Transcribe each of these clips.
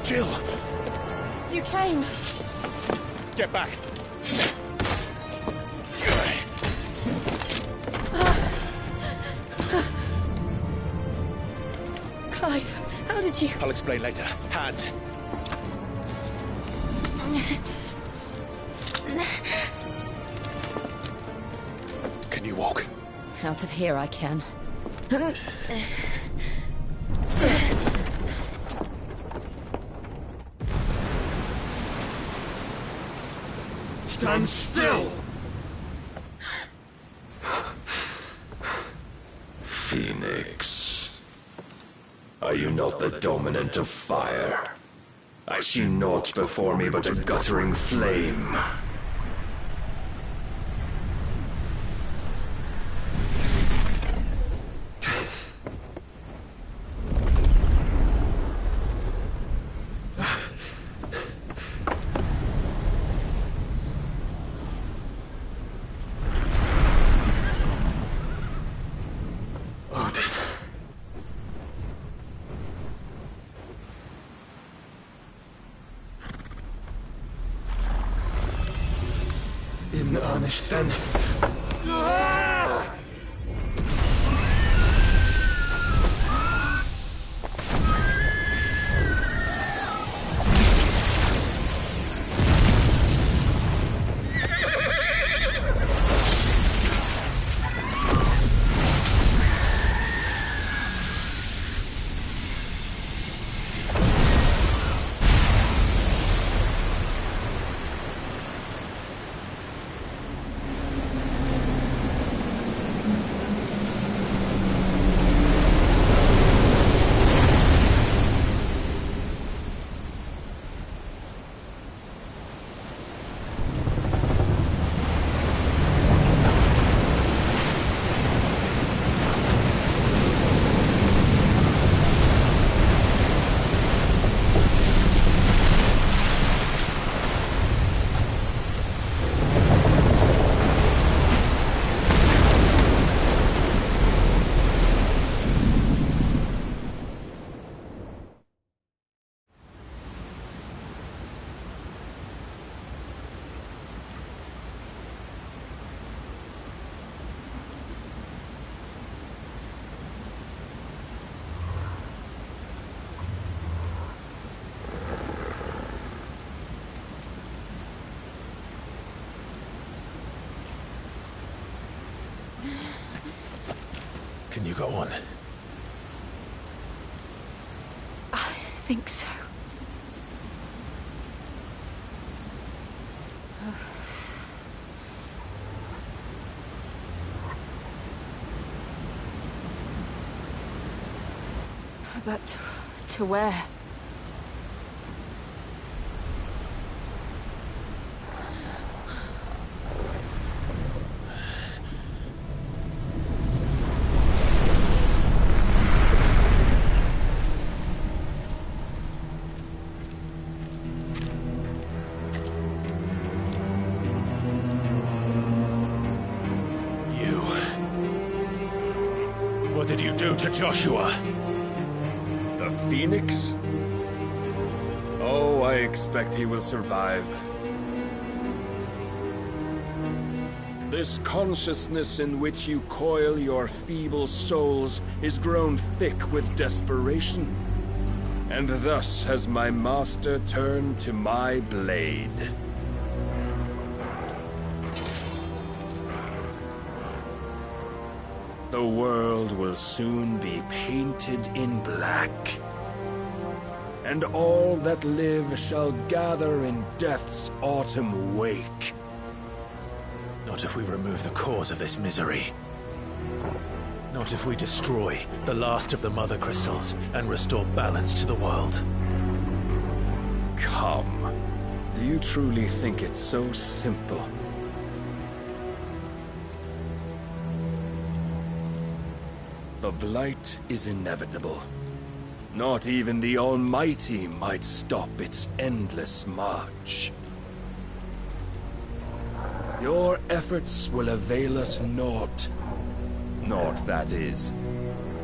Jill! You came. Get back! Clive, how did you... I'll explain later. Hands! Can you walk? Out of here I can. Stand still! Phoenix. Are you not the dominant of fire? I see naught before me but a guttering flame. In earnest, then. Can you go on? I think so. But to where? What did you do to Joshua? The Phoenix? Oh, I expect he will survive. This consciousness in which you coil your feeble souls is grown thick with desperation. And thus has my master turned to my blade. The world will soon be painted in black. And all that live shall gather in death's autumn wake. Not if we remove the cause of this misery. Not if we destroy the last of the Mother Crystals and restore balance to the world. Come. Do you truly think it's so simple? The Blight is inevitable. Not even the Almighty might stop its endless march. Your efforts will avail us naught. Naught, that is,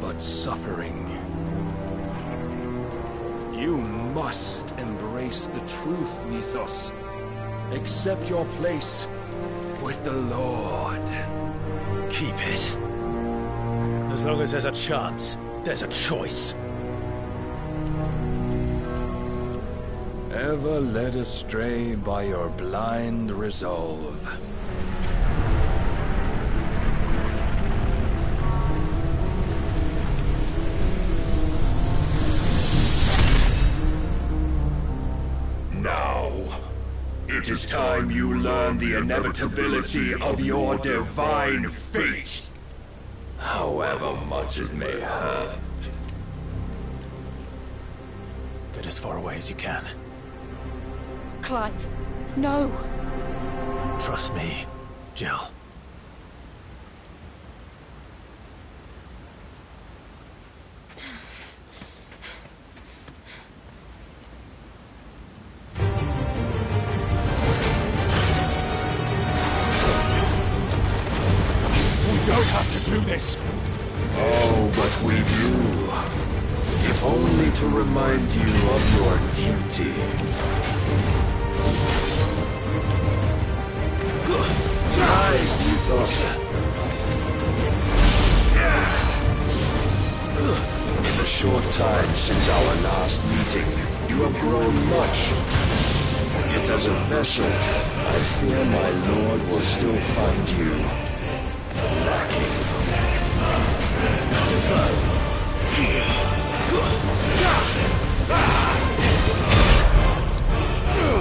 but suffering. You must embrace the truth, Mythos. Accept your place with the Lord. Keep it. As long as there's a chance, there's a choice. Ever led astray by your blind resolve. Now, it is time you learn the inevitability of your divine fate. However much it may hurt. Get as far away as you can. Clive, no. Trust me, Jill. Don't have to do this! Oh, but we do. If only to remind you of your duty. Rise, Mythos. In the short time since our last meeting, you have grown much. Yet as a vessel, I fear my lord will still find you lacking.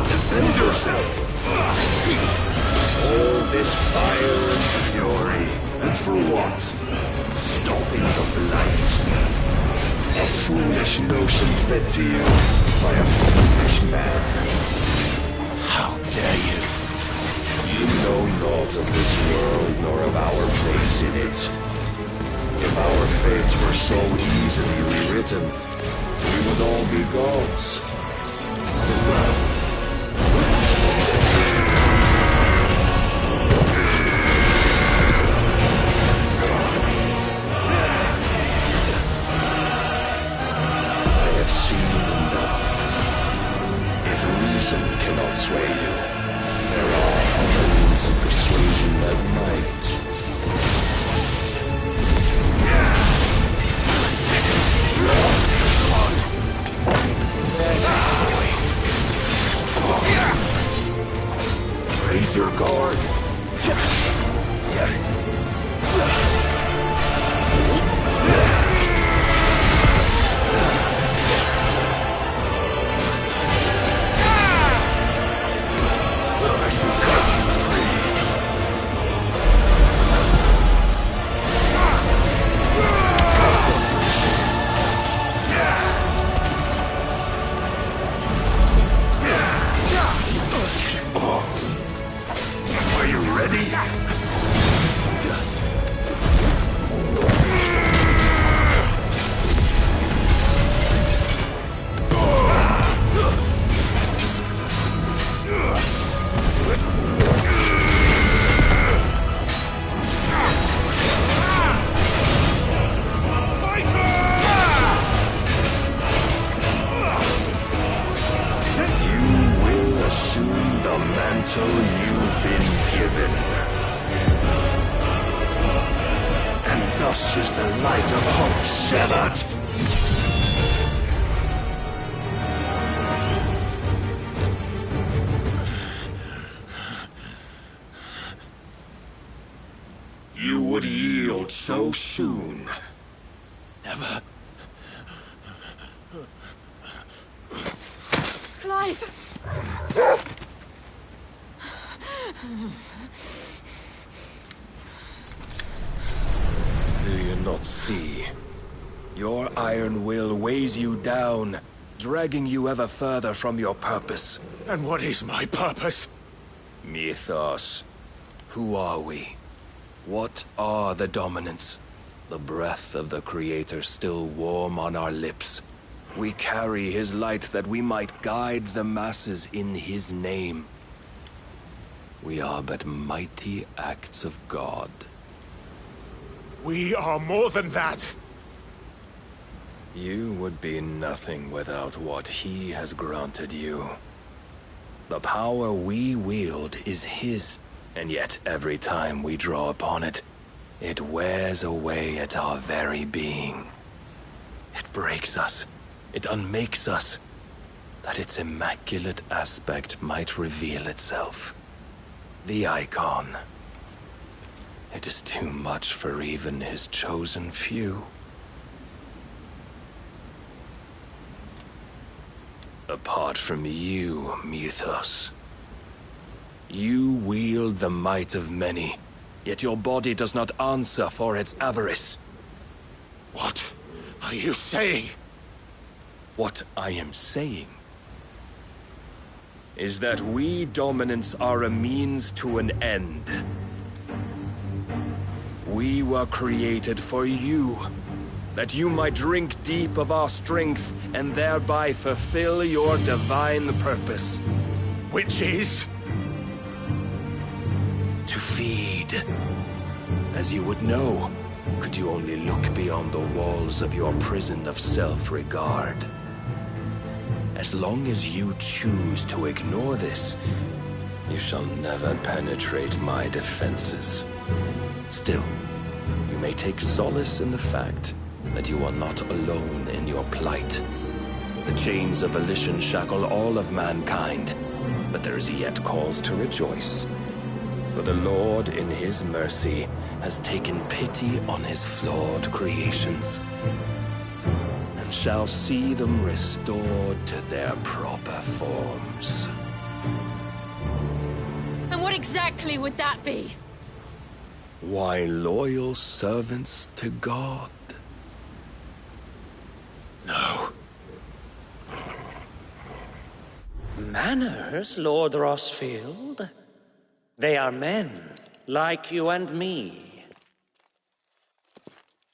Defend yourself! All this fire and fury, and for what? Stopping the Blight. A foolish notion fed to you by a foolish man. How dare you? You know naught of this world, nor of our place in it. If our fates were so easily rewritten, we would all be gods. I have seen enough. If reason cannot sway you, there are other means of persuasion that might. Raise your guard. mantle you've been given. And thus is the light of hope severed. You would yield so soon. Never. Clive! Do you not see? Your iron will weighs you down, dragging you ever further from your purpose. And what is my purpose? Mythos. Who are we? What are the dominants? The breath of the Creator still warm on our lips. We carry his light that we might guide the masses in his name. We are but mighty acts of God. We are more than that. You would be nothing without what he has granted you. The power we wield is his, and yet every time we draw upon it, it wears away at our very being. It breaks us. It unmakes us, that its immaculate aspect might reveal itself. The icon. It is too much for even his chosen few. Apart from you, Mythos. You wield the might of many, yet your body does not answer for its avarice. What are you saying? What I am saying is that we dominants are a means to an end. We were created for you, that you might drink deep of our strength and thereby fulfill your divine purpose. Which is? To feed. As you would know, could you only look beyond the walls of your prison of self-regard. As long as you choose to ignore this, you shall never penetrate my defenses. Still, you may take solace in the fact that you are not alone in your plight. The chains of volition shackle all of mankind, but there is yet cause to rejoice. For the Lord, in his mercy, has taken pity on his flawed creations, and shall see them restored to their proper forms. And what exactly would that be? Why, loyal servants to God. No. Manners, Lord Rosfield? They are men, like you and me.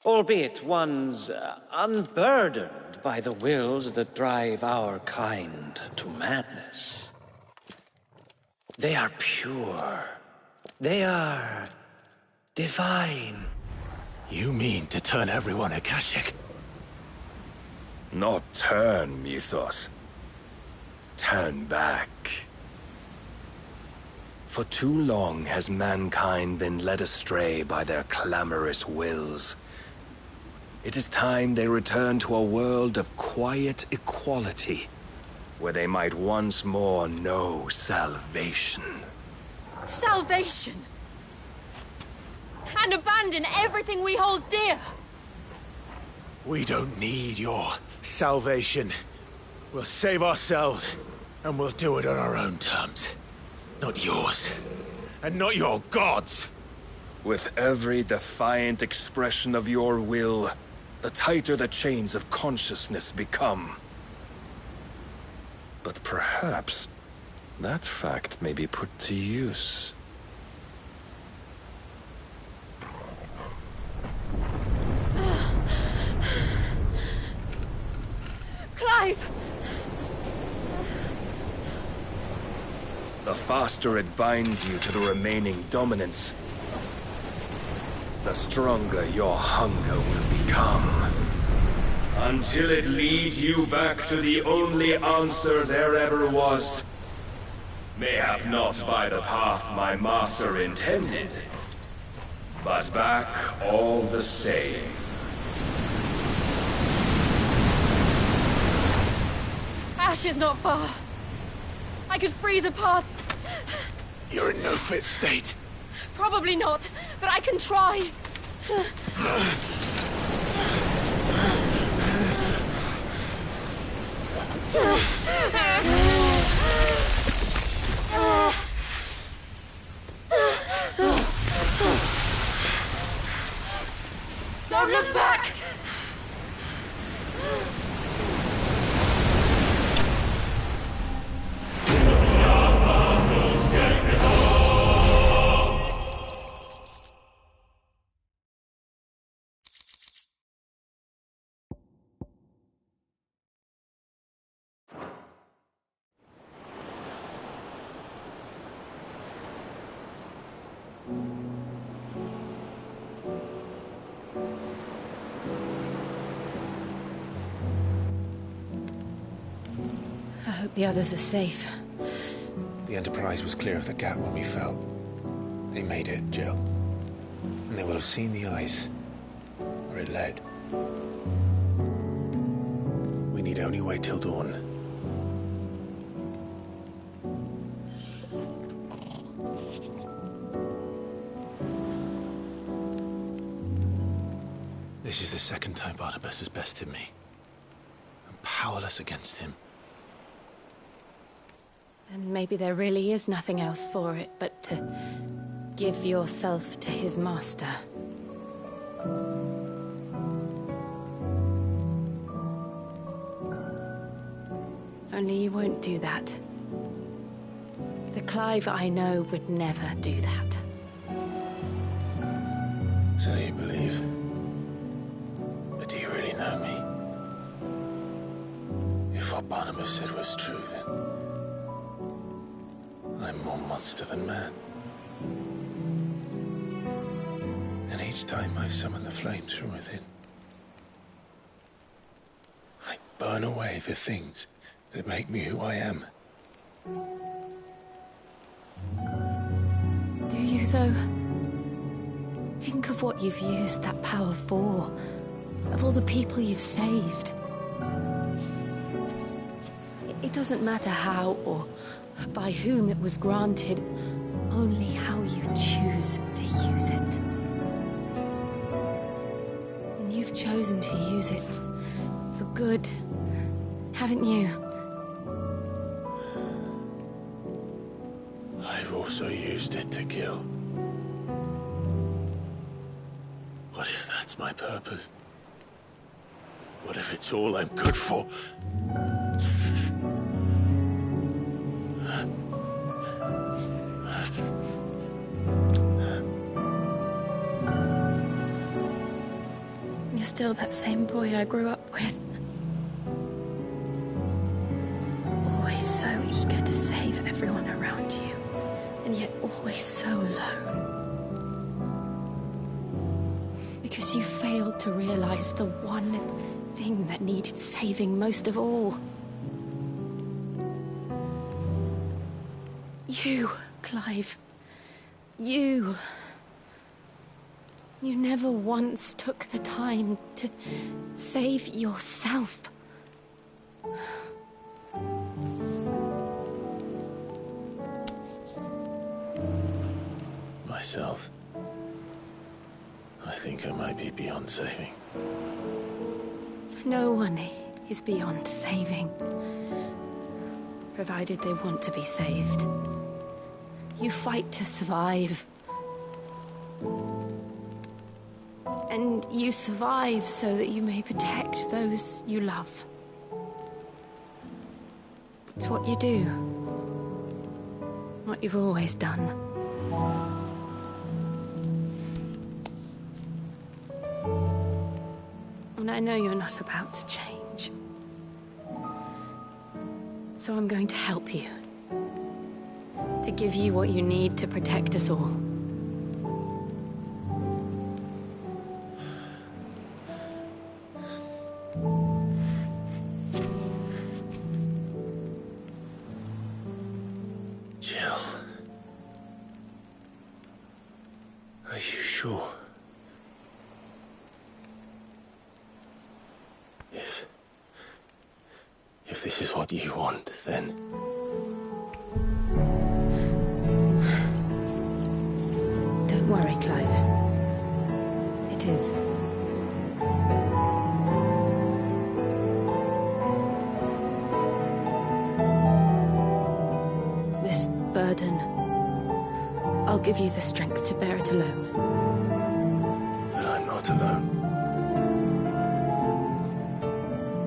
Albeit ones unburdened by the wills that drive our kind to madness. They are pure. They are divine. You mean to turn everyone Akashic? Not turn, Mythos. Turn back. For too long has mankind been led astray by their clamorous wills. It is time they return to a world of quiet equality, where they might once more know salvation. Salvation! And abandon everything we hold dear! We don't need your salvation. We'll save ourselves, and we'll do it on our own terms. Not yours. And not your gods! With every defiant expression of your will, the tighter the chains of consciousness become. But perhaps that fact may be put to use. Clive! The faster it binds you to the remaining dominance, the stronger your hunger will become. Until it leads you back to the only answer there ever was. Mayhap not by the path my master intended, but back all the same. Ash is not far. I could freeze a path. You're in no fit state. Probably not, but I can try. Don't look back! I hope the others are safe. The Enterprise was clear of the gap when we fell. They made it, Jill. And they will have seen the ice where it led. We need only wait till dawn. This is the second time Barnabas has bested me. I'm powerless against him. And maybe there really is nothing else for it but to give yourself to his master. Only you won't do that. The Clive I know would never do that. So you believe? But do you really know me? If what Barnabas said was true, then I'm more monster than man. And each time I summon the flames from within, I burn away the things that make me who I am. Do you, though? Think of what you've used that power for. Of all the people you've saved. It doesn't matter how or by whom it was granted, only how you choose to use it. And you've chosen to use it for good, haven't you? I've also used it to kill. What if that's my purpose? What if it's all I'm good for? You're still that same boy I grew up with. Always so eager to save everyone around you, and yet always so alone. Because you failed to realize the one thing that needed saving most of all. You, Clive. You. You never once took the time to save yourself. Myself? I think I might be beyond saving. No one is beyond saving. Provided they want to be saved. You fight to survive. And you survive so that you may protect those you love. It's what you do. What you've always done. And I know you're not about to change. So I'm going to help you. To give you what you need to protect us all. Jill. Are you sure? If this is what you want, then... Don't worry, Clive. It is. This burden, I'll give you the strength to bear it alone. But I'm not alone.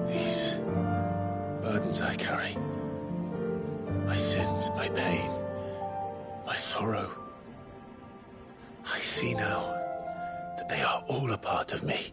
These burdens I carry, my sins, my pain, my sorrow, I see now that they are all a part of me.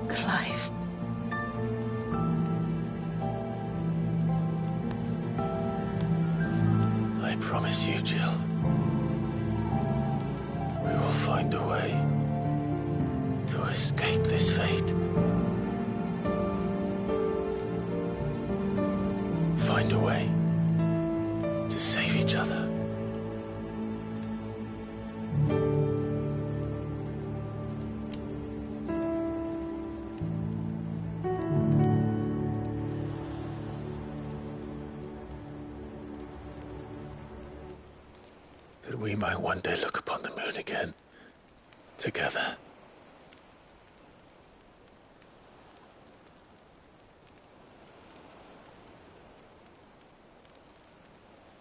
Clive. I promise you, Jill. We will find a way to escape this fate. Find a way to save each other. That we might one day look upon the moon again, together.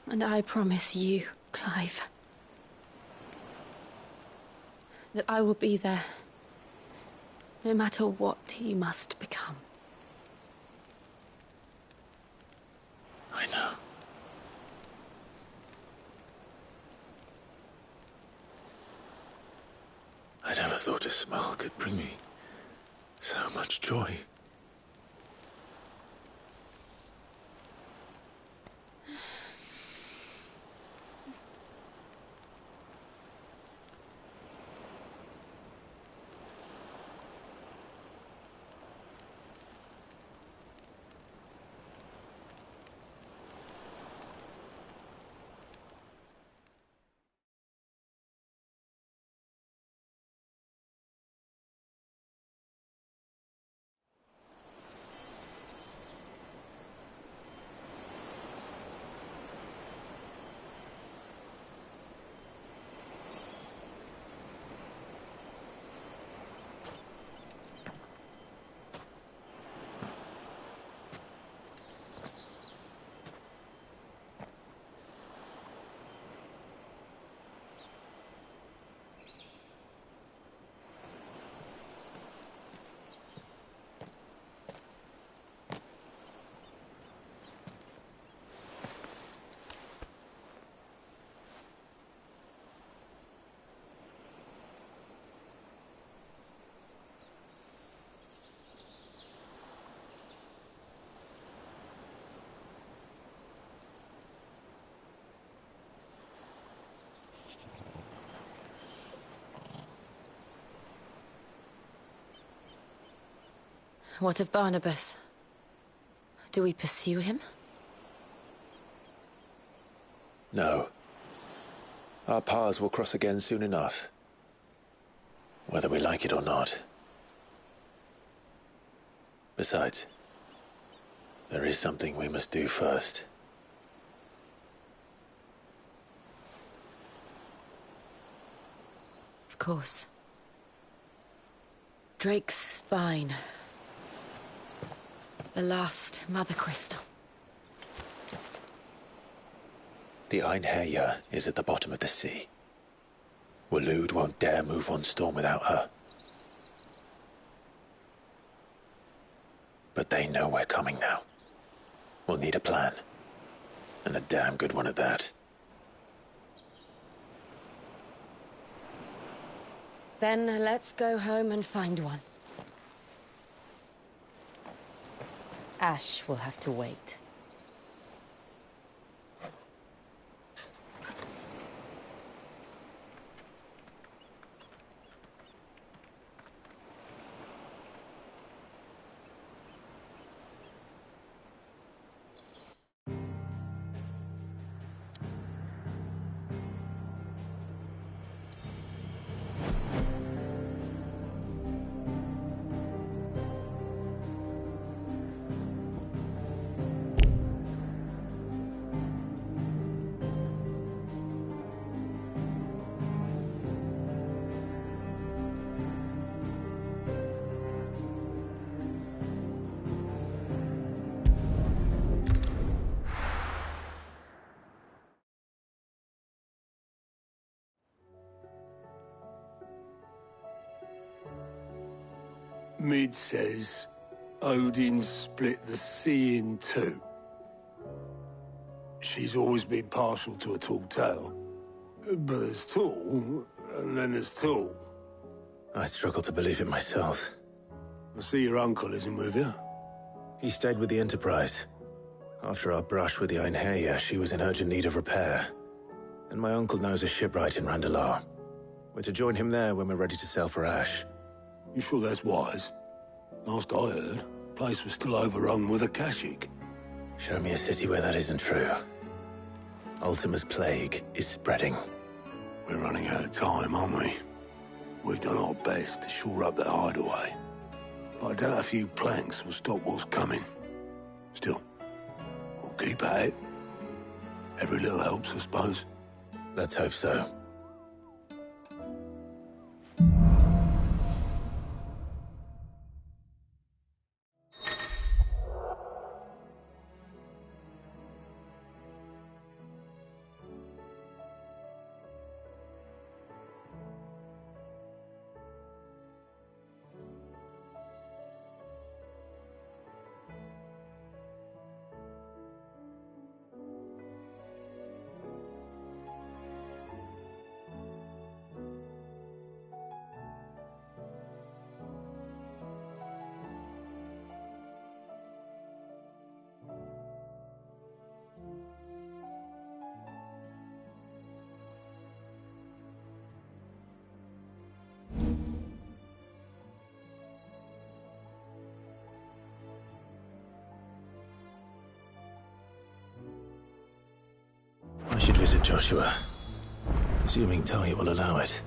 And I promise you, Clive, that I will be there, no matter what you must become. I know. I never thought a smile could bring me so much joy. What of Barnabas? Do we pursue him? No. Our paths will cross again soon enough. Whether we like it or not. Besides, there is something we must do first. Of course. Drake's spine. The last Mother Crystal. The Einherjar is at the bottom of the sea. Waloed won't dare move on Storm without her. But they know we're coming now. We'll need a plan. And a damn good one at that. Then let's go home and find one. Ash will have to wait. Mid says Odin split the sea in two. She's always been partial to a tall tale. But there's tall, and then there's tall. I struggle to believe it myself. I see your uncle isn't with you. He stayed with the Enterprise. After our brush with the Einherjar, she was in urgent need of repair. And my uncle knows a shipwright in Randalar. We're to join him there when we're ready to sail for Ash. You sure that's wise? Last I heard, the place was still overrun with Akashic. Show me a city where that isn't true. Ultima's plague is spreading. We're running out of time, aren't we? We've done our best to shore up the hideaway. But I doubt a few planks will stop what's coming. Still, we'll keep at it. Every little helps, I suppose. Let's hope so. I should visit Joshua. Assuming Talia will allow it.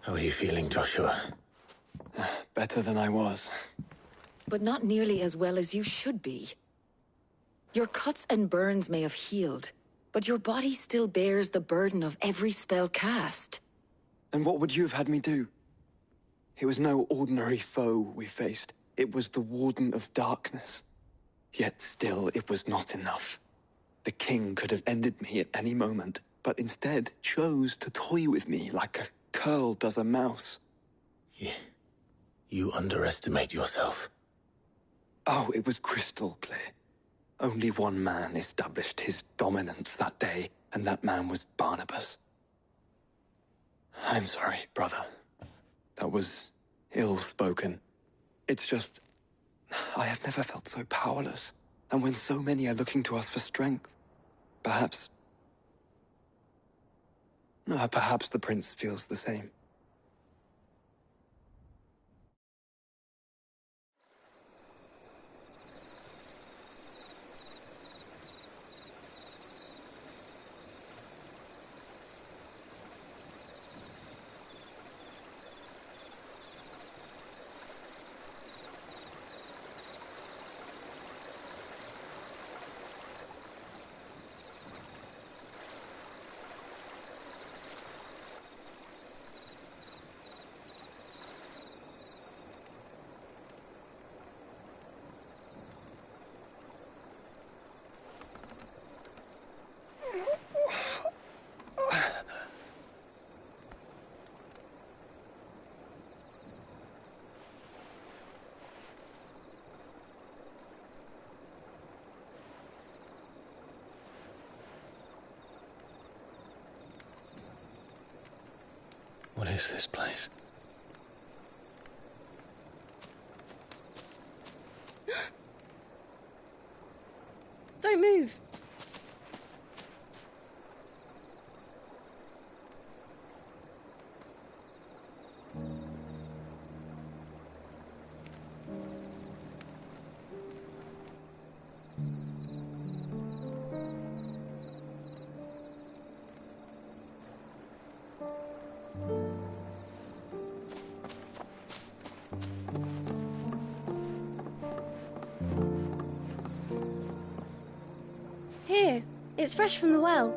How are you feeling, Joshua? better than I was. But not nearly as well as you should be. Your cuts and burns may have healed, but your body still bears the burden of every spell cast. And what would you have had me do? It was no ordinary foe we faced. It was the Warden of Darkness. Yet still, it was not enough. The king could have ended me at any moment, but instead chose to toy with me like a curl does a mouse. You underestimate yourself. Oh, it was crystal clear. Only one man established his dominance that day, and that man was Barnabas. I'm sorry, brother. That was ill-spoken. It's just, I have never felt so powerless. And when so many are looking to us for strength, perhaps the prince feels the same. What is this place? Don't move! Here, it's fresh from the well.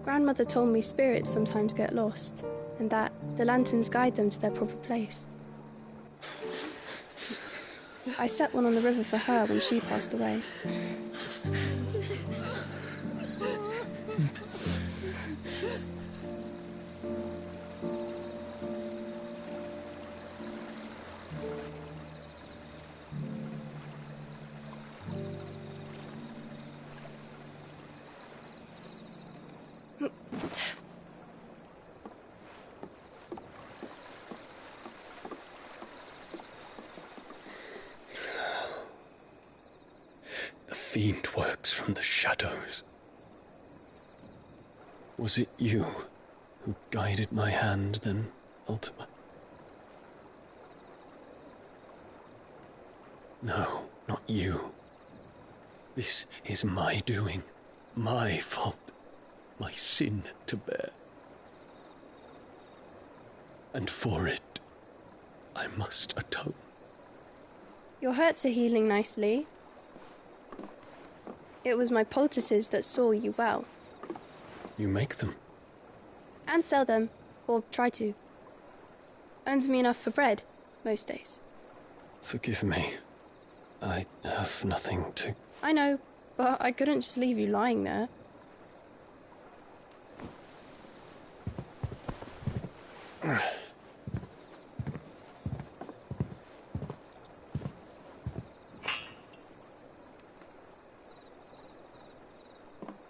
Grandmother told me spirits sometimes get lost, and that the lanterns guide them to their proper place. I set one on the river for her when she passed away. The fiend works from the shadows. Was it you who guided my hand, then, Ultima? No, not you. This is my doing, my fault, my sin to bear. And for it, I must atone. Your hurts are healing nicely. It was my poultices that saw you well. You make them? And sell them, or try to. Earns me enough for bread, most days. Forgive me. I have nothing to... I know, but I couldn't just leave you lying there.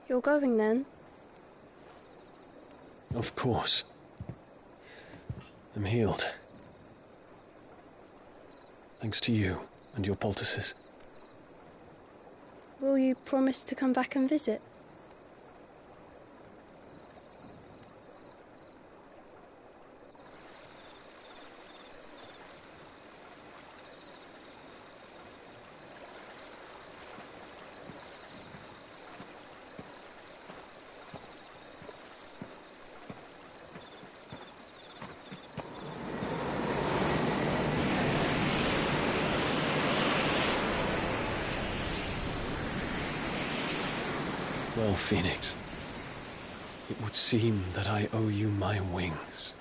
You're going then? Of course. am healed. Thanks to you and your poultices. Will you promise to come back and visit? Well, Phoenix, it would seem that I owe you my wings.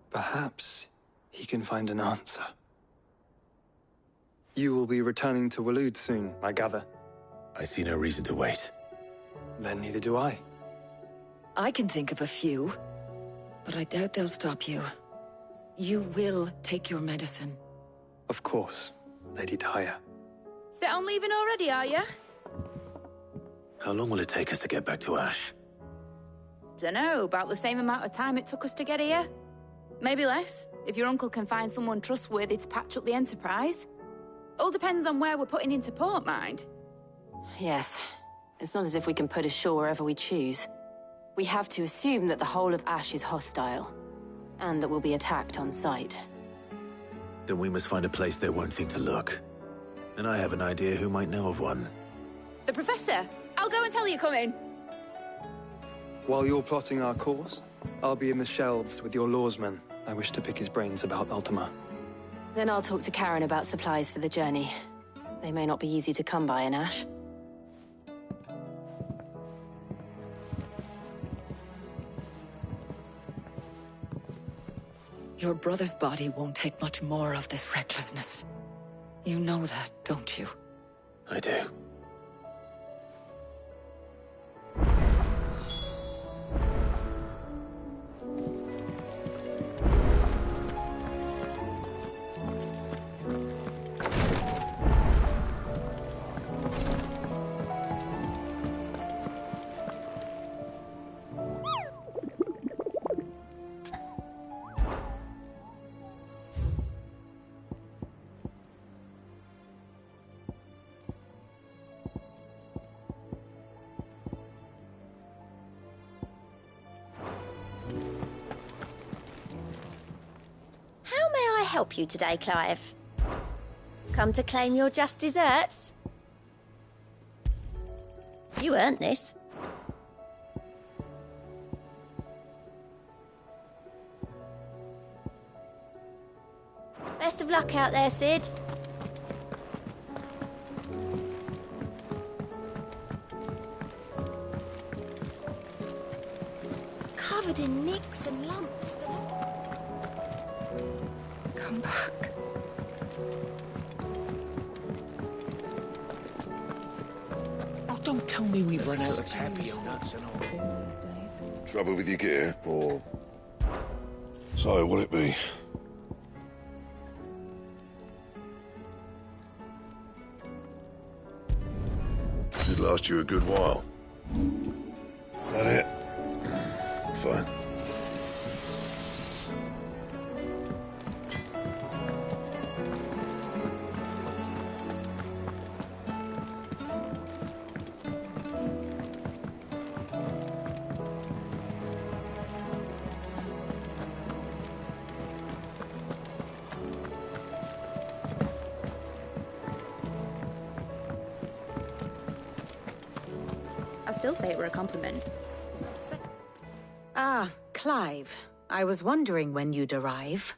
Perhaps he can find an answer. You will be returning to Waloed soon, I gather. I see no reason to wait. Then neither do I. I can think of a few, but I doubt they'll stop you. You will take your medicine. Of course, Lady Daya. Set on leaving already, are you? How long will it take us to get back to Ash? Dunno, about the same amount of time it took us to get here. Maybe less, if your uncle can find someone trustworthy to patch up the Enterprise. All depends on where we're putting into port, mind. Yes. It's not as if we can put ashore wherever we choose. We have to assume that the whole of Ash is hostile, and that we'll be attacked on sight. Then we must find a place they won't think to look. And I have an idea who might know of one. The Professor! I'll go and tell you coming! While you're plotting our course, I'll be in the shelves with your lawsman. I wish to pick his brains about Ultima. Then I'll talk to Karen about supplies for the journey. They may not be easy to come by in Ash. Your brother's body won't take much more of this recklessness. You know that, don't you? I do. Help you today, Clive? Come to claim your just desserts? You earned this. Best of luck out there, Sid. Covered in nicks and lumps. Come back. Oh, don't tell me we've run out of Pepio nuts and all. Trouble with your gear, or... So, will it be? It'd last you a good while. That it? Fine. I still say it were a compliment. Ah, Clive. I was wondering when you'd arrive.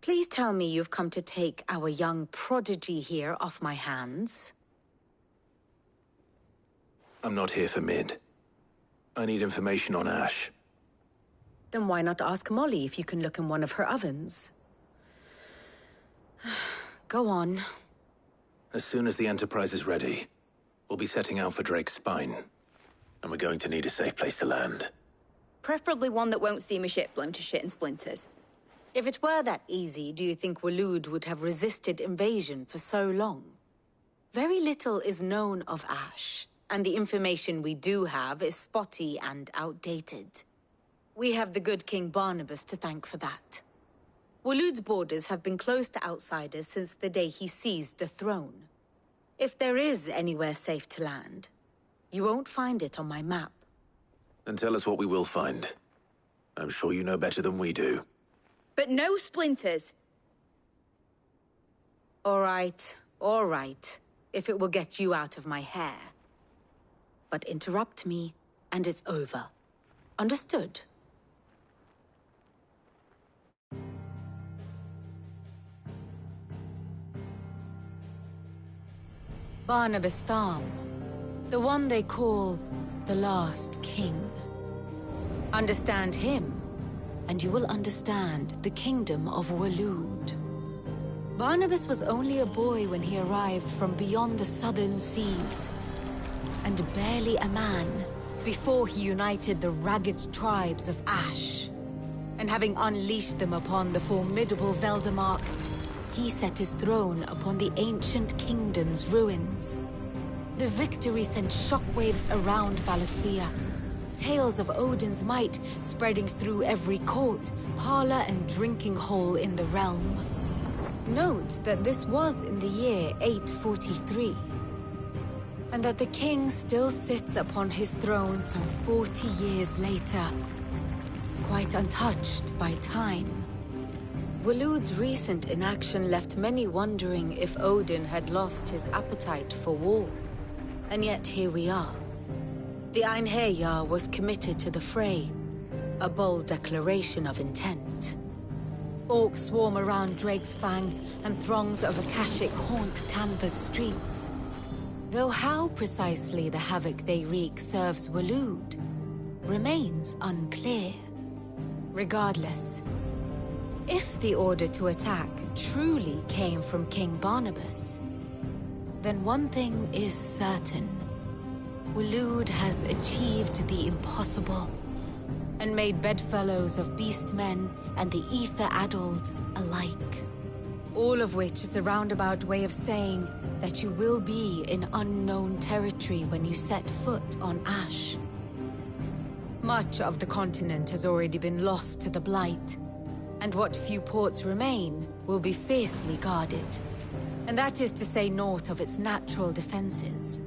Please tell me you've come to take our young prodigy here off my hands. I'm not here for Mid. I need information on Ash. Then why not ask Molly if you can look in one of her ovens? Go on. As soon as the Enterprise is ready, we'll be setting out for Drake's Spine. And we're going to need a safe place to land. Preferably one that won't see my ship blown to shit and splinters. If it were that easy, do you think Waloed would have resisted invasion for so long? Very little is known of Ash, and the information we do have is spotty and outdated. We have the good King Barnabas to thank for that. Waloed's borders have been closed to outsiders since the day he seized the throne. If there is anywhere safe to land, you won't find it on my map. Then tell us what we will find. I'm sure you know better than we do. But no splinters. All right. If it will get you out of my hair. But interrupt me, and it's over. Understood? Barnabas Tharm, the one they call the Last King. Understand him, and you will understand the kingdom of Waloed. Barnabas was only a boy when he arrived from beyond the southern seas, and barely a man before he united the ragged tribes of Ash. And having unleashed them upon the formidable Veldamark, he set his throne upon the ancient kingdom's ruins. The victory sent shockwaves around Valisthea, tales of Odin's might spreading through every court, parlor, and drinking hole in the realm. Note that this was in the year 843, and that the king still sits upon his throne some 40 years later, quite untouched by time. Waloed's recent inaction left many wondering if Odin had lost his appetite for war. And yet here we are. The Einherjar was committed to the fray, a bold declaration of intent. Orcs swarm around Drake's Fang, and throngs of Akashic haunt Canva's streets. Though how precisely the havoc they wreak serves Waloed remains unclear. Regardless, if the order to attack truly came from King Barnabas, then one thing is certain. Waloed has achieved the impossible, and made bedfellows of beastmen and the ether-addled alike. All of which is a roundabout way of saying that you will be in unknown territory when you set foot on Ash. Much of the continent has already been lost to the Blight, and what few ports remain will be fiercely guarded. And that is to say naught of its natural defenses.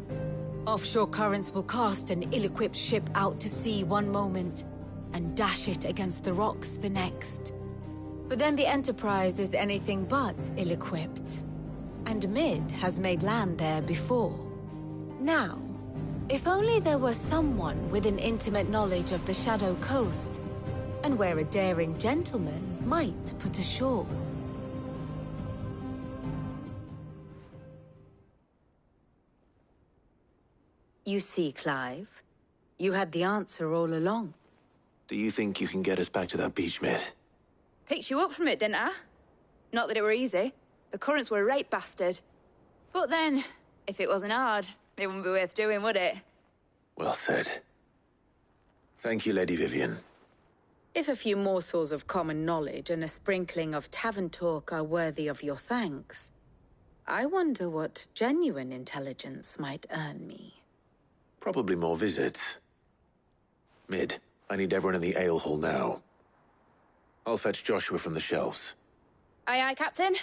Offshore currents will cast an ill-equipped ship out to sea one moment, and dash it against the rocks the next. But then the Enterprise is anything but ill-equipped. And Mid has made land there before. Now, if only there were someone with an intimate knowledge of the Shadow Coast, and where a daring gentleman might put ashore. You see, Clive, you had the answer all along. Do you think you can get us back to that beach, Mid? Picked you up from it, didn't I? Not that it were easy. The currents were a right bastard. But then, if it wasn't hard, it wouldn't be worth doing, would it? Well said. Thank you, Lady Vivian. If a few morsels of common knowledge and a sprinkling of tavern talk are worthy of your thanks, I wonder what genuine intelligence might earn me. Probably more visits. Mid, I need everyone in the ale hall now. I'll fetch Joshua from the shelves. Aye, aye, Captain.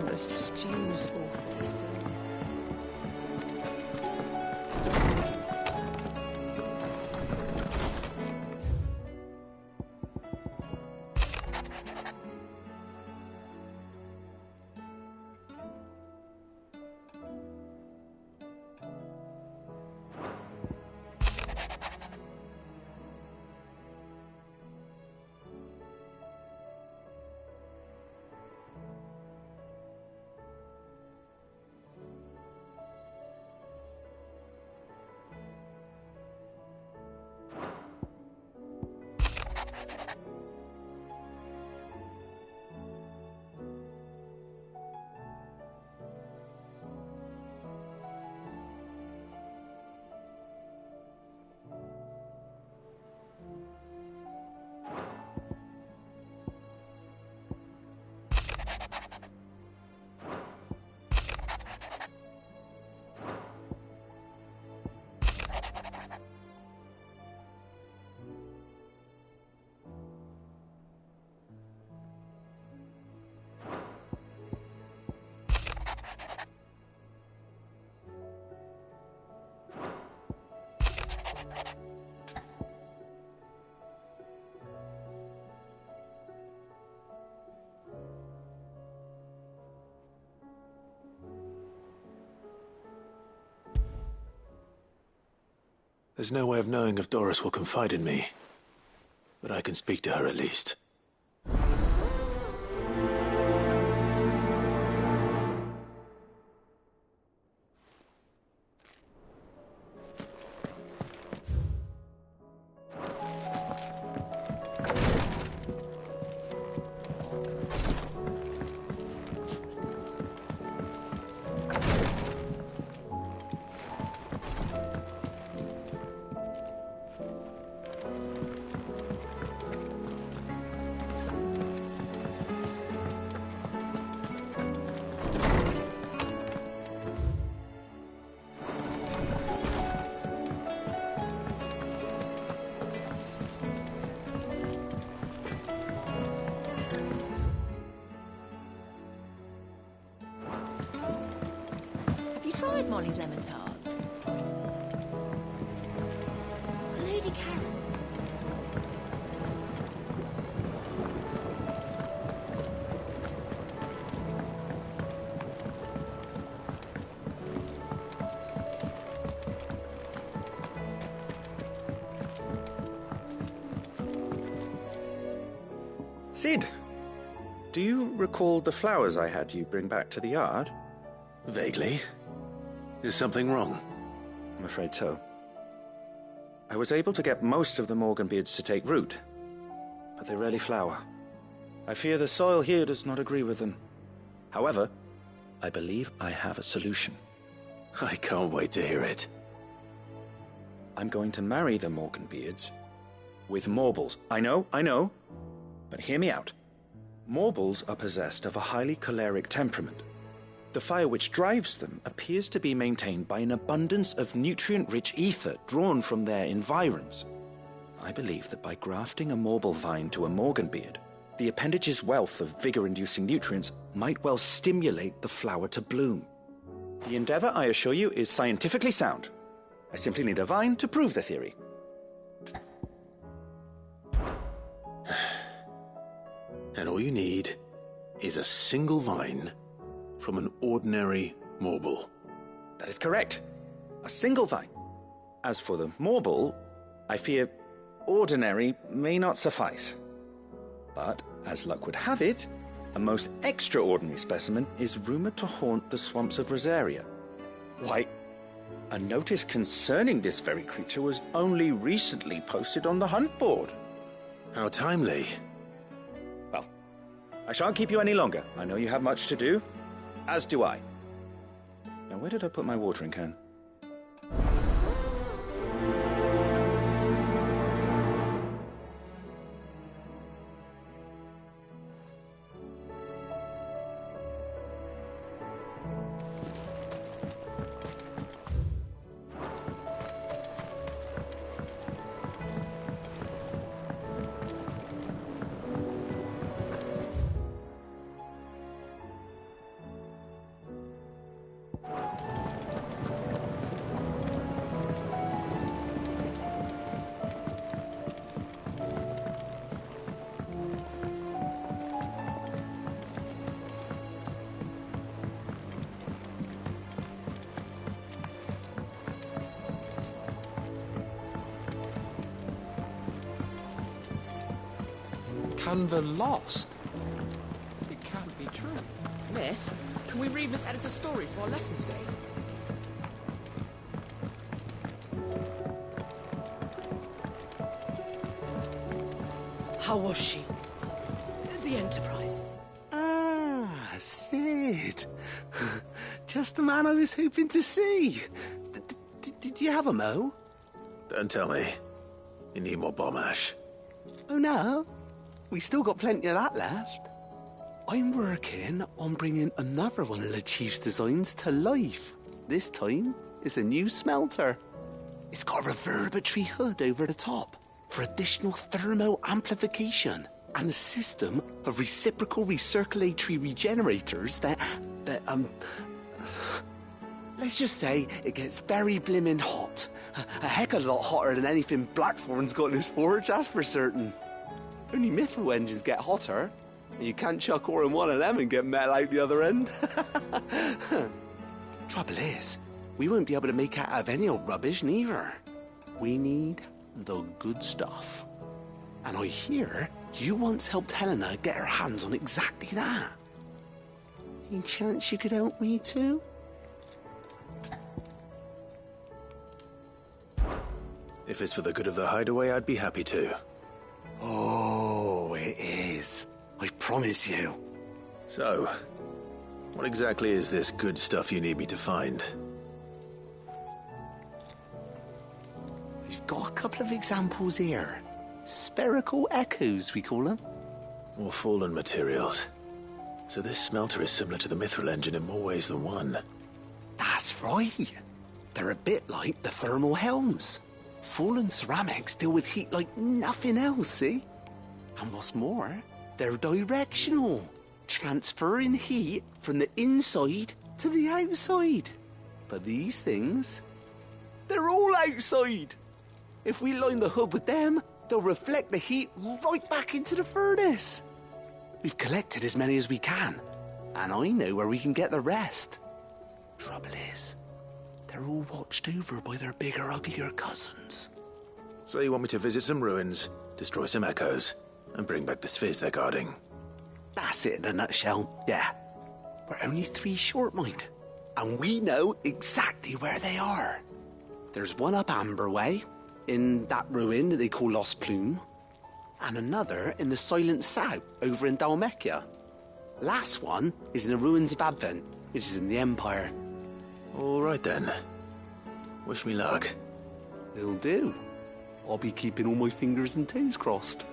The stew's awfully thin. There's no way of knowing if Doris will confide in me, but I can speak to her at least. Tried Molly's lemon tarts? Lady Carrot. Cid, do you recall the flowers I had you bring back to the yard? Vaguely. Is something wrong? I'm afraid so. I was able to get most of the Morganbeards to take root, but they rarely flower. I fear the soil here does not agree with them. However, I believe I have a solution. I can't wait to hear it. I'm going to marry the Morganbeards with Morbles. I know, but hear me out. Morbles are possessed of a highly choleric temperament. The fire which drives them appears to be maintained by an abundance of nutrient-rich ether drawn from their environs. I believe that by grafting a Morble vine to a Morganbeard, the appendage's wealth of vigor-inducing nutrients might well stimulate the flower to bloom. The endeavor, I assure you, is scientifically sound. I simply need a vine to prove the theory. And all you need is a single vine from an ordinary Morble. That is correct. A single vine. As for the Morble, I fear ordinary may not suffice. But, as luck would have it, a most extraordinary specimen is rumored to haunt the swamps of Rosaria. Why, a notice concerning this very creature was only recently posted on the hunt board. How timely. Well, I shan't keep you any longer. I know you have much to do. As do I. Now, where did I put my watering can? Canva lost? It can't be true. Miss, can we read Miss Editor's story for our lesson today? How was she? The Enterprise. Ah, Sid. Just the man I was hoping to see. Did you have a mo? Don't tell me. You need more bomb ash. Oh no, we still got plenty of that left. I'm working on bringing another one of the Chief's designs to life. This time, it's a new smelter. It's got a reverberatory hood over the top for additional thermal amplification and a system of reciprocal recirculatory regenerators that let's just say it gets very blimmin' hot. A heck of a lot hotter than anything Blackthorn's got in his forge, that's for certain. Only Mithril engines get hotter, and you can't chuck ore in one of them and get metal out the other end. Trouble is, we won't be able to make out of any old rubbish, neither. We need the good stuff. And I hear you once helped Helena get her hands on exactly that. Any chance you could help me too? If it's for the good of the hideaway, I'd be happy to. Oh, it is. I promise you. So, what exactly is this good stuff you need me to find? We've got a couple of examples here. Spherical echoes, we call them. More fallen materials. So this smelter is similar to the Mithril engine in more ways than one. That's right. They're a bit like the thermal helms. Fallen ceramics deal with heat like nothing else, see? And what's more, they're directional, transferring heat from the inside to the outside. But these things, they're all outside. If we line the hood with them, they'll reflect the heat right back into the furnace. We've collected as many as we can, and I know where we can get the rest. Trouble is, they're all watched over by their bigger, uglier cousins. So you want me to visit some ruins, destroy some echoes, and bring back the spheres they're guarding? That's it in a nutshell, yeah. We're only 3 short, mind. And we know exactly where they are. There's one up Amber Way, in that ruin that they call Lost Plume, and another in the Silent South, over in Dhalmekia. Last one is in the ruins of Advent, which is in the Empire. All right then. Wish me luck. It'll do. I'll be keeping all my fingers and toes crossed.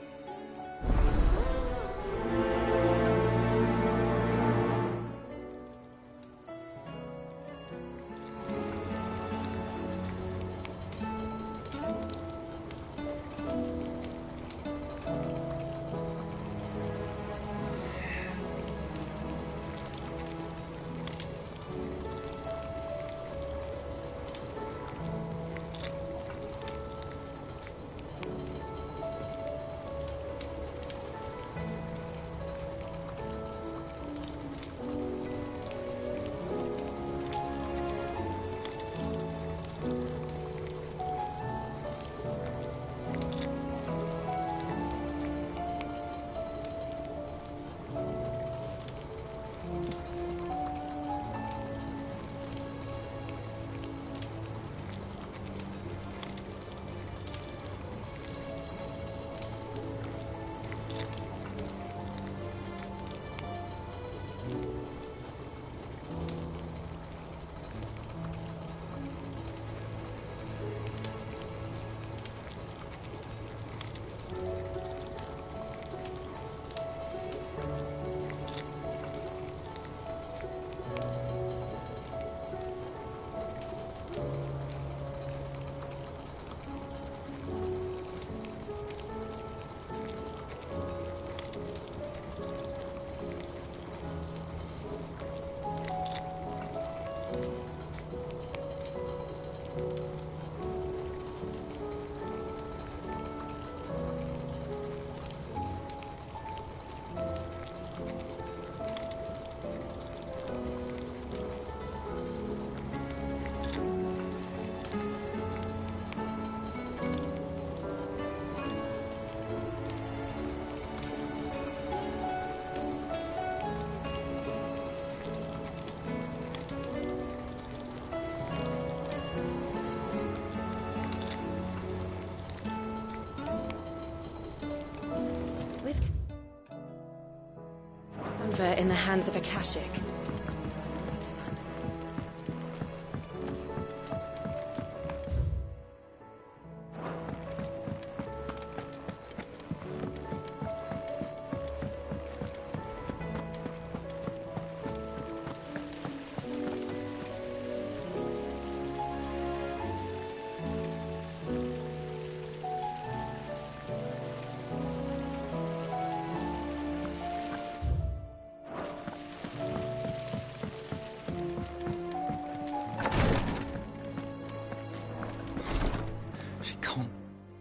Yennefer in the hands of Akashic.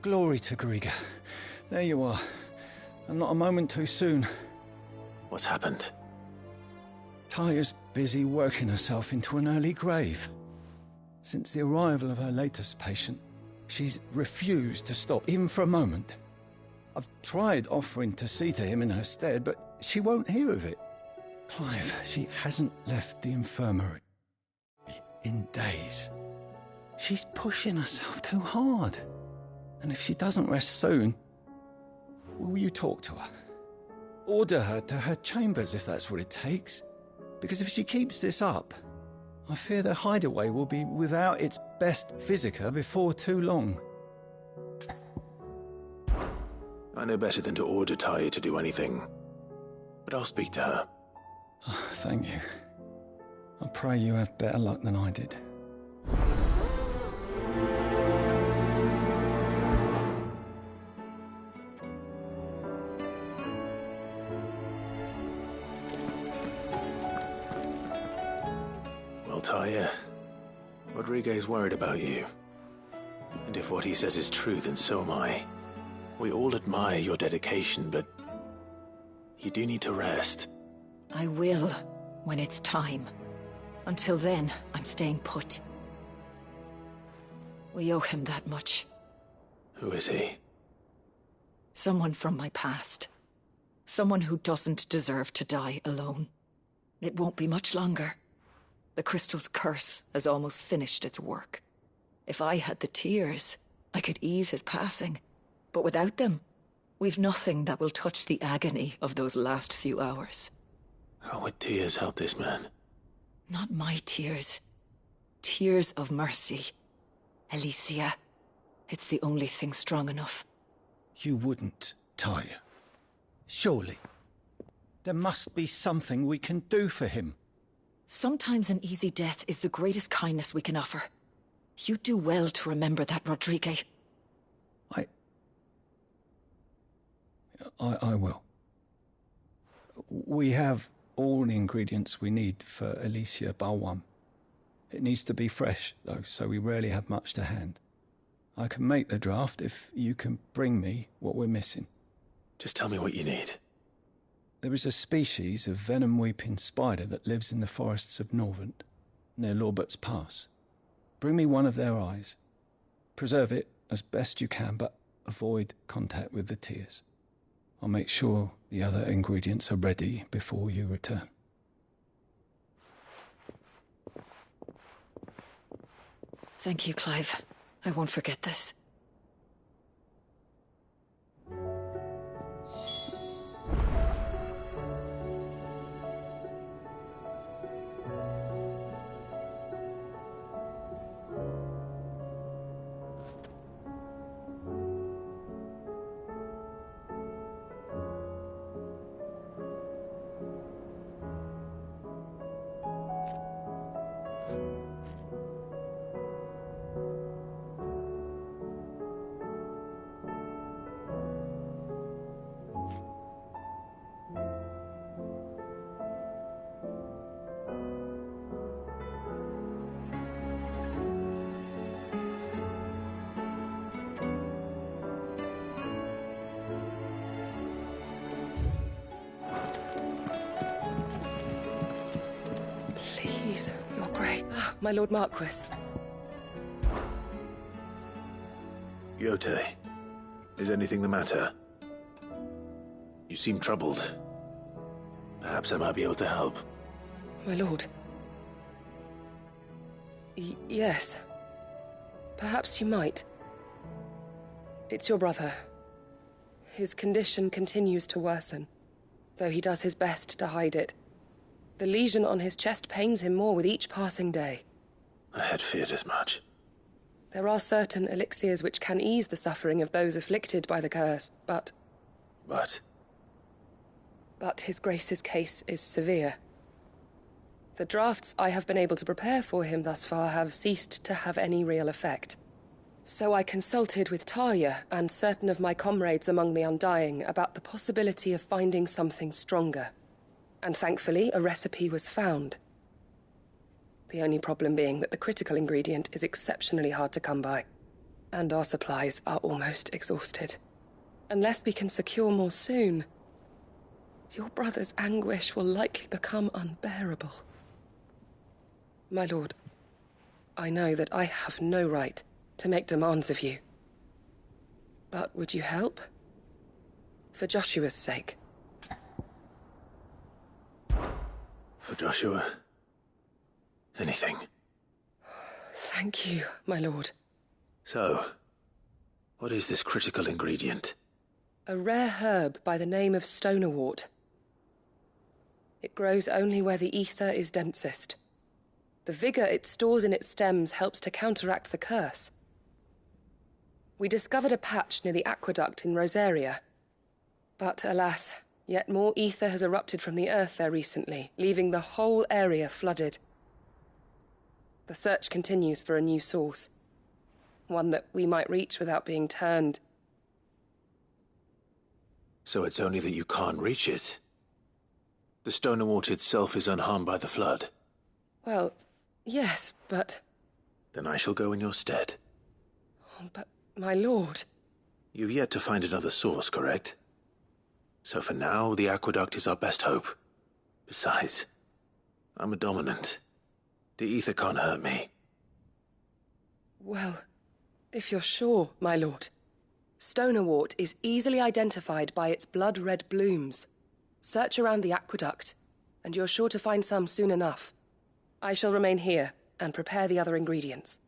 Glory to Greagor. There you are. And not a moment too soon. What's happened? Tya's busy working herself into an early grave. Since the arrival of her latest patient, she's refused to stop, even for a moment. I've tried offering to see to him in her stead, but she won't hear of it. Clive, she hasn't left the infirmary in days. She's pushing herself too hard. And if she doesn't rest soon, will you talk to her? Order her to her chambers if that's what it takes. Because if she keeps this up, I fear the hideaway will be without its best physica before too long. I know better than to order Tya to do anything, but I'll speak to her. Oh, thank you. I pray you have better luck than I did. Tya, Rodriguez worried about you. And if what he says is true, then so am I. We all admire your dedication, but you do need to rest. I will, when it's time. Until then, I'm staying put. We owe him that much. Who is he? Someone from my past. Someone who doesn't deserve to die alone. It won't be much longer. The crystal's curse has almost finished its work. If I had the tears, I could ease his passing. But without them, we've nothing that will touch the agony of those last few hours. How would tears help this man? Not my tears. Tears of mercy. Alicia, it's the only thing strong enough. You wouldn't, Tya. Surely. There must be something we can do for him. Sometimes an easy death is the greatest kindness we can offer. You do well to remember that, Rodrigue. I will. We have all the ingredients we need for Alicia Balwam. It needs to be fresh, though, so we rarely have much to hand. I can make the draft if you can bring me what we're missing. Just tell me what you need. There is a species of venom-weeping spider that lives in the forests of Norvent, near Lorbert's Pass. Bring me one of their eyes. Preserve it as best you can, but avoid contact with the tears. I'll make sure the other ingredients are ready before you return. Thank you, Clive. I won't forget this. Please, you're great. My Lord Marquis. Yote, is anything the matter? You seem troubled. Perhaps I might be able to help. My lord. Yes. Perhaps you might. It's your brother. His condition continues to worsen. though he does his best to hide it. The lesion on his chest pains him more with each passing day. I had feared as much. There are certain elixirs which can ease the suffering of those afflicted by the curse, but... But His Grace's case is severe. The drafts I have been able to prepare for him thus far have ceased to have any real effect. So I consulted with Talia and certain of my comrades among the Undying about the possibility of finding something stronger. And thankfully, a recipe was found. The only problem being that the critical ingredient is exceptionally hard to come by, and our supplies are almost exhausted. Unless we can secure more soon, your brother's anguish will likely become unbearable. My lord, I know that I have no right to make demands of you. But would you help? For Joshua's sake. for Joshua, anything. Thank you, my lord. So, what is this critical ingredient? A rare herb by the name of stonerwort. It grows only where the ether is densest. The vigor it stores in its stems helps to counteract the curse. We discovered a patch near the aqueduct in Rosaria. But alas, yet more ether has erupted from the earth there recently, leaving the whole area flooded. The search continues for a new source. One that we might reach without being turned. So it's only that you can't reach it. The stonerwort itself is unharmed by the flood. Well, yes, but... Then I shall go in your stead. But, my lord... You've yet to find another source, correct? So for now, the aqueduct is our best hope. Besides, I'm a dominant. The ether can't hurt me. Well, if you're sure, my lord. Stonerwort is easily identified by its blood-red blooms. Search around the aqueduct, and you're sure to find some soon enough. I shall remain here and prepare the other ingredients.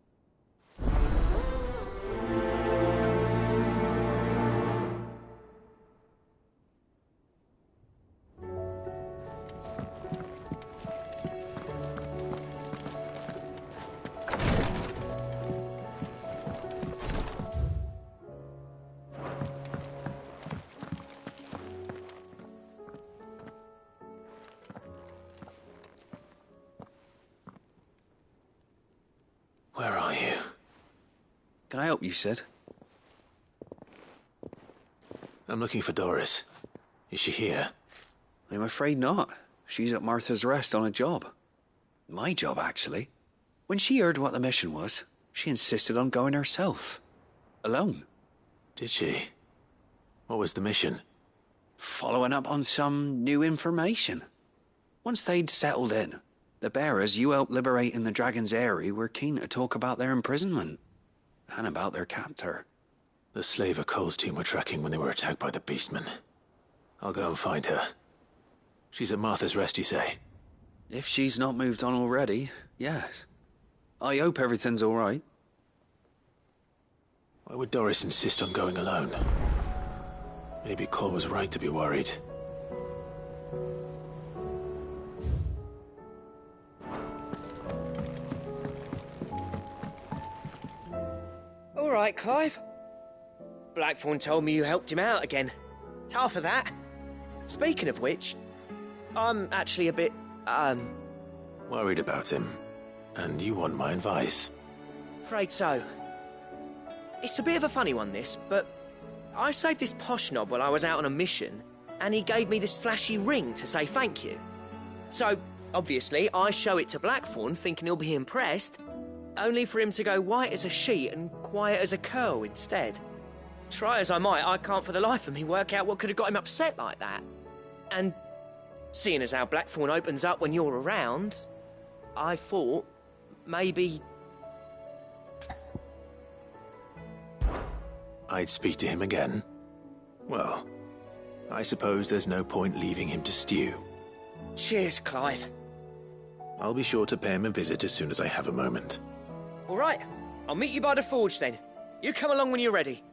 Where are you? Can I help you, Sid? I'm looking for Doris. Is she here? I'm afraid not. She's at Martha's Rest on a job. My job, actually. When she heard what the mission was, she insisted on going herself. Alone. Did she? What was the mission? Following up on some new information. Once they'd settled in, the bearers you helped liberate in the Dragon's Eyrie were keen to talk about their imprisonment. And about their captor. The slaver Cole's team were tracking when they were attacked by the Beastmen. I'll go and find her. She's at Martha's Rest, you say? If she's not moved on already, yes. I hope everything's all right. Why would Doris insist on going alone? Maybe Cole was right to be worried. All right, Clive. Blackthorn told me you helped him out again. Tough for that. Speaking of which, I'm actually a bit, Worried about him. And you want my advice? afraid so. It's a bit of a funny one, this, but I saved this posh knob while I was out on a mission, and he gave me this flashy ring to say thank you. So, obviously, I show it to Blackthorn, thinking he'll be impressed, only for him to go white as a sheet and quiet as a curl instead. Try as I might, I can't for the life of me work out what could have got him upset like that. And seeing as how Blackthorn opens up when you're around, I thought maybe... I'd speak to him again. Well, I suppose there's no point leaving him to stew. Cheers, Clive. I'll be sure to pay him a visit as soon as I have a moment. All right, I'll meet you by the forge then. You come along when you're ready.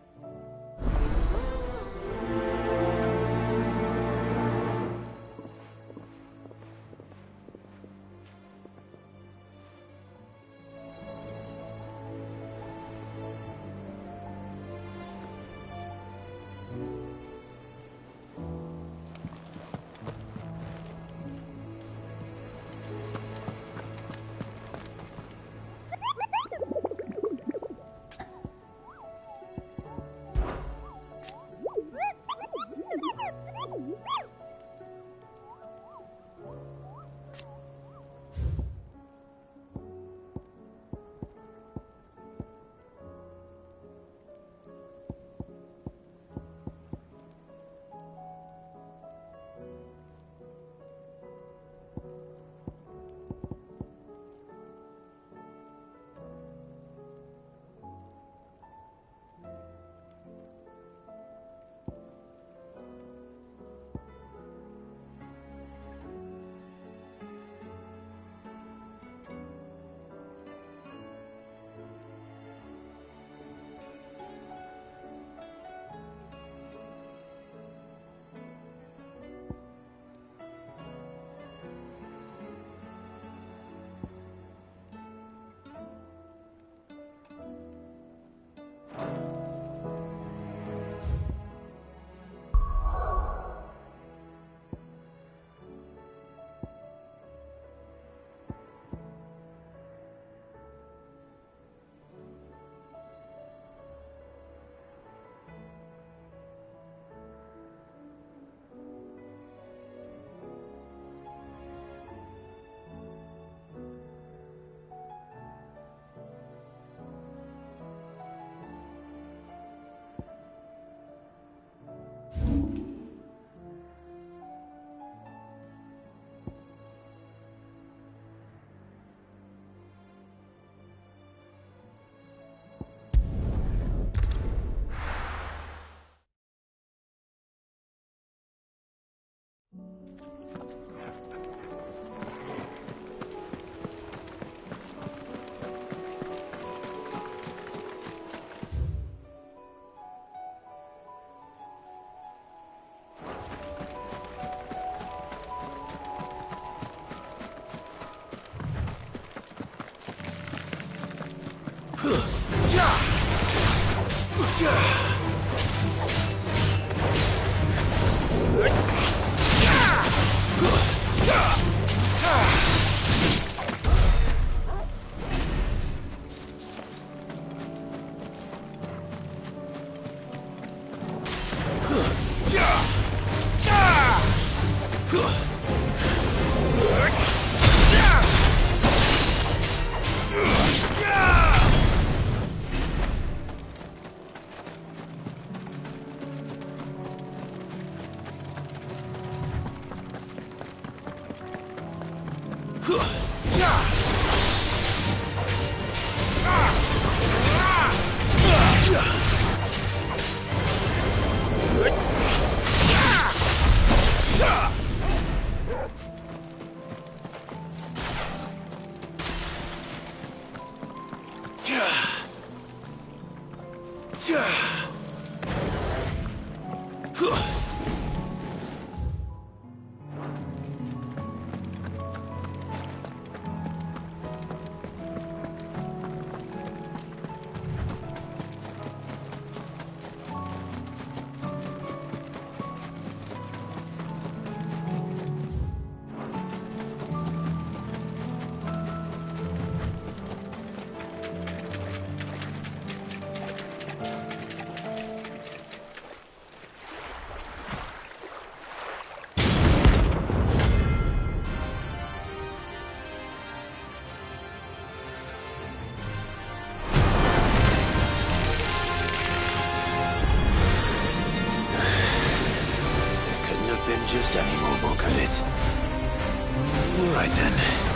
Just any mobile, could it? Right then.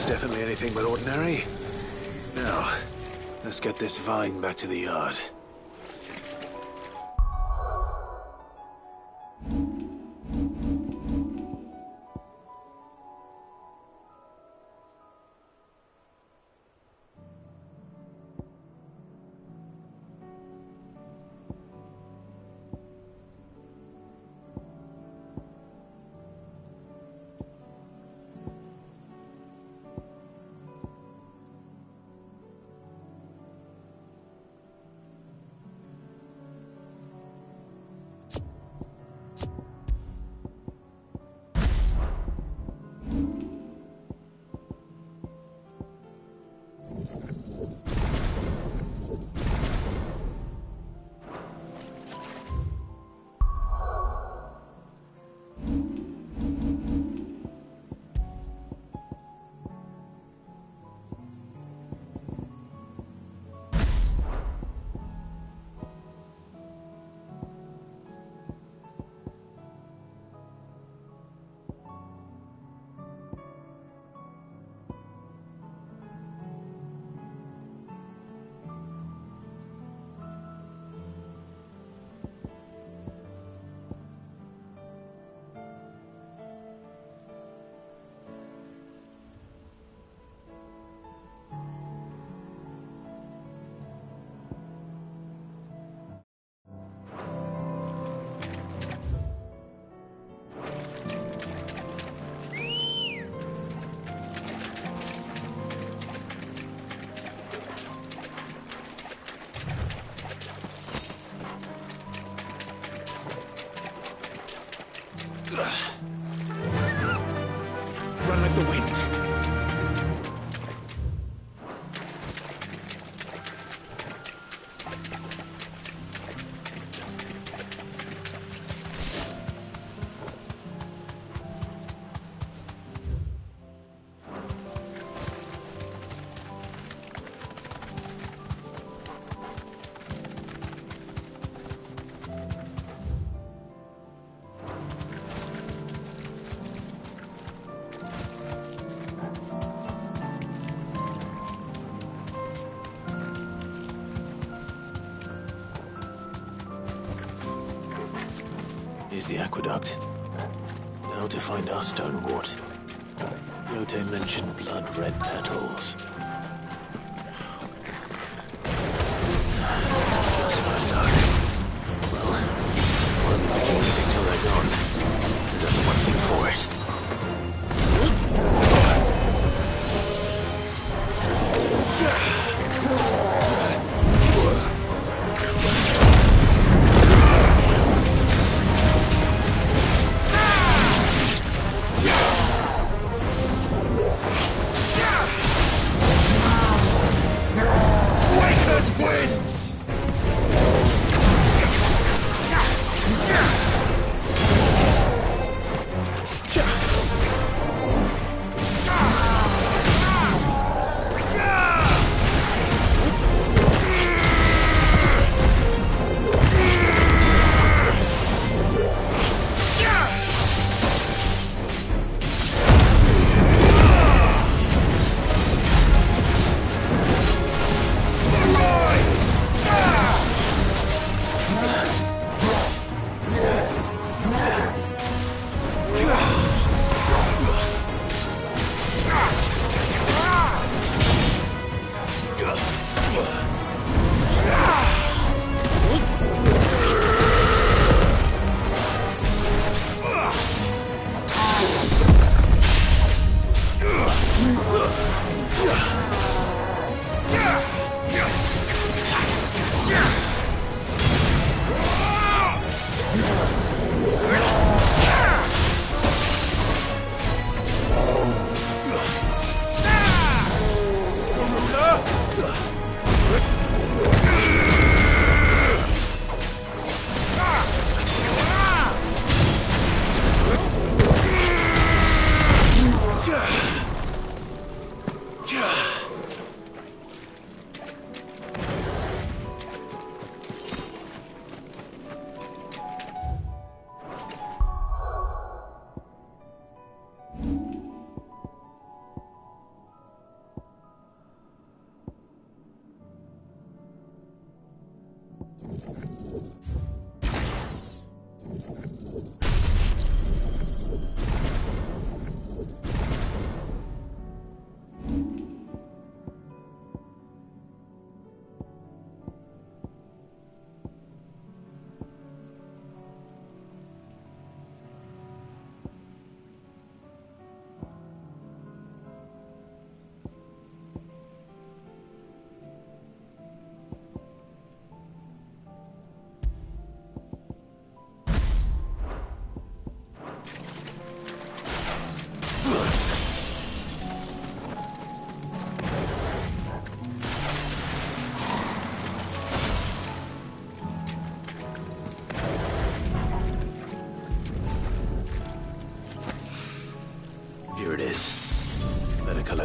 was definitely anything but ordinary. Now, let's get this vine back to the yard. Run like the wind. Here's the aqueduct. Now to find our stonewort. Yote mentioned blood-red petals. Just my luck. Well, won't be picking anything till they're gone. There's only one thing for it.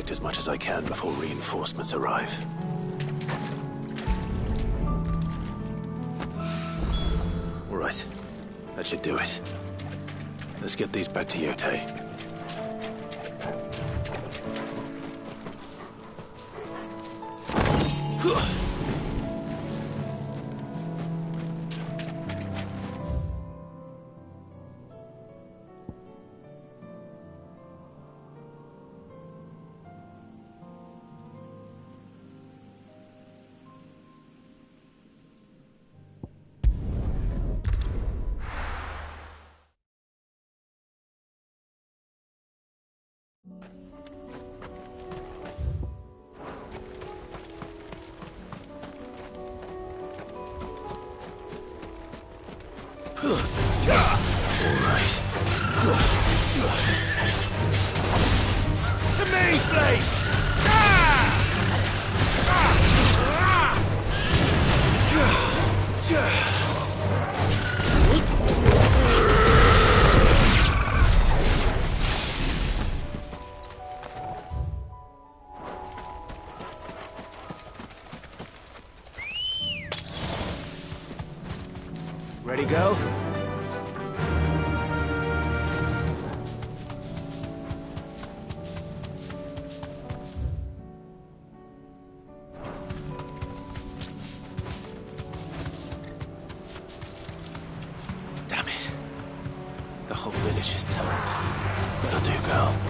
collect as much as I can before reinforcements arrive. All right. That should do it. Let's get these back to Yotei. Ready, go? Damn it. The whole village is turned. That'll do, girl.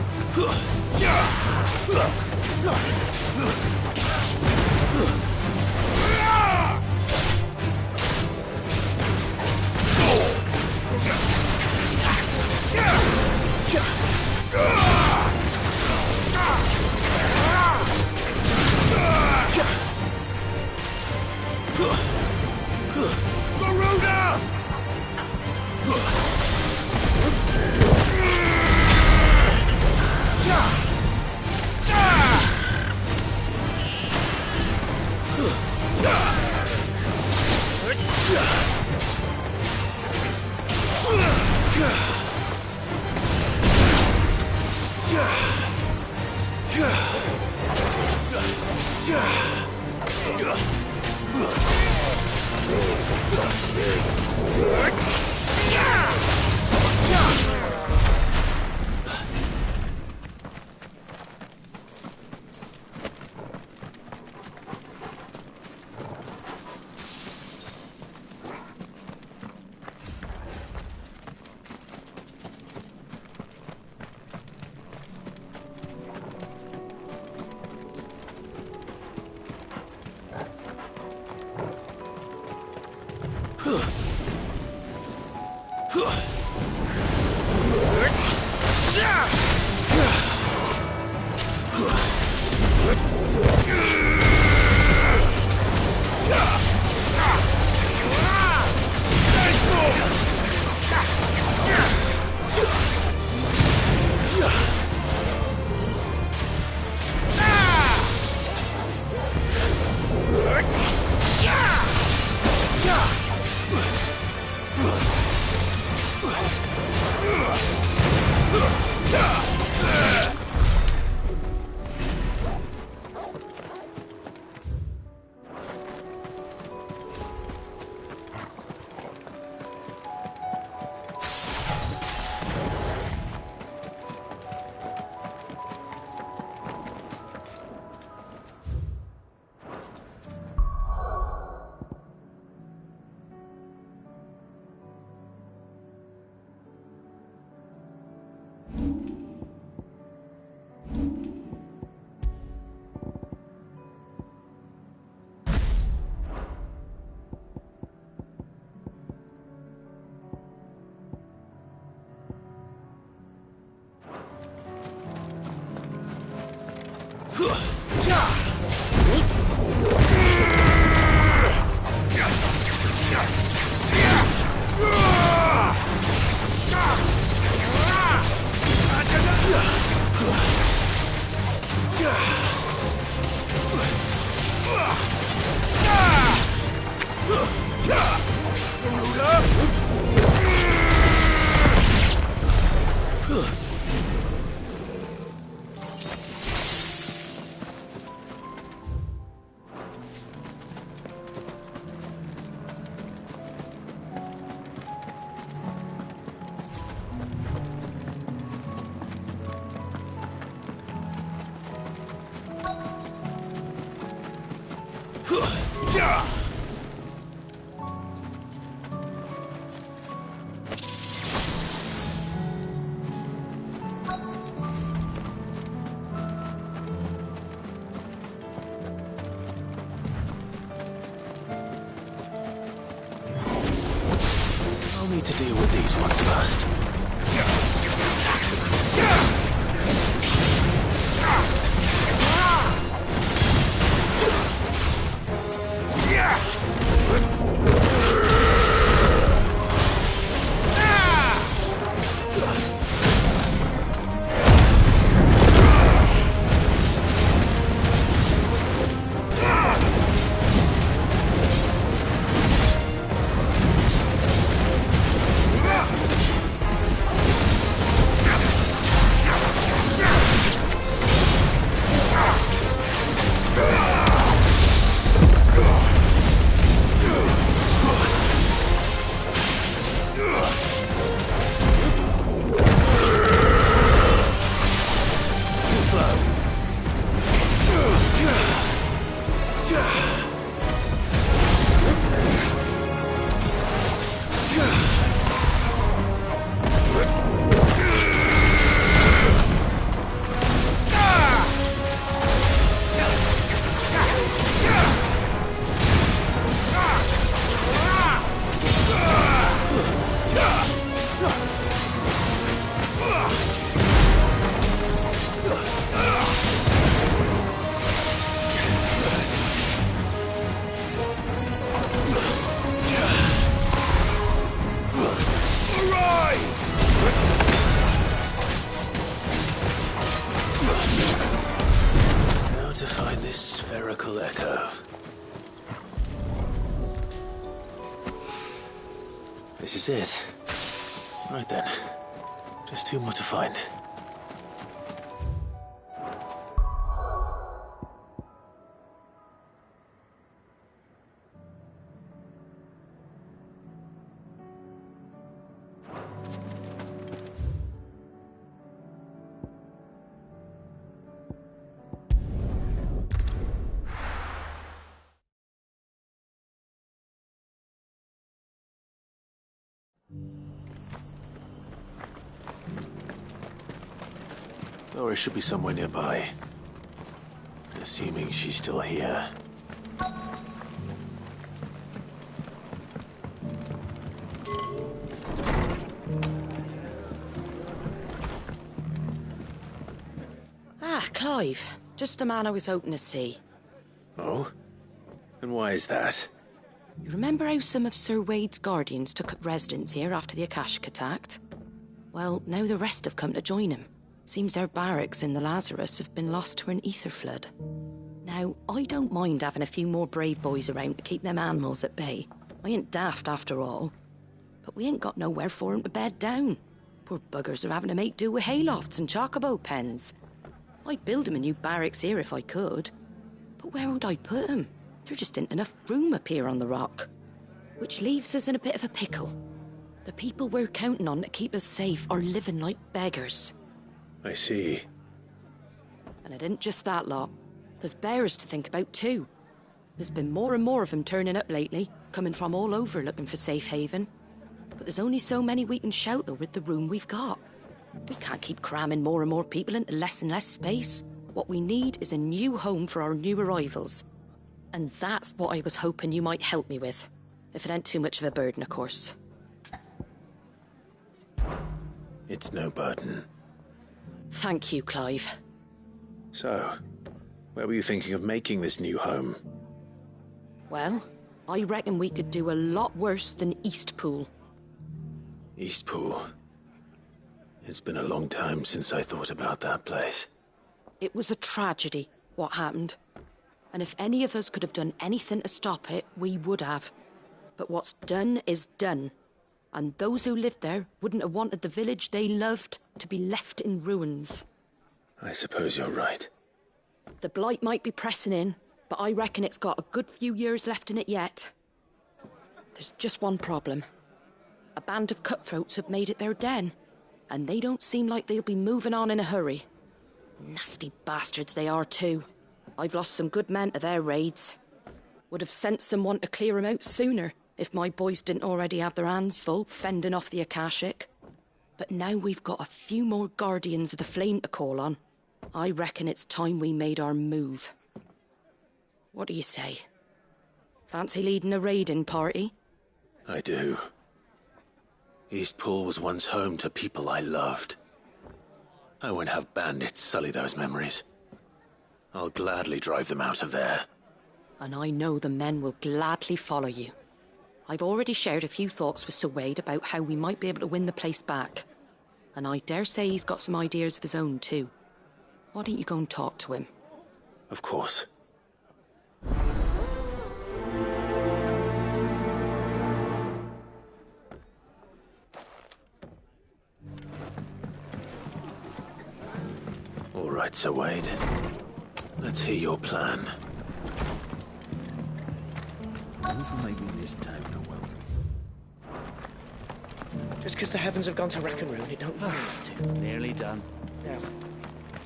I'll need to deal with these ones first. Spherical echo. This is it. Right then. Just two more to find. Laura should be somewhere nearby. Assuming she's still here. Ah, Clive. Just the man I was hoping to see. Oh? And why is that? You remember how some of Sir Wade's guardians took up residence here after the Akashic attacked? Well, now the rest have come to join him. Seems their barracks in the Lazarus have been lost to an ether flood. Now, I don't mind having a few more brave boys around to keep them animals at bay. I ain't daft after all. But we ain't got nowhere for 'em to bed down. Poor buggers are having to make do with haylofts and chocobo pens. I'd build 'em a new barracks here if I could. But where would I put 'em? There just ain't enough room up here on the rock. Which leaves us in a bit of a pickle. The people we're counting on to keep us safe are living like beggars. I see. And it isn't just that lot. There's bears to think about too. There's been more and more of them turning up lately, coming from all over looking for safe haven. But there's only so many we can shelter with the room we've got. We can't keep cramming more and more people into less and less space. What we need is a new home for our new arrivals. And that's what I was hoping you might help me with. If it ain't too much of a burden, of course. It's no burden. Thank you, Clive. So, where were you thinking of making this new home? Well, I reckon we could do a lot worse than Eastpool. Eastpool? It's been a long time since I thought about that place. It was a tragedy, what happened. And if any of us could have done anything to stop it, we would have. But what's done is done. And those who lived there wouldn't have wanted the village they loved to be left in ruins. I suppose you're right. The blight might be pressing in, but I reckon it's got a good few years left in it yet. There's just one problem. A band of cutthroats have made it their den, and they don't seem like they'll be moving on in a hurry. Nasty bastards they are too. I've lost some good men to their raids. Would have sent someone to clear him out sooner, if my boys didn't already have their hands full fending off the Akashic. But now we've got a few more Guardians of the Flame to call on. I reckon it's time we made our move. What do you say? Fancy leading a raiding party? I do. Eastpool was once home to people I loved. I won't have bandits sully those memories. I'll gladly drive them out of there. And I know the men will gladly follow you. I've already shared a few thoughts with Sir Wade about how we might be able to win the place back. And I dare say he's got some ideas of his own too. Why don't you go and talk to him? Of course. All right, Sir Wade. Let's hear your plan. Who's making this town a welcome? Just because the heavens have gone to rack and ruin, it don't mean have to. Nearly done. Now,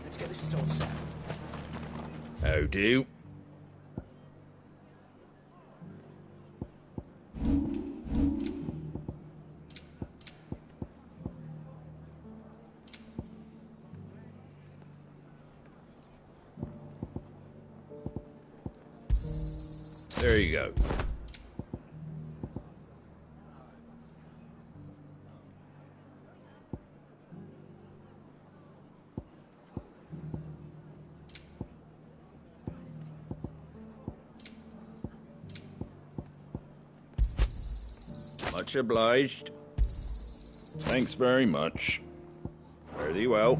let's get this stone set. How do? There you go. Much obliged. Thanks very much. Fare thee well.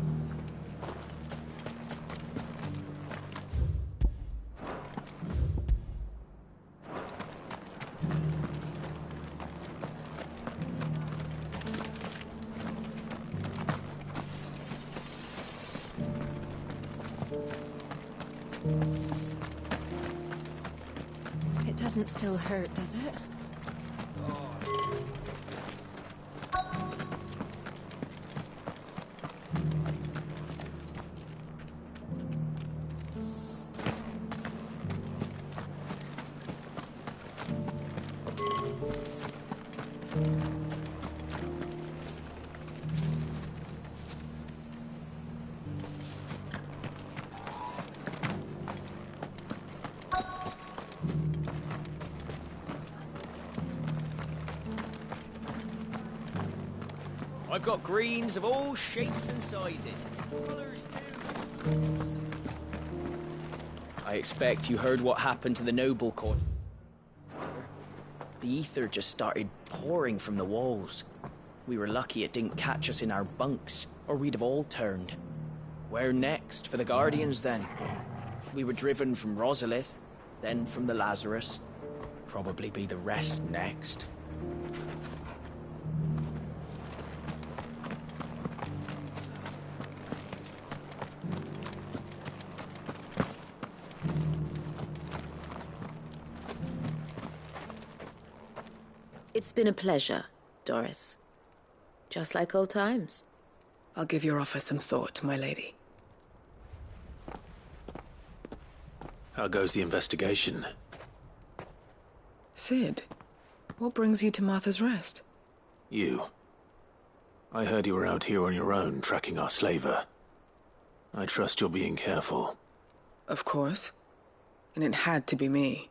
It doesn't still hurt, does it? I've got greens of all shapes and sizes. Colours too. I expect you heard what happened to the noble court. The ether just started pouring from the walls. We were lucky it didn't catch us in our bunks, or we'd have all turned. Where next for the Guardians, then? We were driven from Rosalith, then from the Lazarus. Probably be the rest next. It's been a pleasure, Doris. Just like old times. I'll give your offer some thought, my lady. How goes the investigation? Cid, what brings you to Martha's Rest? You. I heard you were out here on your own, tracking our slaver. I trust you're being careful. Of course. And it had to be me.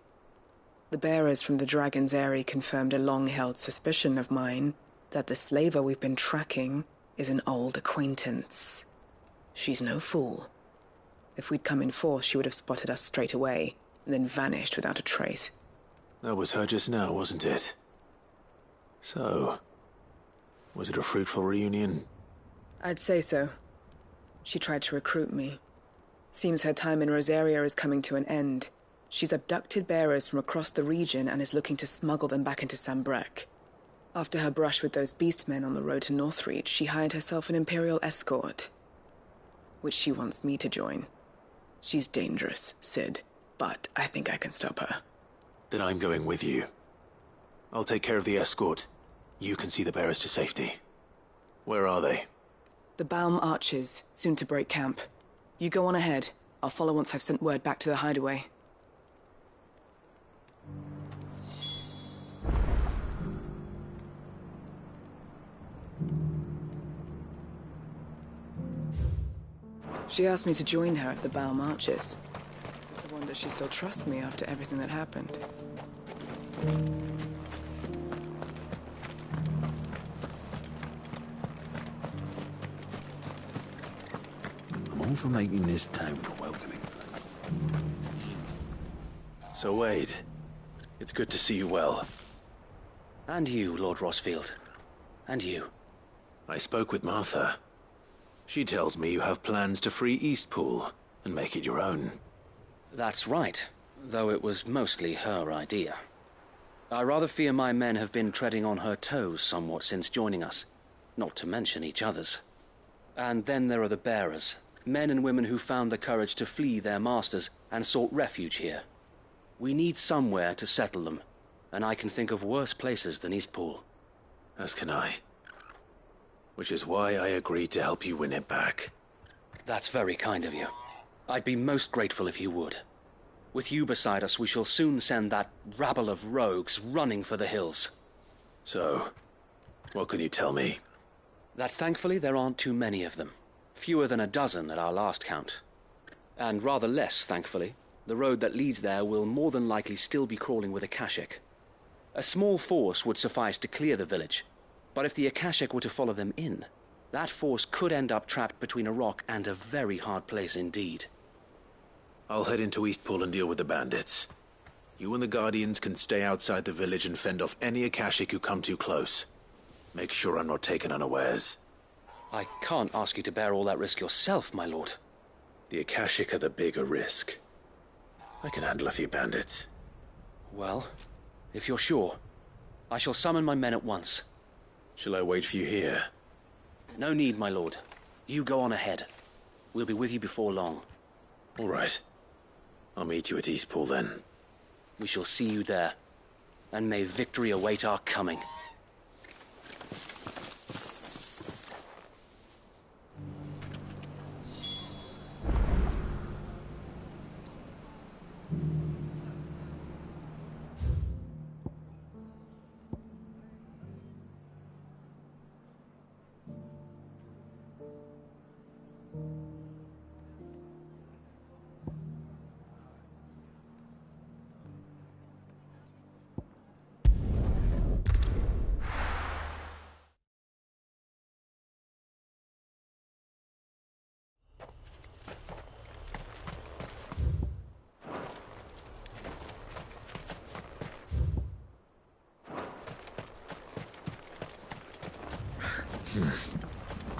The bearers from the Dragon's Eyrie confirmed a long-held suspicion of mine that the slaver we've been tracking is an old acquaintance. She's no fool. If we'd come in force, she would have spotted us straight away, and then vanished without a trace. That was her just now, wasn't it? So, was it a fruitful reunion? I'd say so. She tried to recruit me. Seems her time in Rosaria is coming to an end. She's abducted bearers from across the region and is looking to smuggle them back into Sanbreque. After her brush with those beastmen on the road to Northreach, she hired herself an Imperial escort, which she wants me to join. She's dangerous, Cid, but I think I can stop her. Then I'm going with you. I'll take care of the escort. You can see the bearers to safety. Where are they? The Baum Archers, soon to break camp. You go on ahead. I'll follow once I've sent word back to the hideaway. She asked me to join her at the Bow Marches. It's a wonder she still trusts me after everything that happened. I'm all for making this town a welcoming place. So, Wade, it's good to see you well. And you, Lord Rosfield. And you. I spoke with Martha. She tells me you have plans to free Eastpool and make it your own. That's right, though it was mostly her idea. I rather fear my men have been treading on her toes somewhat since joining us, not to mention each other's. And then there are the bearers, men and women who found the courage to flee their masters and sought refuge here. We need somewhere to settle them, and I can think of worse places than Eastpool. As can I. Which is why I agreed to help you win it back. That's very kind of you. I'd be most grateful if you would. With you beside us, we shall soon send that rabble of rogues running for the hills. So, what can you tell me? That thankfully there aren't too many of them. Fewer than a dozen at our last count. And rather less, thankfully. The road that leads there will more than likely still be crawling with Akashic. A small force would suffice to clear the village, but if the Akashic were to follow them in, that force could end up trapped between a rock and a very hard place indeed. I'll head into Eastpool and deal with the bandits. You and the Guardians can stay outside the village and fend off any Akashic who come too close. Make sure I'm not taken unawares. I can't ask you to bear all that risk yourself, my lord. The Akashic are the bigger risk. I can handle a few bandits. Well, if you're sure, I shall summon my men at once. Shall I wait for you here? No need, my lord. You go on ahead. We'll be with you before long. All right. I'll meet you at Eastpool then. We shall see you there. And may victory await our coming.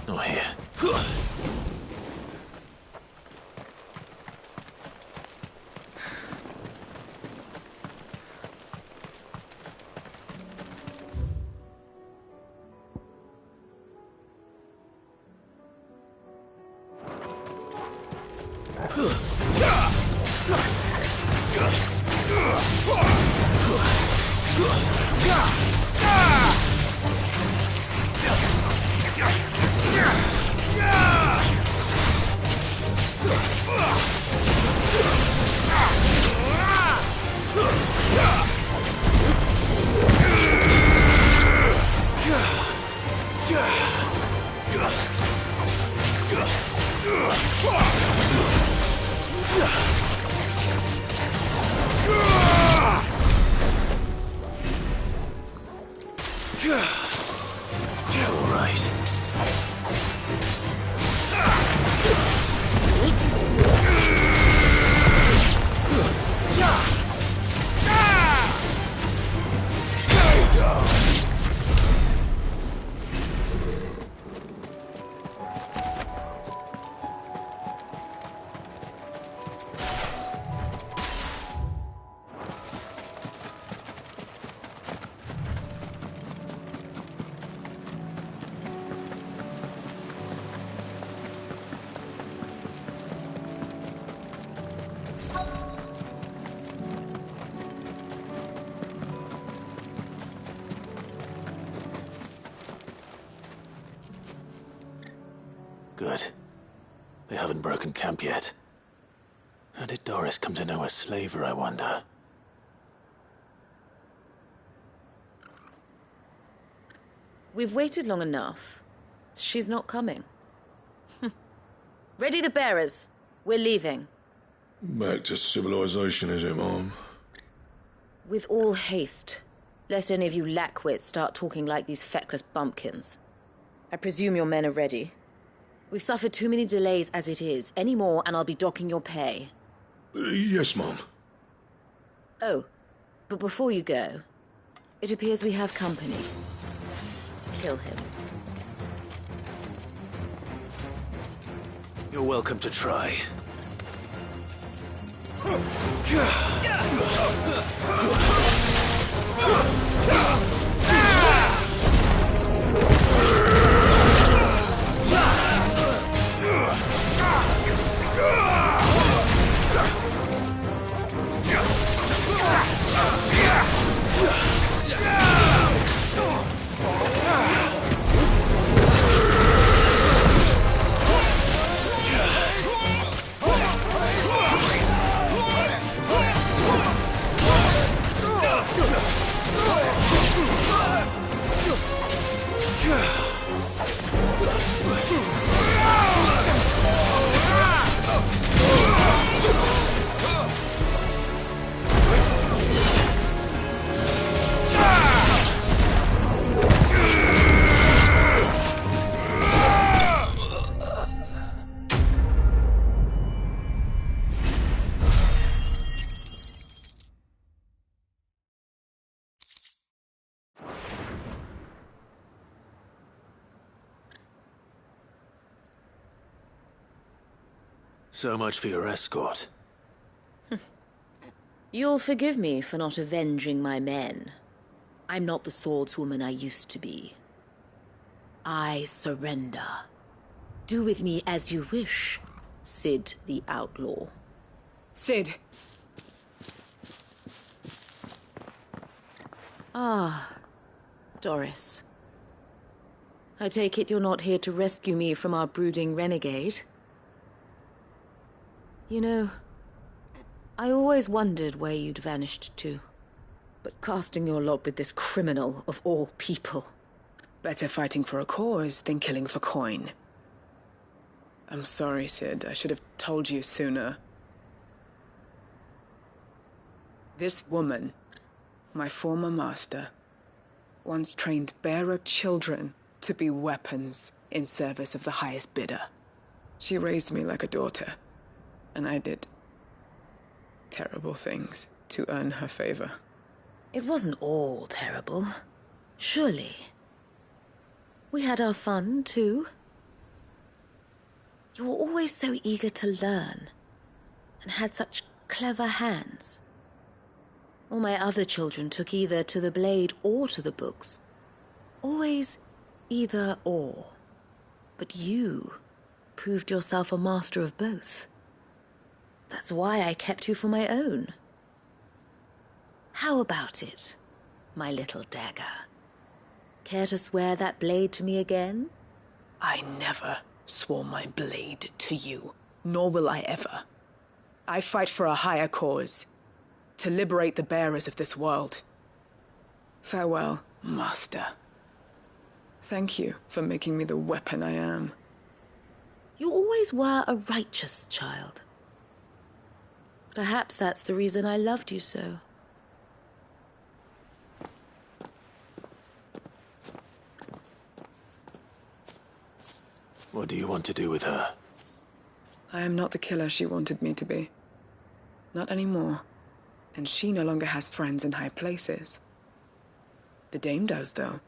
Not here. Good. They haven't broken camp yet. How did Doris come to know a slaver, I wonder? We've waited long enough. She's not coming. Ready the bearers. We're leaving. Back to civilization, is it, Mom? With all haste, lest any of you lackwits start talking like these feckless bumpkins. I presume your men are ready. We've suffered too many delays as it is. Any more, and I'll be docking your pay. Yes, Mom. Oh, but before you go, it appears we have company. Kill him. You're welcome to try. So much for your escort. You'll forgive me for not avenging my men. I'm not the swordswoman I used to be. I surrender. Do with me as you wish, Cid the Outlaw. Cid! Ah, Doris. I take it you're not here to rescue me from our brooding renegade? You know, I always wondered where you'd vanished to. But casting your lot with this criminal of all people... Better fighting for a cause than killing for coin. I'm sorry, Cid. I should have told you sooner. This woman, my former master, once trained bearer children to be weapons in service of the highest bidder. She raised me like a daughter, and I did terrible things to earn her favor. It wasn't all terrible, surely. We had our fun, too. You were always so eager to learn, and had such clever hands. All my other children took either to the blade or to the books. Always either or. But you proved yourself a master of both. That's why I kept you for my own. How about it, my little dagger? Care to swear that blade to me again? I never swore my blade to you, nor will I ever. I fight for a higher cause, to liberate the bearers of this world. Farewell, Master. Thank you for making me the weapon I am. You always were a righteous child. Perhaps that's the reason I loved you so. What do you want to do with her? I am not the killer she wanted me to be. Not anymore. And she no longer has friends in high places. The Dame does, though.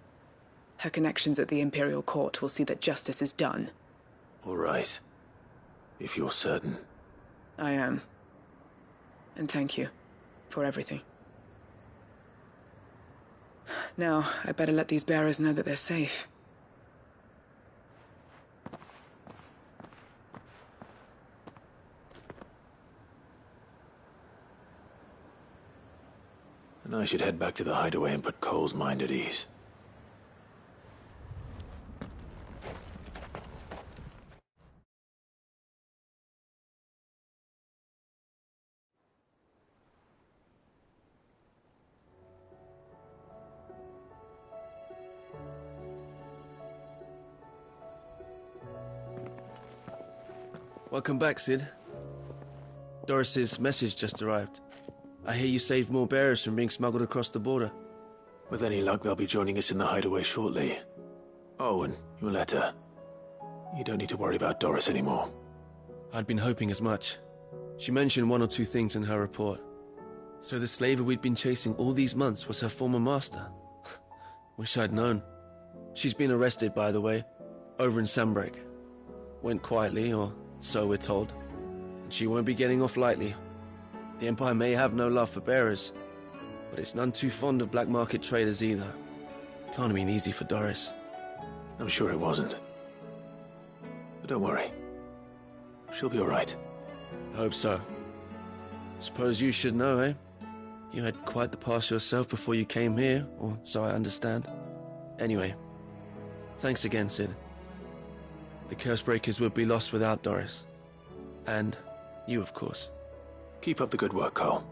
Her connections at the Imperial Court will see that justice is done. All right. If you're certain. I am. And thank you for everything. Now, I better let these bearers know that they're safe. And I should head back to the hideaway and put Cole's mind at ease. Welcome back, Cid. Doris's message just arrived. I hear you saved more bearers from being smuggled across the border. With any luck, they'll be joining us in the hideaway shortly. Oh, and your letter. You don't need to worry about Doris anymore. I'd been hoping as much. She mentioned one or two things in her report. So the slaver we'd been chasing all these months was her former master. Wish I'd known. She's been arrested, by the way, over in Sanbreque. Went quietly, or so we're told. And she won't be getting off lightly. The Empire may have no love for bearers, but it's none too fond of black market traders either. Can't have been easy for Doris. I'm sure it wasn't. But don't worry. She'll be all right. I hope so. Suppose you should know, eh? You had quite the past yourself before you came here, or so I understand. Anyway, thanks again, Cid. The Cursebreakers would be lost without Doris. And you, of course. Keep up the good work, Cole.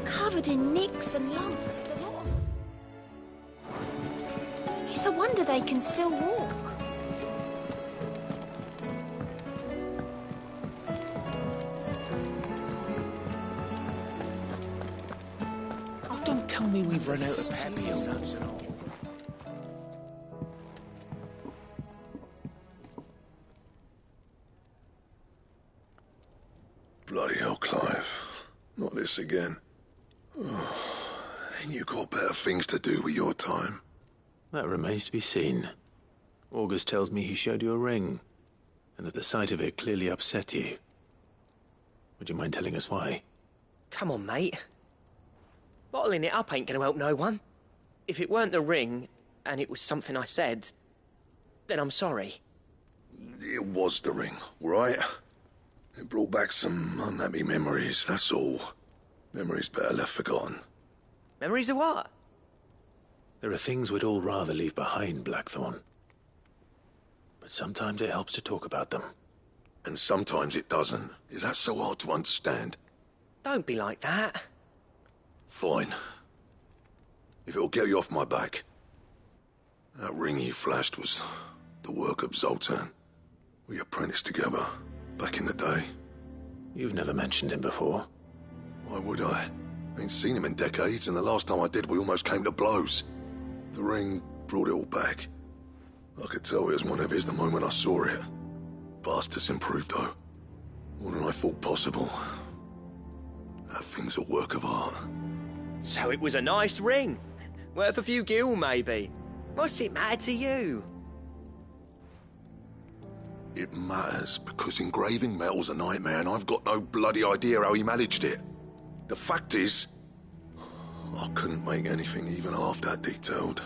Covered in nicks and lumps, the lot of them. It's a wonder they can still walk. Oh, don't tell me we've run out of Papillons. Bloody hell, Clive. Not this again. Ain't you got better things to do with your time? That remains to be seen. August tells me he showed you a ring, and that the sight of it clearly upset you. Would you mind telling us why? Come on, mate. Bottling it up ain't gonna help no one. If it weren't the ring, and it was something I said, then I'm sorry. It was the ring, right? It brought back some unhappy memories, that's all. Memories better left forgotten. Memories of what? There are things we'd all rather leave behind, Blackthorn. But sometimes it helps to talk about them. And sometimes it doesn't. Is that so hard to understand? Don't be like that. Fine. If it'll get you off my back. That ring you flashed was the work of Zoltan. We apprenticed together, back in the day. You've never mentioned him before. Why would I? Ain't seen him in decades, and the last time I did, we almost came to blows. The ring brought it all back. I could tell it was one of his the moment I saw it. Bastard's improved, though. More than I thought possible. That thing's a work of art. So it was a nice ring. Worth a few gil, maybe. What's it matter to you? It matters because engraving metal's a nightmare, and I've got no bloody idea how he managed it. The fact is, I couldn't make anything even half that detailed.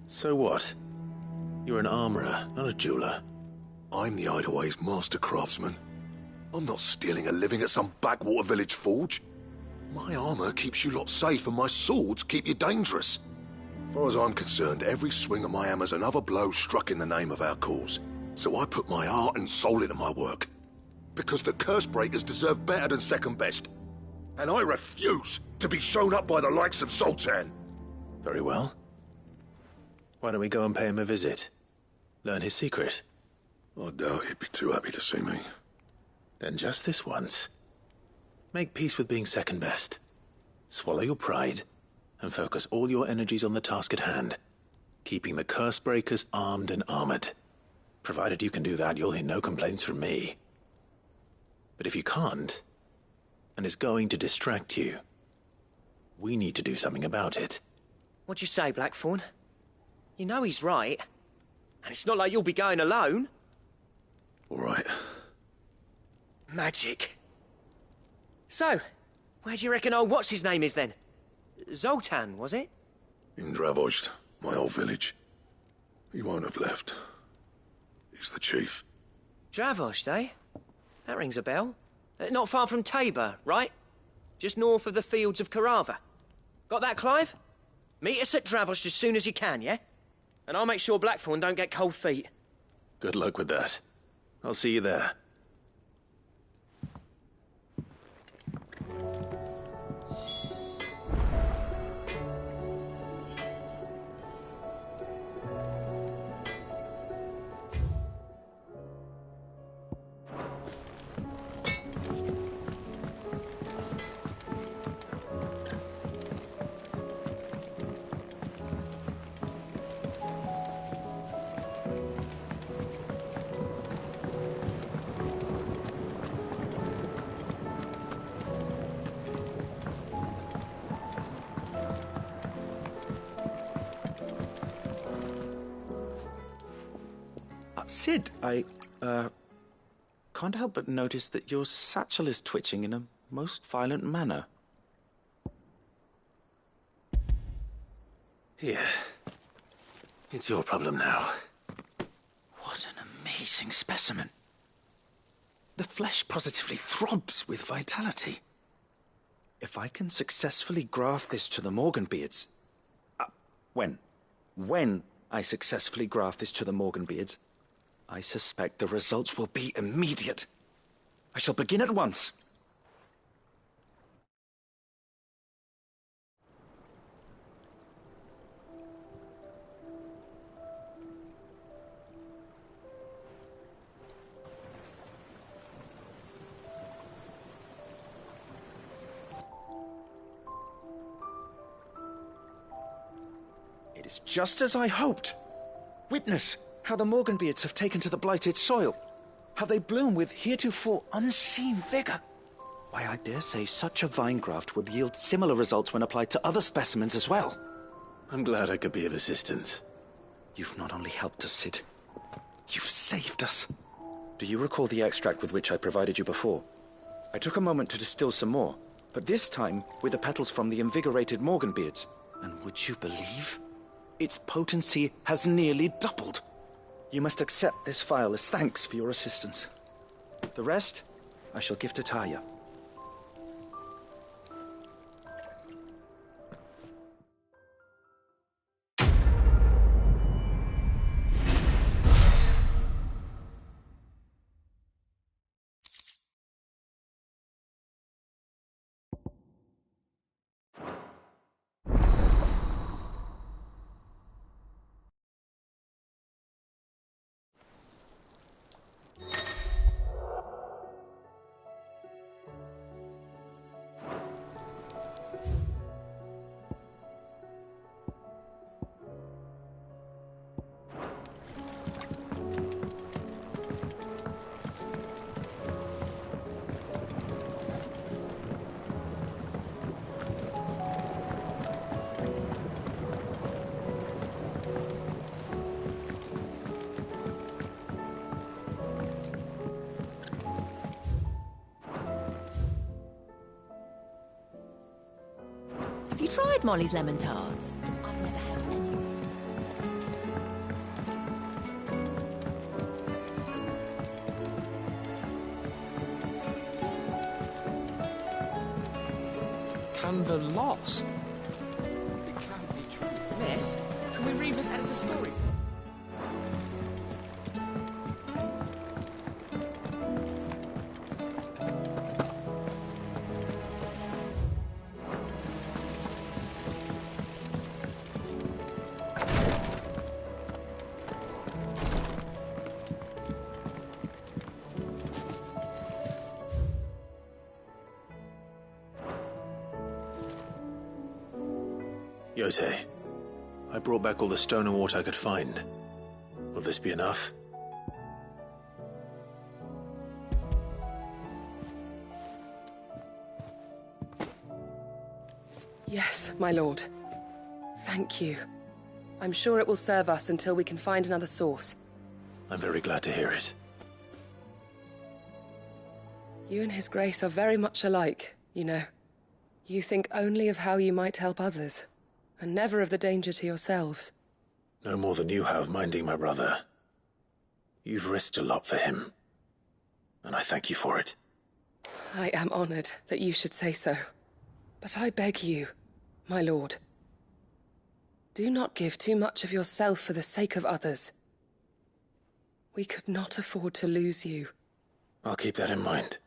So what? You're an armorer, not a jeweler. I'm the Hideaway's master craftsman. I'm not stealing a living at some backwater village forge. My armor keeps you lot safe, and my swords keep you dangerous. As far as I'm concerned, every swing of my hammer's another blow struck in the name of our cause. So I put my heart and soul into my work. Because the Cursebreakers deserve better than second best. And I refuse to be shown up by the likes of Zoltan. Very well. Why don't we go and pay him a visit? Learn his secret. I doubt he'd be too happy to see me. Then just this once. Make peace with being second best. Swallow your pride, and focus all your energies on the task at hand. Keeping the Cursebreakers armed and armored. Provided you can do that, you'll hear no complaints from me. But if you can't, and it's going to distract you, we need to do something about it. What'd you say, Blackthorn? You know he's right. And it's not like you'll be going alone. All right. Magic. So, where do you reckon old what's-his-name is then? Zoltan, was it? In Dravozd, my old village. He won't have left. He's the chief. Dravozd, eh? That rings a bell. Not far from Tabor, right? Just north of the fields of Carava. Got that, Clive? Meet us at Dravozd as soon as you can, yeah? And I'll make sure Blackthorn don't get cold feet. Good luck with that. I'll see you there. Sid, I can't help but notice that your satchel is twitching in a most violent manner. Here. It's your problem now. What an amazing specimen. The flesh positively throbs with vitality. If I can successfully graft this to the Morganbeards... When I successfully graft this to the Morganbeards, I suspect the results will be immediate. I shall begin at once. It is just as I hoped. Witness how the Morganbeards have taken to the blighted soil. How they bloom with heretofore unseen vigor. Why, I dare say such a vine graft would yield similar results when applied to other specimens as well. I'm glad I could be of assistance. You've not only helped us, Sid. You've saved us. Do you recall the extract with which I provided you before? I took a moment to distill some more, but this time with the petals from the invigorated Morganbeards. And would you believe? Its potency has nearly doubled. You must accept this vial as thanks for your assistance. The rest, I shall give to Taya. Have you tried Molly's lemon tarts? I've never had any. Canva lost? It can't be true. Miss, can we read Miss Editor's story? Yotei, I brought back all the stone and wart I could find. Will this be enough? Yes, my lord. Thank you. I'm sure it will serve us until we can find another source. I'm very glad to hear it. You and His Grace are very much alike, you know. You think only of how you might help others, and never of the danger to yourselves. No more than you have minding my brother. You've risked a lot for him, and I thank you for it. I am honored that you should say so. But I beg you, my lord, do not give too much of yourself for the sake of others. We could not afford to lose you. I'll keep that in mind.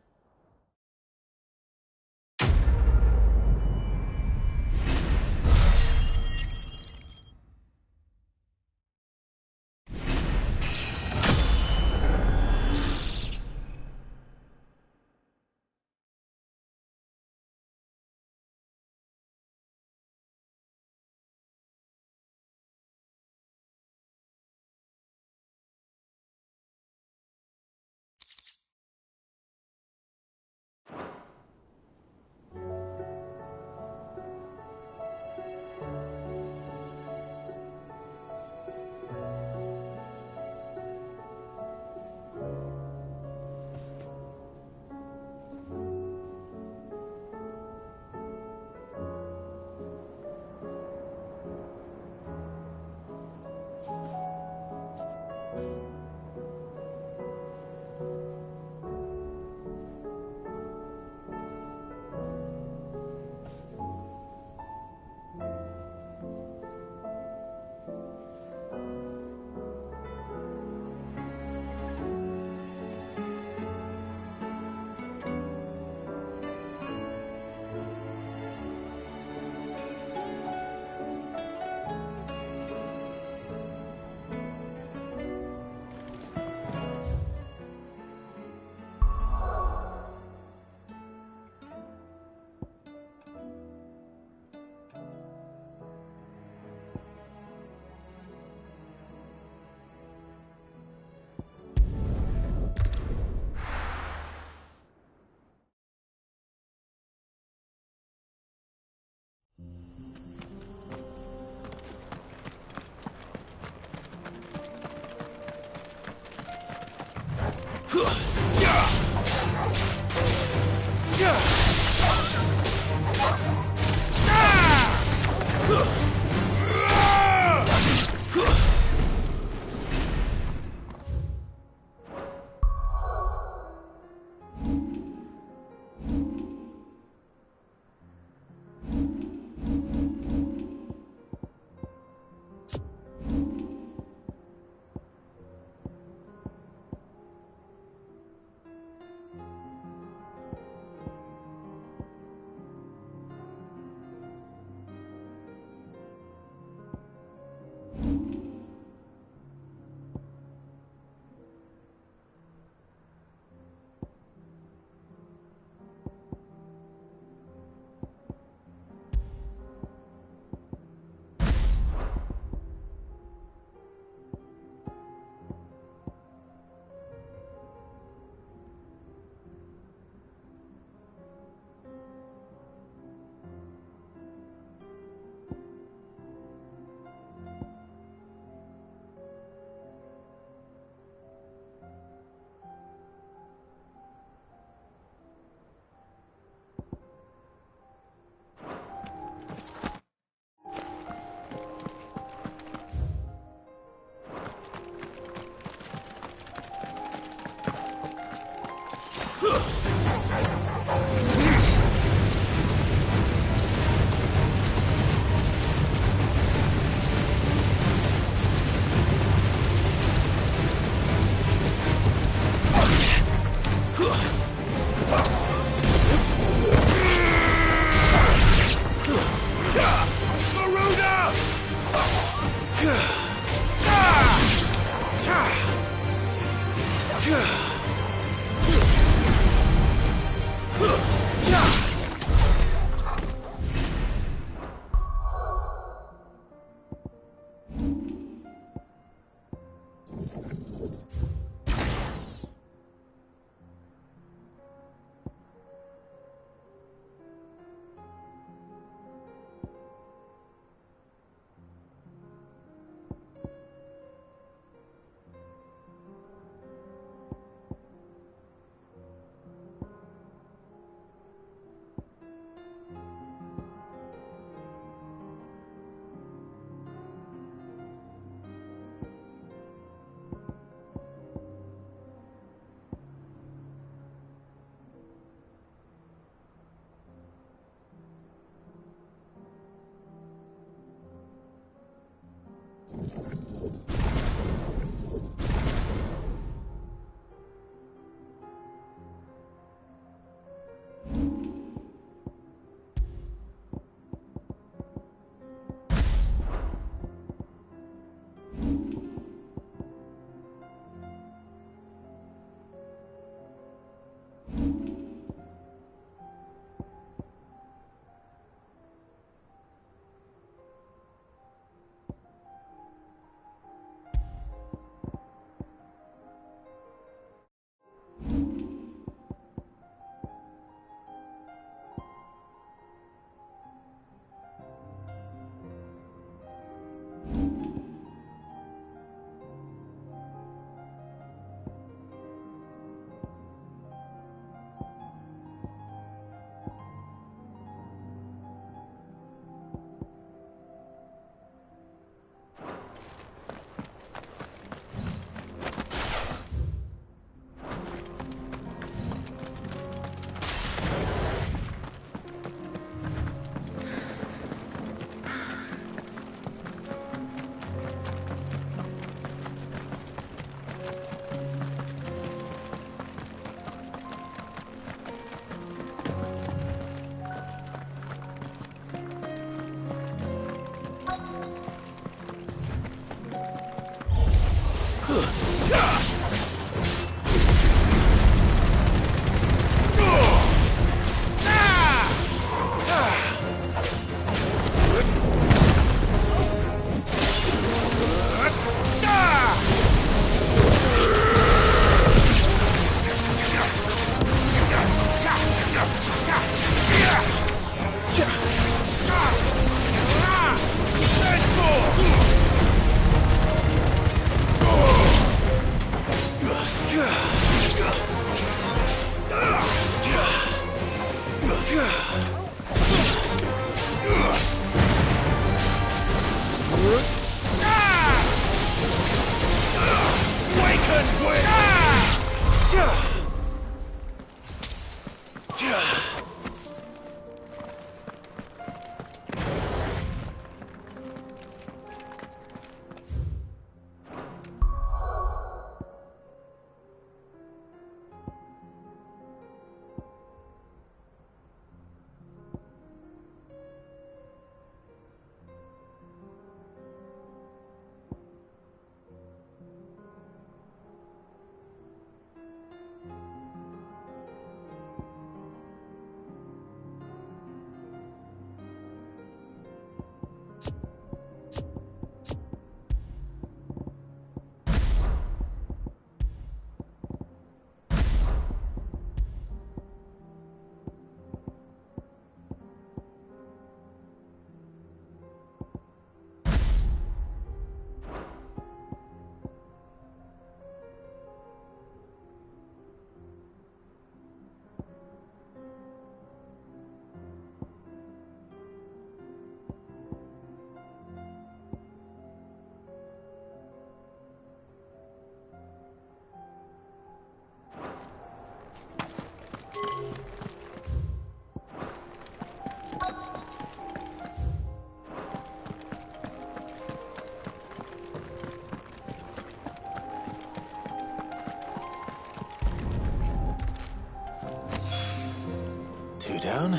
down.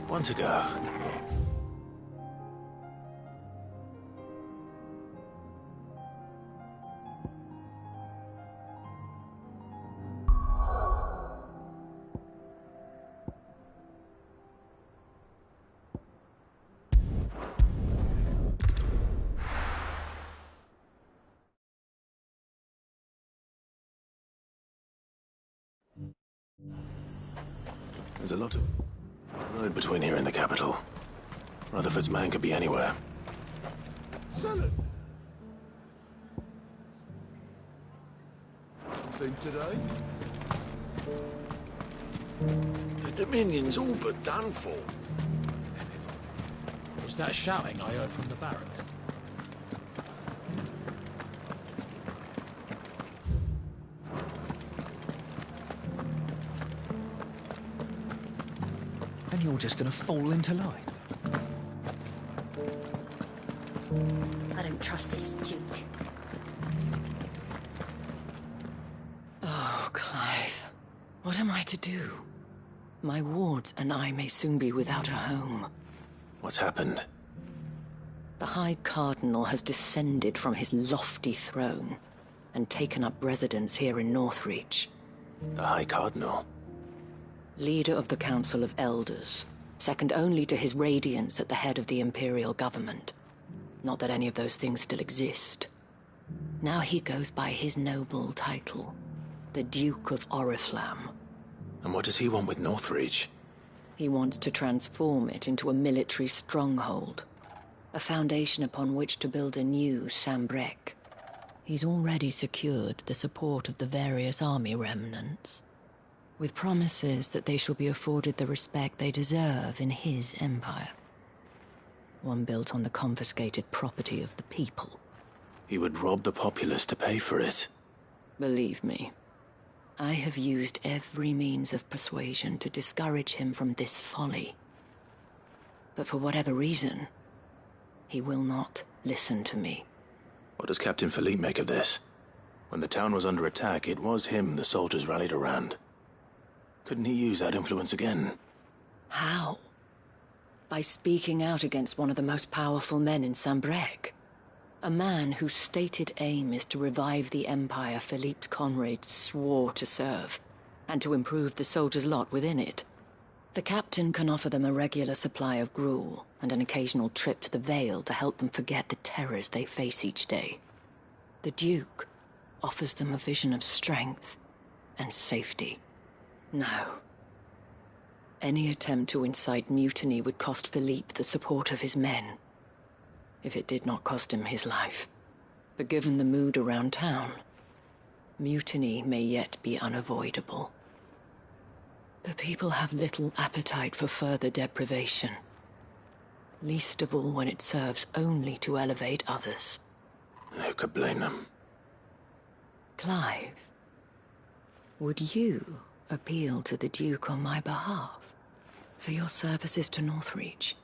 One to go. There's a lot of road between here and the capital. Rutherford's man could be anywhere. Sell it. Anything today? The Dominion's all but done for. Was that shouting I heard from the barracks? And you're just gonna fall into line? I don't trust this Duke. Oh, Clive. What am I to do? My wards and I may soon be without a home. What's happened? The High Cardinal has descended from his lofty throne and taken up residence here in Northreach. The High Cardinal? Leader of the Council of Elders, second only to his Radiance at the head of the Imperial government. Not that any of those things still exist. Now he goes by his noble title, the Duke of Oriflamme. And what does he want with Northreach? He wants to transform it into a military stronghold, a foundation upon which to build a new Sambrec. He's already secured the support of the various army remnants, with promises that they shall be afforded the respect they deserve in his empire. One built on the confiscated property of the people. He would rob the populace to pay for it. Believe me, I have used every means of persuasion to discourage him from this folly. But for whatever reason, he will not listen to me. What does Captain Philippe make of this? When the town was under attack, it was him the soldiers rallied around. Couldn't he use that influence again? How? By speaking out against one of the most powerful men in Sambrec. A man whose stated aim is to revive the empire Philippe's comrades swore to serve, and to improve the soldiers' lot within it. The captain can offer them a regular supply of gruel, and an occasional trip to the Vale to help them forget the terrors they face each day. The Duke offers them a vision of strength and safety. No. Any attempt to incite mutiny would cost Philippe the support of his men, if it did not cost him his life. But given the mood around town, mutiny may yet be unavoidable. The people have little appetite for further deprivation, least of all when it serves only to elevate others. Who could blame them? Clive, would you appeal to the Duke on my behalf? For your services to Northreach,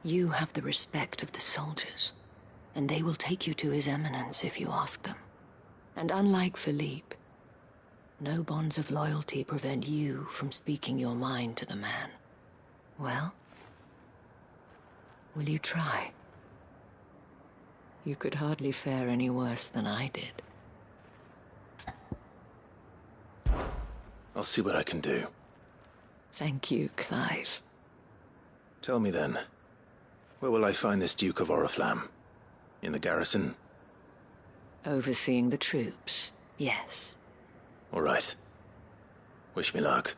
you have the respect of the soldiers, and they will take you to His Eminence if you ask them. And unlike Philippe, no bonds of loyalty prevent you from speaking your mind to the man. Well, will you try? You could hardly fare any worse than I did. I'll see what I can do. Thank you, Clive. Tell me then, where will I find this Duke of Oriflamme? In the garrison? Overseeing the troops, yes. All right. Wish me luck.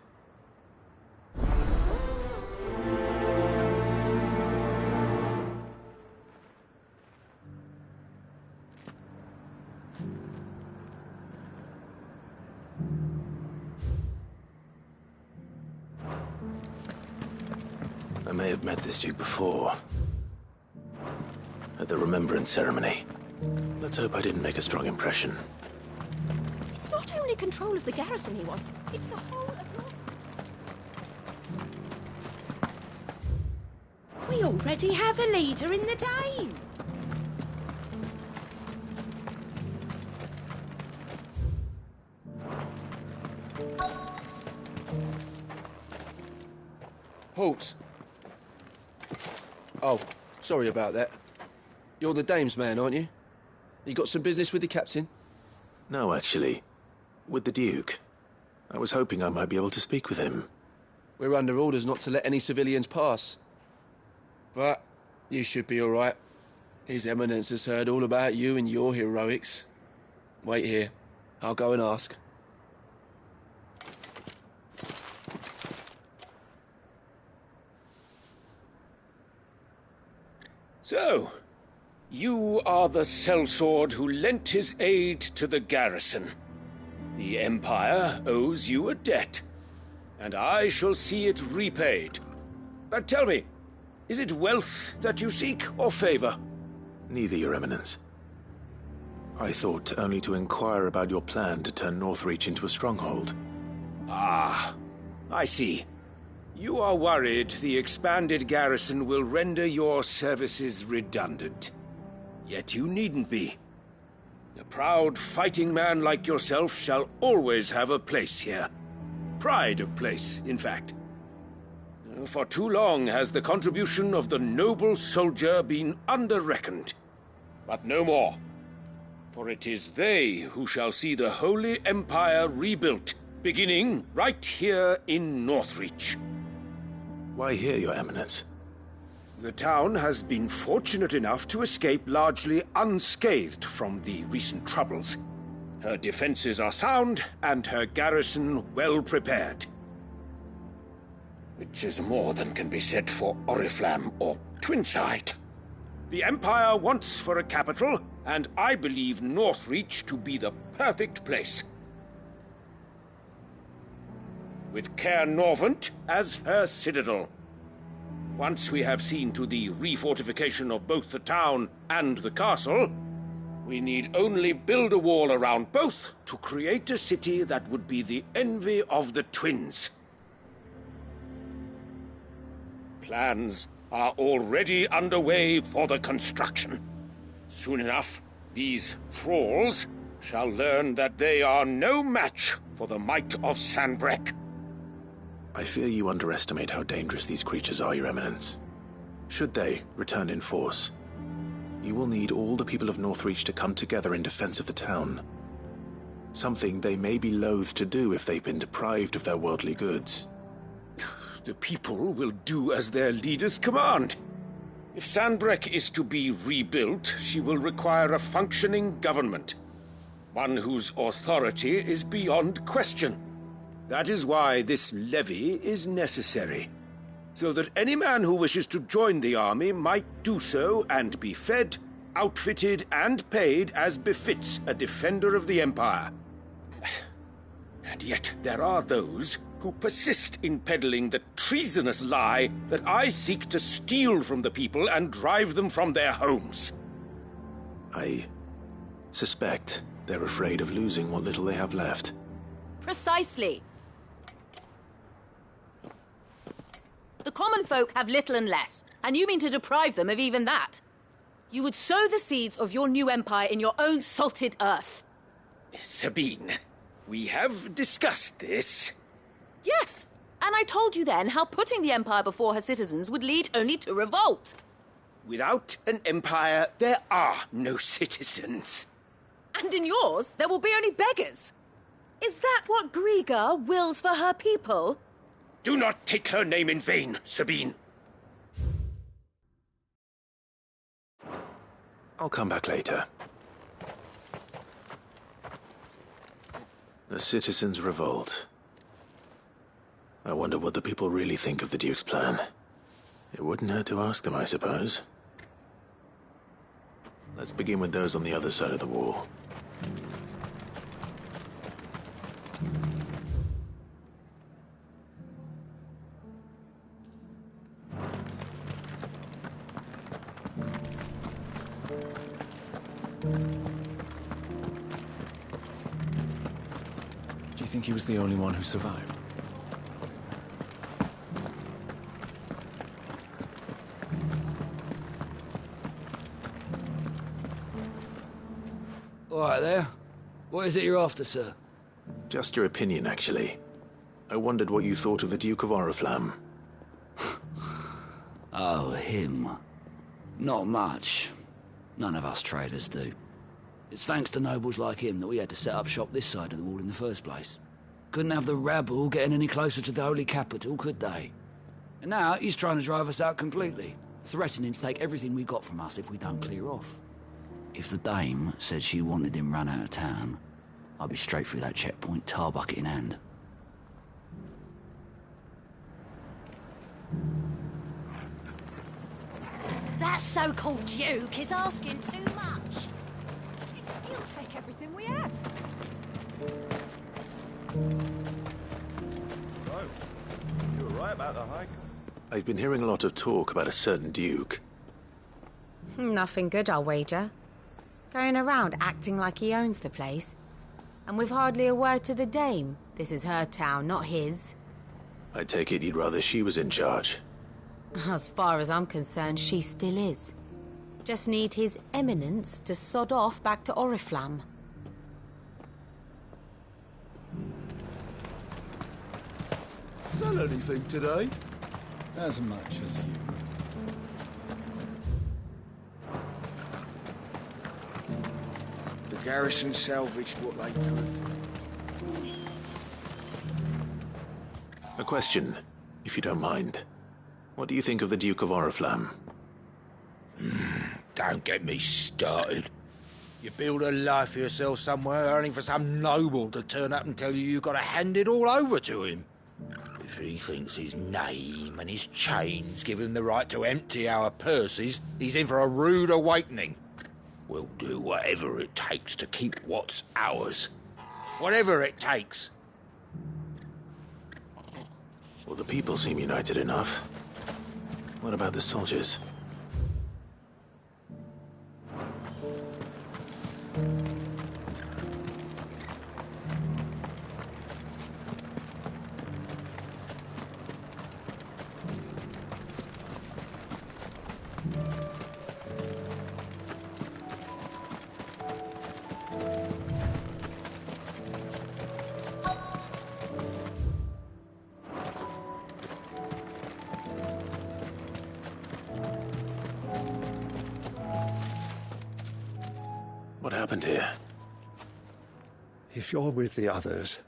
I may have met this Duke before. At the Remembrance Ceremony. Let's hope I didn't make a strong impression. It's not only control of the garrison he wants, it's the whole of North. We already have a leader in the Dane. Halt! Oh, sorry about that. You're the dame's man, aren't you? You got some business with the captain? No, actually. With the Duke. I was hoping I might be able to speak with him. We're under orders not to let any civilians pass. But you should be all right. His Eminence has heard all about you and your heroics. Wait here. I'll go and ask. So, you are the sellsword who lent his aid to the garrison. The Empire owes you a debt, and I shall see it repaid. But tell me, is it wealth that you seek, or favor? Neither, Your Eminence. I thought only to inquire about your plan to turn Northreach into a stronghold. Ah, I see. You are worried the expanded garrison will render your services redundant. Yet you needn't be. A proud fighting man like yourself shall always have a place here. Pride of place, in fact. For too long has the contribution of the noble soldier been under-reckoned. But no more. For it is they who shall see the Holy Empire rebuilt, beginning right here in Northreach. Why here, Your Eminence? The town has been fortunate enough to escape largely unscathed from the recent troubles. Her defenses are sound, and her garrison well prepared. Which is more than can be said for Oriflamme or Twinside. The Empire wants for a capital, and I believe Northreach to be the perfect place. With Caer Norvent as her citadel. Once we have seen to the refortification of both the town and the castle, we need only build a wall around both to create a city that would be the envy of the twins. Plans are already underway for the construction. Soon enough, these thralls shall learn that they are no match for the might of Sanbreque. I fear you underestimate how dangerous these creatures are, Your Eminence. Should they return in force, you will need all the people of Northreach to come together in defense of the town. Something they may be loath to do if they've been deprived of their worldly goods. The people will do as their leaders command. If Sanbreque is to be rebuilt, she will require a functioning government. One whose authority is beyond question. That is why this levy is necessary, so that any man who wishes to join the army might do so and be fed, outfitted, and paid as befits a defender of the Empire. And yet there are those who persist in peddling the treasonous lie that I seek to steal from the people and drive them from their homes. I suspect they're afraid of losing what little they have left. Precisely. The common folk have little and less, and you mean to deprive them of even that. You would sow the seeds of your new empire in your own salted earth. Sabine, we have discussed this. Yes, and I told you then how putting the empire before her citizens would lead only to revolt. Without an empire, there are no citizens. And in yours, there will be only beggars. Is that what Griga wills for her people? Do not take her name in vain, Sabine. I'll come back later. The citizens revolt. I wonder what the people really think of the Duke's plan. It wouldn't hurt to ask them, I suppose. Let's begin with those on the other side of the wall. Do you think he was the only one who survived? All right there. What is it you're after, sir? Just your opinion, actually. I wondered what you thought of the Duke of Oriflamme. Oh, him. Not much. None of us traders do. It's thanks to nobles like him that we had to set up shop this side of the wall in the first place. Couldn't have the rabble getting any closer to the holy capital, could they? And now he's trying to drive us out completely, threatening to take everything we got from us if we don't clear off. If the dame said she wanted him run out of town, I'd be straight through that checkpoint, tar bucket in hand. That so-called Duke is asking too much. He'll take everything we have. So, you were right about the hike. I've been hearing a lot of talk about a certain Duke. Nothing good, I'll wager. Going around acting like he owns the place. And with hardly a word to the dame. This is her town, not his. I take it you'd rather she was in charge. As far as I'm concerned, she still is. Just need his eminence to sod off back to Oriflamme. Sell anything today? As much as you. The garrison salvaged what they could. A question, if you don't mind. What do you think of the Duke of Oriflamme? Don't get me started. You build a life for yourself somewhere, earning for some noble to turn up and tell you you've got to hand it all over to him. If he thinks his name and his chains give him the right to empty our purses, he's in for a rude awakening. We'll do whatever it takes to keep what's ours. Whatever it takes. Well, the people seem united enough. What about the soldiers? What happened here? If you're with the others,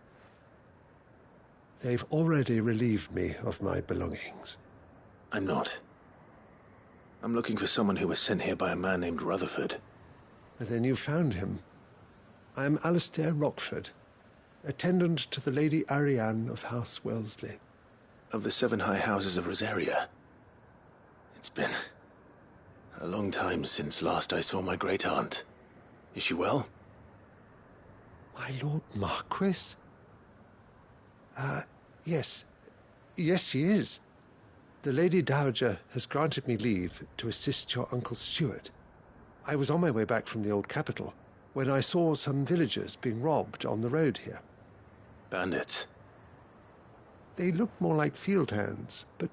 they've already relieved me of my belongings. I'm not. I'm looking for someone who was sent here by a man named Rutherford. Then you found him. I am Alistair Rockford, attendant to the Lady Ariane of House Wellesley. Of the 7 high houses of Rosaria. It's been a long time since last I saw my great-aunt. Is she well? My Lord Marquis? Yes. Yes, she is. The Lady Dowager has granted me leave to assist your Uncle Stuart. I was on my way back from the old capital when I saw some villagers being robbed on the road here. Bandits? They looked more like field hands, but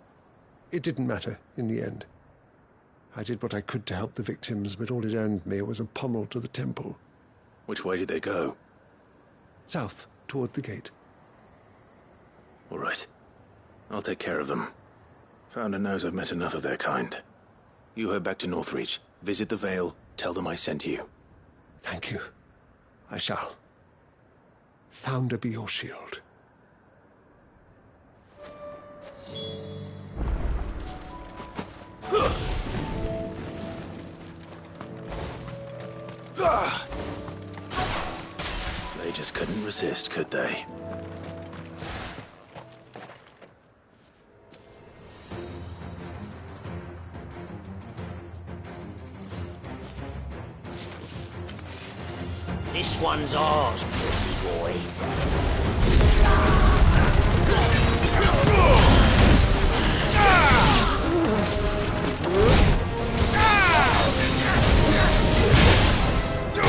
it didn't matter in the end. I did what I could to help the victims, but all it earned me was a pommel to the temple. Which way did they go? South, toward the gate. All right. I'll take care of them. Founder knows I've met enough of their kind. You head back to Northreach, visit the Vale, tell them I sent you. Thank you. I shall. Founder be your shield. They just couldn't resist, could they? This one's ours, pretty boy. Go!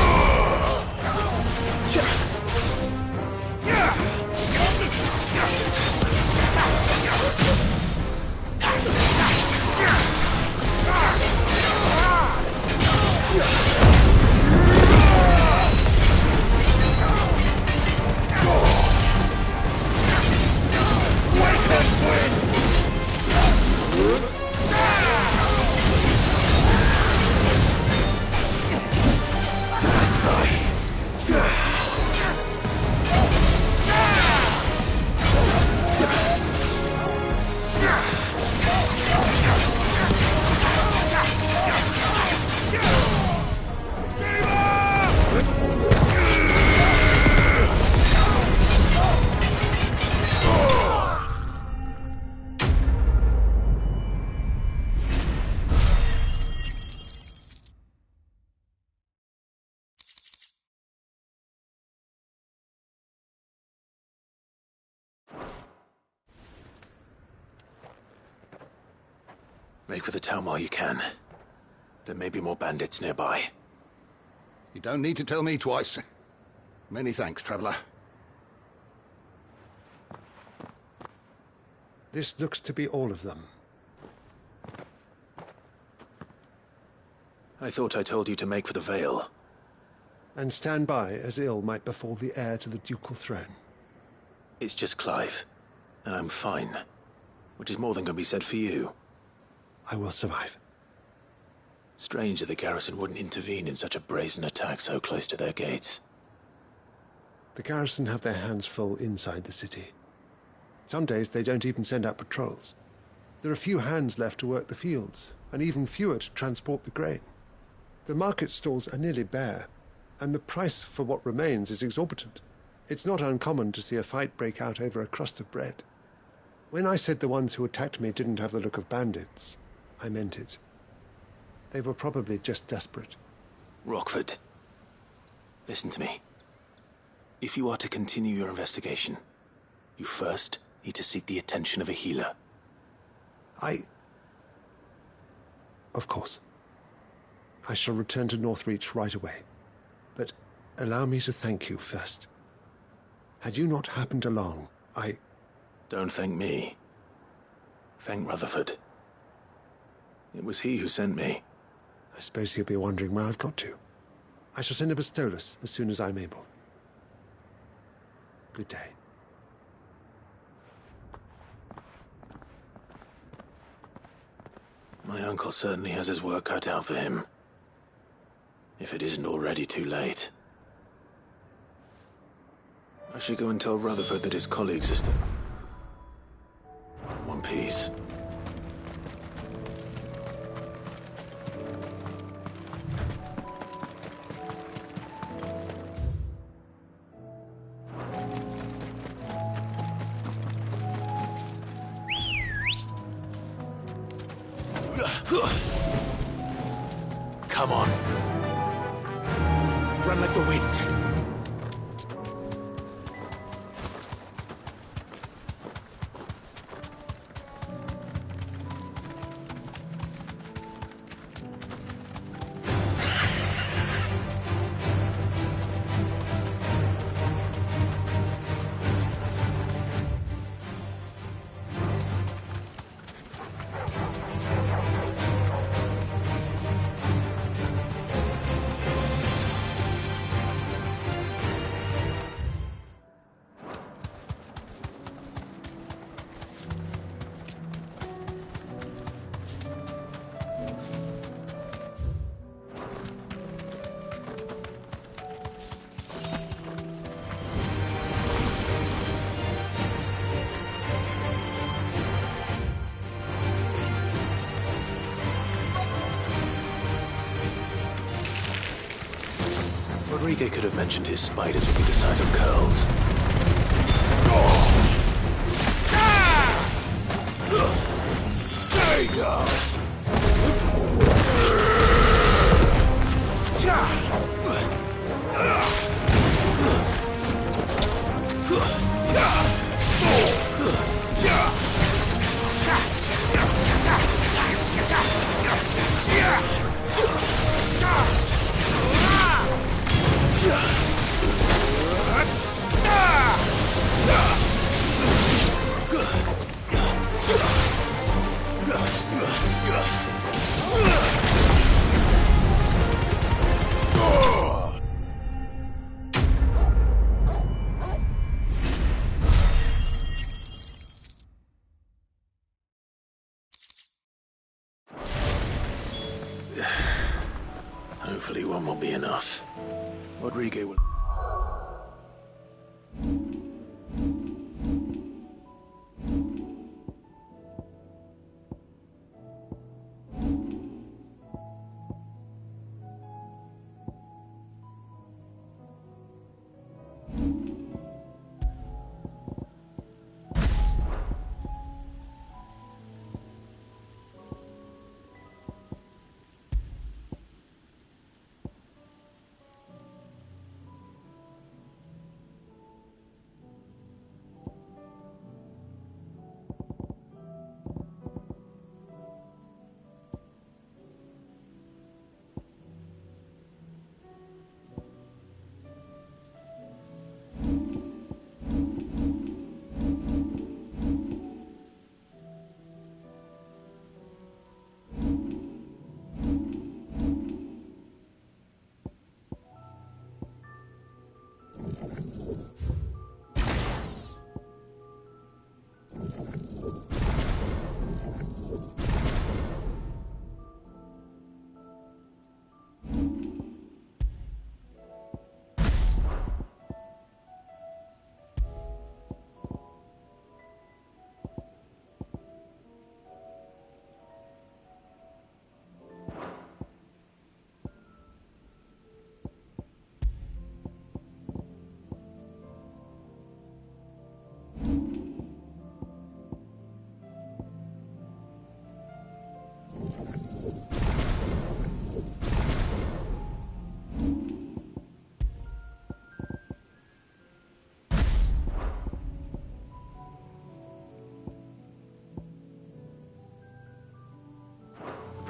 Make for the town while you can. There may be more bandits nearby. You don't need to tell me twice. Many thanks, traveler. This looks to be all of them. I thought I told you to make for the Vale. And stand by as ill might befall the heir to the ducal throne. It's just Clive, and I'm fine. Which is more than can be said for you. I will survive. Strange that the garrison wouldn't intervene in such a brazen attack so close to their gates. The garrison have their hands full inside the city. Some days they don't even send out patrols. There are few hands left to work the fields, and even fewer to transport the grain. The market stalls are nearly bare, and the price for what remains is exorbitant. It's not uncommon to see a fight break out over a crust of bread. When I said the ones who attacked me didn't have the look of bandits, I meant it. They were probably just desperate. Rockford, listen to me. If you are to continue your investigation, you first need to seek the attention of a healer. Of course. I shall return to Northreach right away. But allow me to thank you first. Had you not happened along, Don't thank me. Thank Rutherford. It was he who sent me. I suppose he'll be wondering where I've got to. I shall send a Bastolus as soon as I'm able. Good day. My uncle certainly has his work cut out for him. If it isn't already too late. I should go and tell Rutherford that his colleagues are still in one piece. Come on. Run like the wind. Rodrigo could have mentioned his spiders would be the size of curls. Stay down! Hopefully one will be enough. Rodrigo will...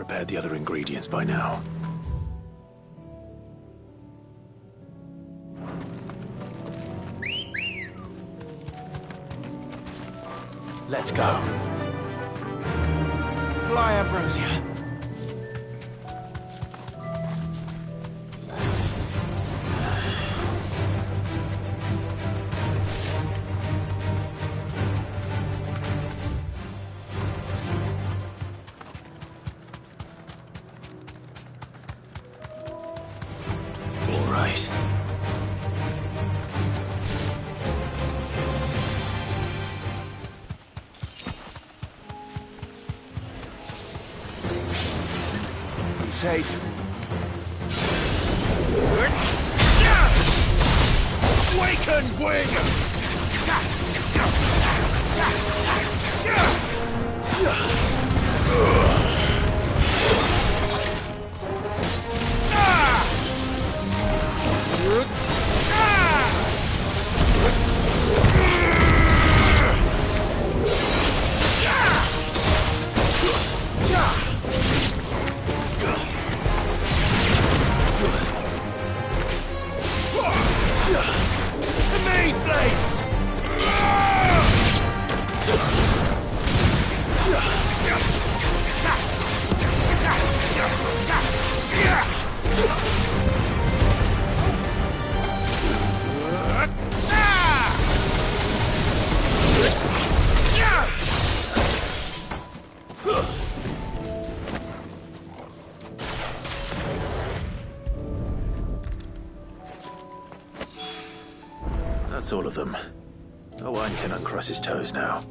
prepared the other ingredients by now. Let's go. Fly, Ambrosia. All right. Safe. Awaken, wing! The main blades! That's all of them. Owain can uncross his toes now.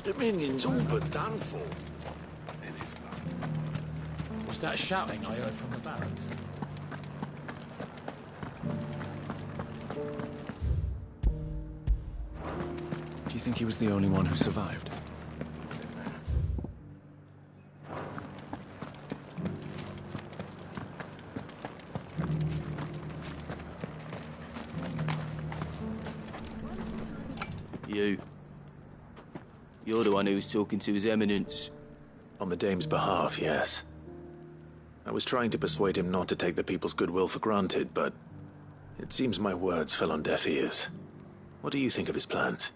The Dominion's all but done for. Was that shouting I heard from the barracks? Do you think he was the only one who survived? You're the one who was talking to His Eminence. On the Dame's behalf, yes. I was trying to persuade him not to take the people's goodwill for granted, but it seems my words fell on deaf ears. What do you think of his plans?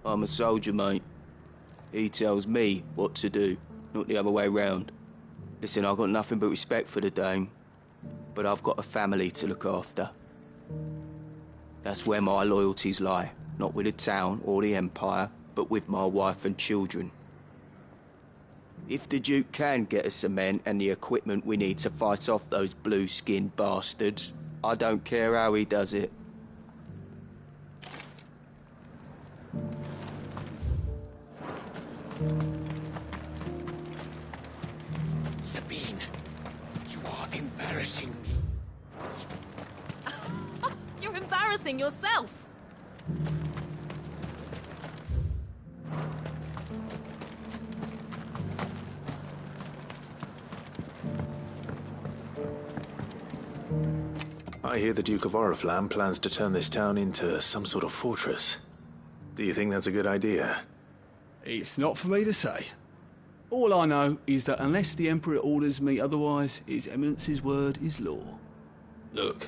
I'm a soldier, mate. He tells me what to do, not the other way round. Listen, I've got nothing but respect for the Dame, but I've got a family to look after. That's where my loyalties lie, not with the town or the Empire, but with my wife and children. If the Duke can get us the men and the equipment we need to fight off those blue-skinned bastards, I don't care how he does it. embarrassing me. You're embarrassing yourself. I hear the Duke of Oriflamme plans to turn this town into some sort of fortress. Do you think that's a good idea? It's not for me to say. All I know is that unless the Emperor orders me otherwise, His Eminence's word is law. Look,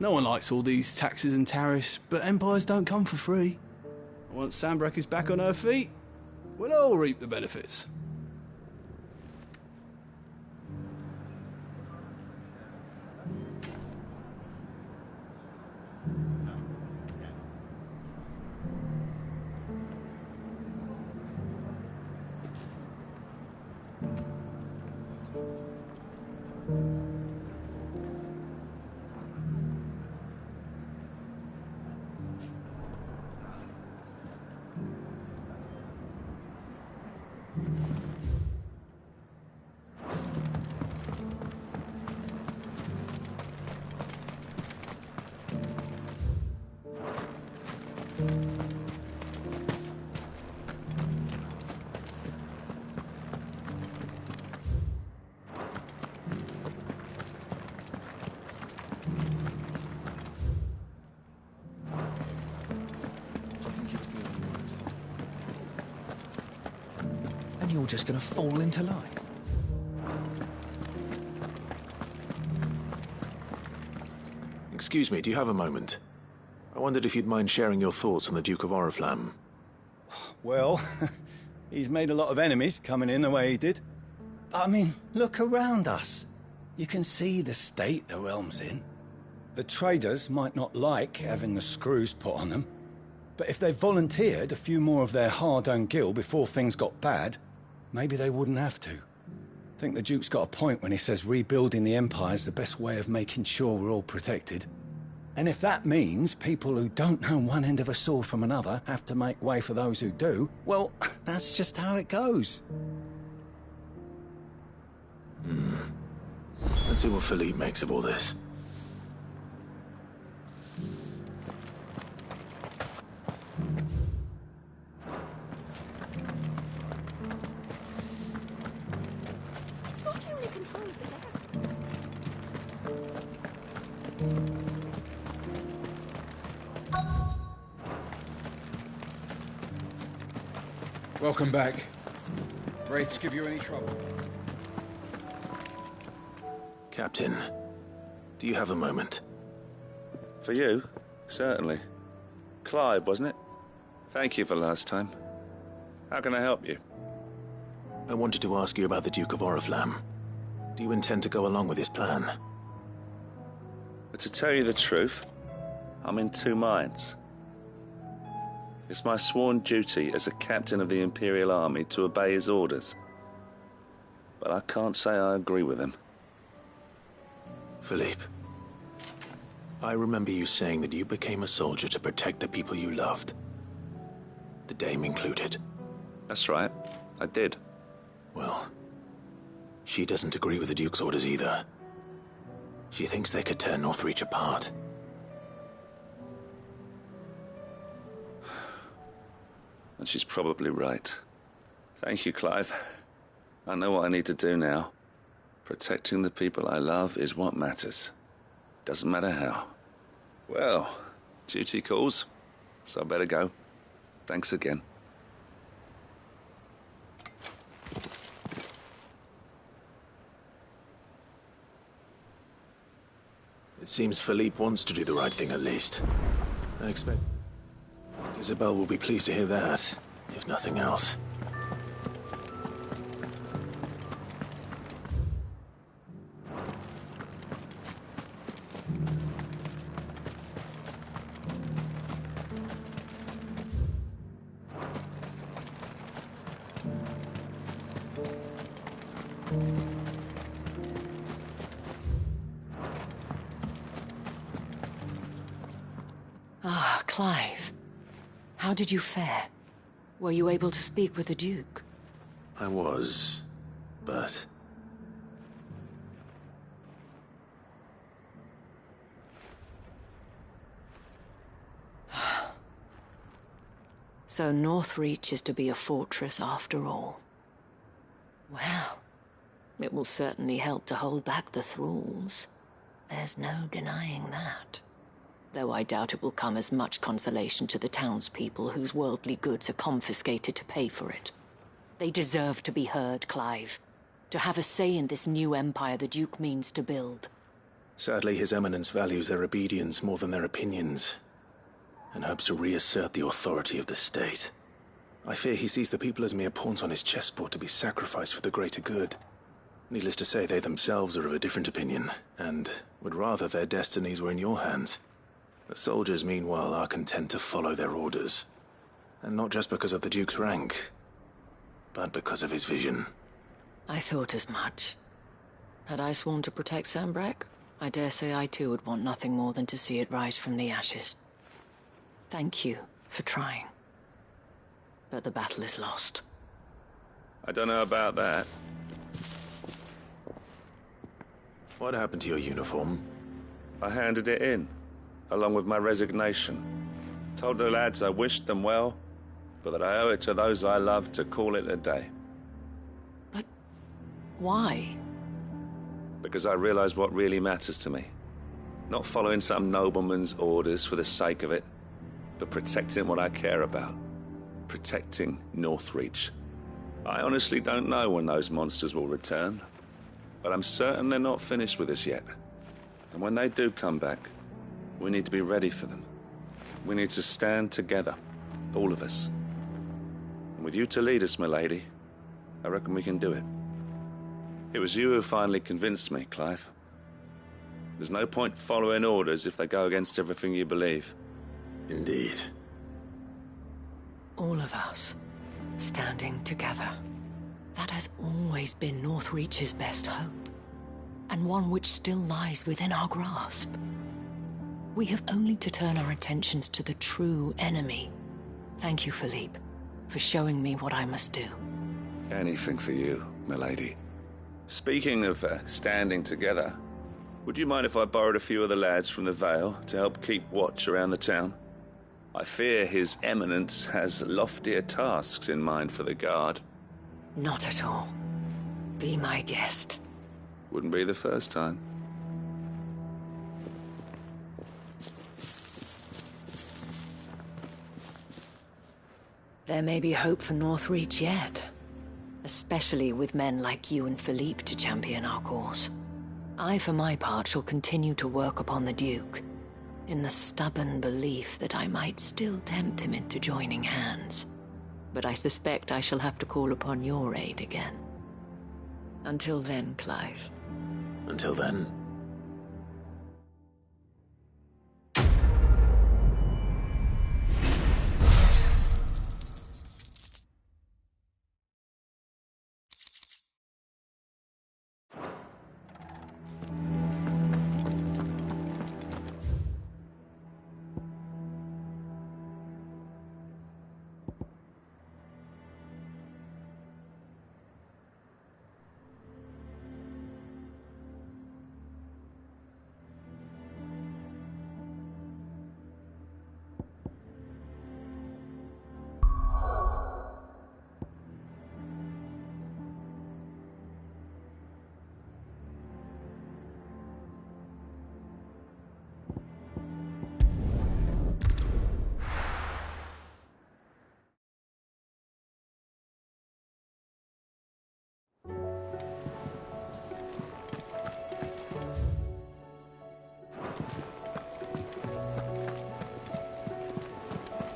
no one likes all these taxes and tariffs, but empires don't come for free. Once Sanbreque is back on her feet, we'll all reap the benefits. And you're just gonna fall into line. Excuse me, do you have a moment? I wondered if you'd mind sharing your thoughts on the Duke of Oriflamme. Well, he's made a lot of enemies coming in the way he did. But I mean, look around us. You can see the state the realm's in. The traders might not like having the screws put on them, but if they volunteered a few more of their hard-earned gil before things got bad, maybe they wouldn't have to. I think the Duke's got a point when he says rebuilding the Empire's the best way of making sure we're all protected. And if that means people who don't know one end of a sword from another have to make way for those who do, well, that's just how it goes. Let's see what Philippe makes of all this. It's not only control of the garrison. Welcome back. Wraiths give you any trouble? Captain, do you have a moment? For you? Certainly. Clive, wasn't it? Thank you for last time. How can I help you? I wanted to ask you about the Duke of Oriflamme. Do you intend to go along with his plan? But to tell you the truth, I'm in two minds. It's my sworn duty as a captain of the Imperial Army to obey his orders. But I can't say I agree with him. Philippe, I remember you saying that you became a soldier to protect the people you loved. The Dame included. That's right, I did. Well, she doesn't agree with the Duke's orders either. She thinks they could tear Northreach apart. And she's probably right. Thank you, Clive. I know what I need to do now. Protecting the people I love is what matters. Doesn't matter how. Well, duty calls, so I better go. Thanks again. It seems Philippe wants to do the right thing at least. I expect Isabel will be pleased to hear that, if nothing else. Ah, Clive. How did you fare? Were you able to speak with the Duke? I was, but So Northreach is to be a fortress after all. Well, it will certainly help to hold back the thralls. There's no denying that. Though I doubt it will come as much consolation to the townspeople whose worldly goods are confiscated to pay for it. They deserve to be heard, Clive. To have a say in this new empire the Duke means to build. Sadly, His Eminence values their obedience more than their opinions, and hopes to reassert the authority of the state. I fear he sees the people as mere pawns on his chessboard to be sacrificed for the greater good. Needless to say, they themselves are of a different opinion, and would rather their destinies were in your hands. The soldiers, meanwhile, are content to follow their orders. And not just because of the Duke's rank, but because of his vision. I thought as much. Had I sworn to protect Sanbreque, I dare say I too would want nothing more than to see it rise from the ashes. Thank you for trying. But the battle is lost. I don't know about that. What happened to your uniform? I handed it in, along with my resignation. Told the lads I wished them well, but that I owe it to those I love to call it a day. But why? Because I realize what really matters to me. Not following some nobleman's orders for the sake of it, but protecting what I care about. Protecting Northreach. I honestly don't know when those monsters will return, but I'm certain they're not finished with us yet. And when they do come back, we need to be ready for them. We need to stand together, all of us. And with you to lead us, milady, I reckon we can do it. It was you who finally convinced me, Clive. There's no point following orders if they go against everything you believe. Indeed. All of us, standing together. That has always been Northreach's best hope, and one which still lies within our grasp. We have only to turn our attentions to the true enemy. Thank you, Philippe, for showing me what I must do. Anything for you, milady. Speaking of standing together, would you mind if I borrowed a few of the lads from the Vale to help keep watch around the town? I fear His Eminence has loftier tasks in mind for the guard. Not at all. Be my guest. Wouldn't be the first time. There may be hope for Northreach yet. Especially with men like you and Philippe to champion our cause. I, for my part, shall continue to work upon the Duke, in the stubborn belief that I might still tempt him into joining hands. But I suspect I shall have to call upon your aid again. Until then, Clive. Until then.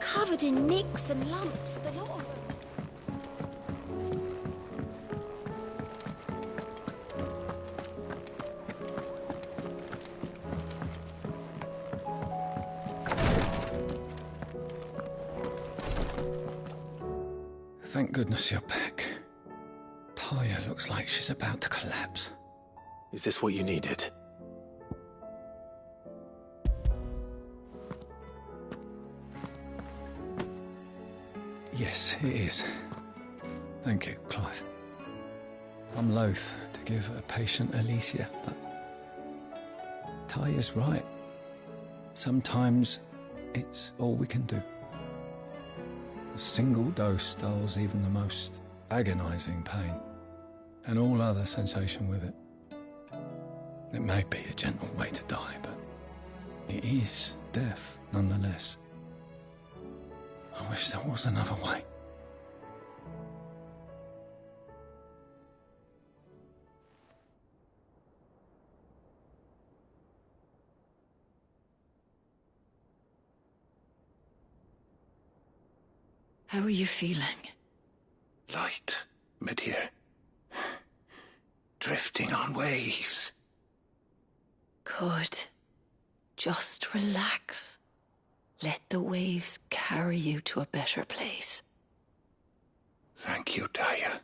Covered in nicks and lumps, the lot of them. Thank goodness you're back. Talia looks like she's about to collapse. Is this what you needed? Yes, it is. Thank you, Clive. I'm loath to give a patient Alicia, but Talia's right. Sometimes it's all we can do. A single dose dulls even the most agonizing pain, and all other sensation with it. It may be a gentle way to die, but it is death nonetheless. I wish there was another way. How are you feeling? Light, mid-here. Drifting on waves. Good. Just relax. Let the waves carry you to a better place. Thank you, Daya.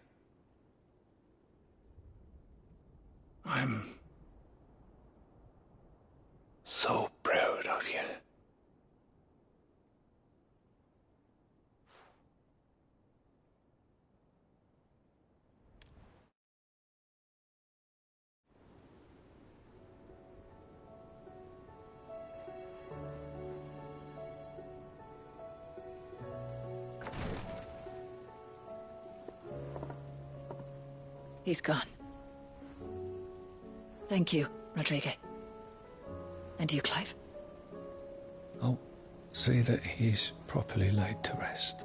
I'm so proud of you. He's gone. Thank you, Rodrigo. And you, Clive? I'll see that he's properly laid to rest.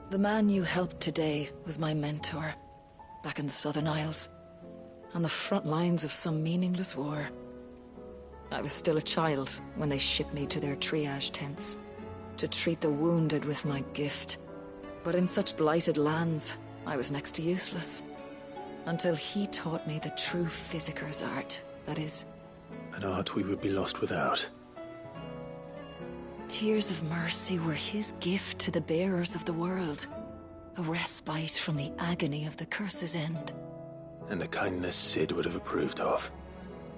The man you helped today was my mentor, back in the Southern Isles, on the front lines of some meaningless war. I was still a child when they shipped me to their triage tents, to treat the wounded with my gift. But in such blighted lands, I was next to useless. Until he taught me the true physicker's art, that is. An art we would be lost without. Tears of mercy were his gift to the bearers of the world. A respite from the agony of the curse's end. And a kindness Cid would have approved of.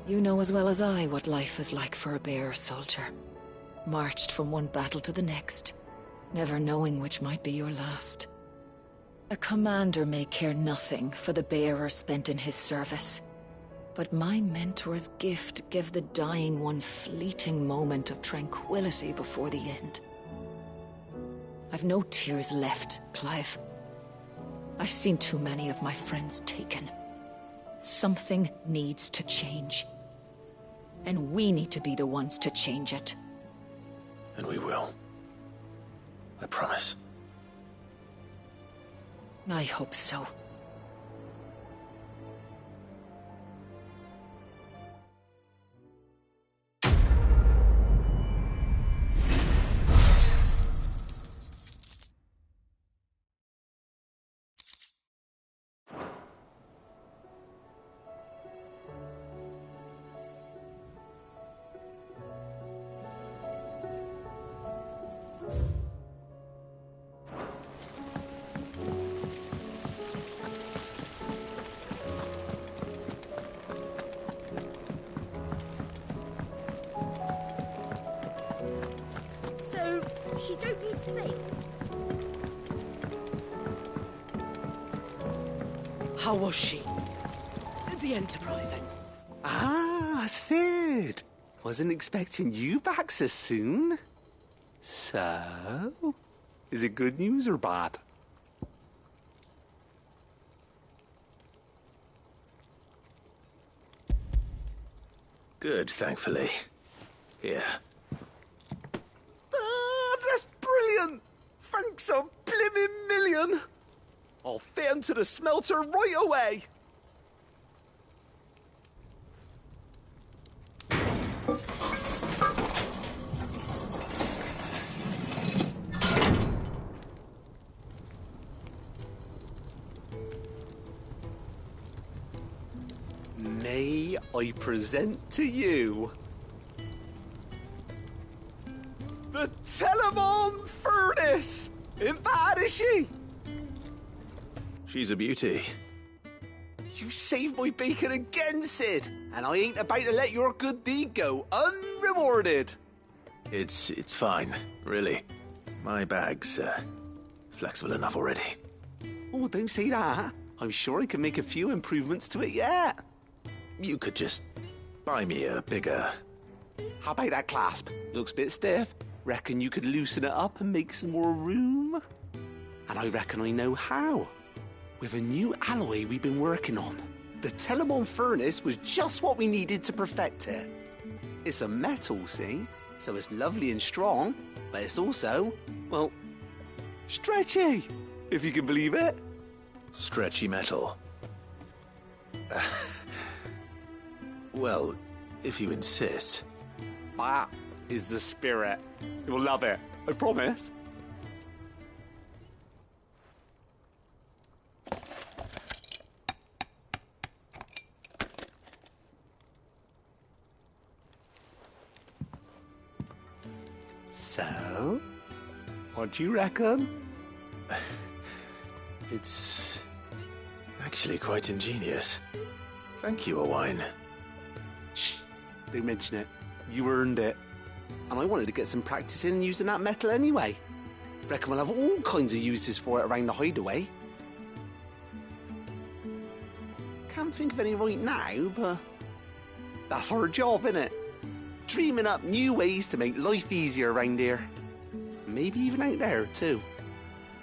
You know as well as I what life is like for a bearer soldier. Marched from one battle to the next, never knowing which might be your last. A commander may care nothing for the bearer spent in his service, but my mentor's gift gave the dying one fleeting moment of tranquility before the end. I've no tears left, Clive. I've seen too many of my friends taken. Something needs to change. And we need to be the ones to change it. And we will. I promise. I hope so. She don't need saved. How was she? The Enterprise. Ah, Cid. Wasn't expecting you back so soon. So, is it good news or bad? Good, thankfully. Here. That's brilliant! Thanks a blimmin' million! I'll fit 'em to the smelter right away! May I present to you the Telemon Furnace! Ain't bad, is she? She's a beauty. You saved my bacon again, Cid, and I ain't about to let your good deed go unrewarded. It's fine, really. My bag's flexible enough already. Oh, don't say that. I'm sure I can make a few improvements to it yet. You could just buy me a bigger How about that clasp? Looks a bit stiff. Reckon you could loosen it up and make some more room? And I reckon I know how. With a new alloy we've been working on. The Telemon furnace was just what we needed to perfect it. It's a metal, see? So it's lovely and strong, but it's also, well, stretchy, if you can believe it. Stretchy metal. Well, if you insist. That is the spirit. You'll love it, I promise. So, what do you reckon? It's actually quite ingenious. Thank you, Owain. Shh, don't mention it. You earned it. And I wanted to get some practice in using that metal anyway. Reckon we'll have all kinds of uses for it around the hideaway. Can't think of any right now, but that's our job, innit? Dreaming up new ways to make life easier around here. Maybe even out there, too.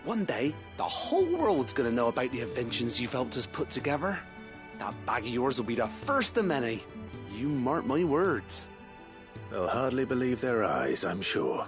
One day, the whole world's gonna know about the inventions you've helped us put together. That bag of yours will be the first of many. You mark my words. They'll hardly believe their eyes, I'm sure.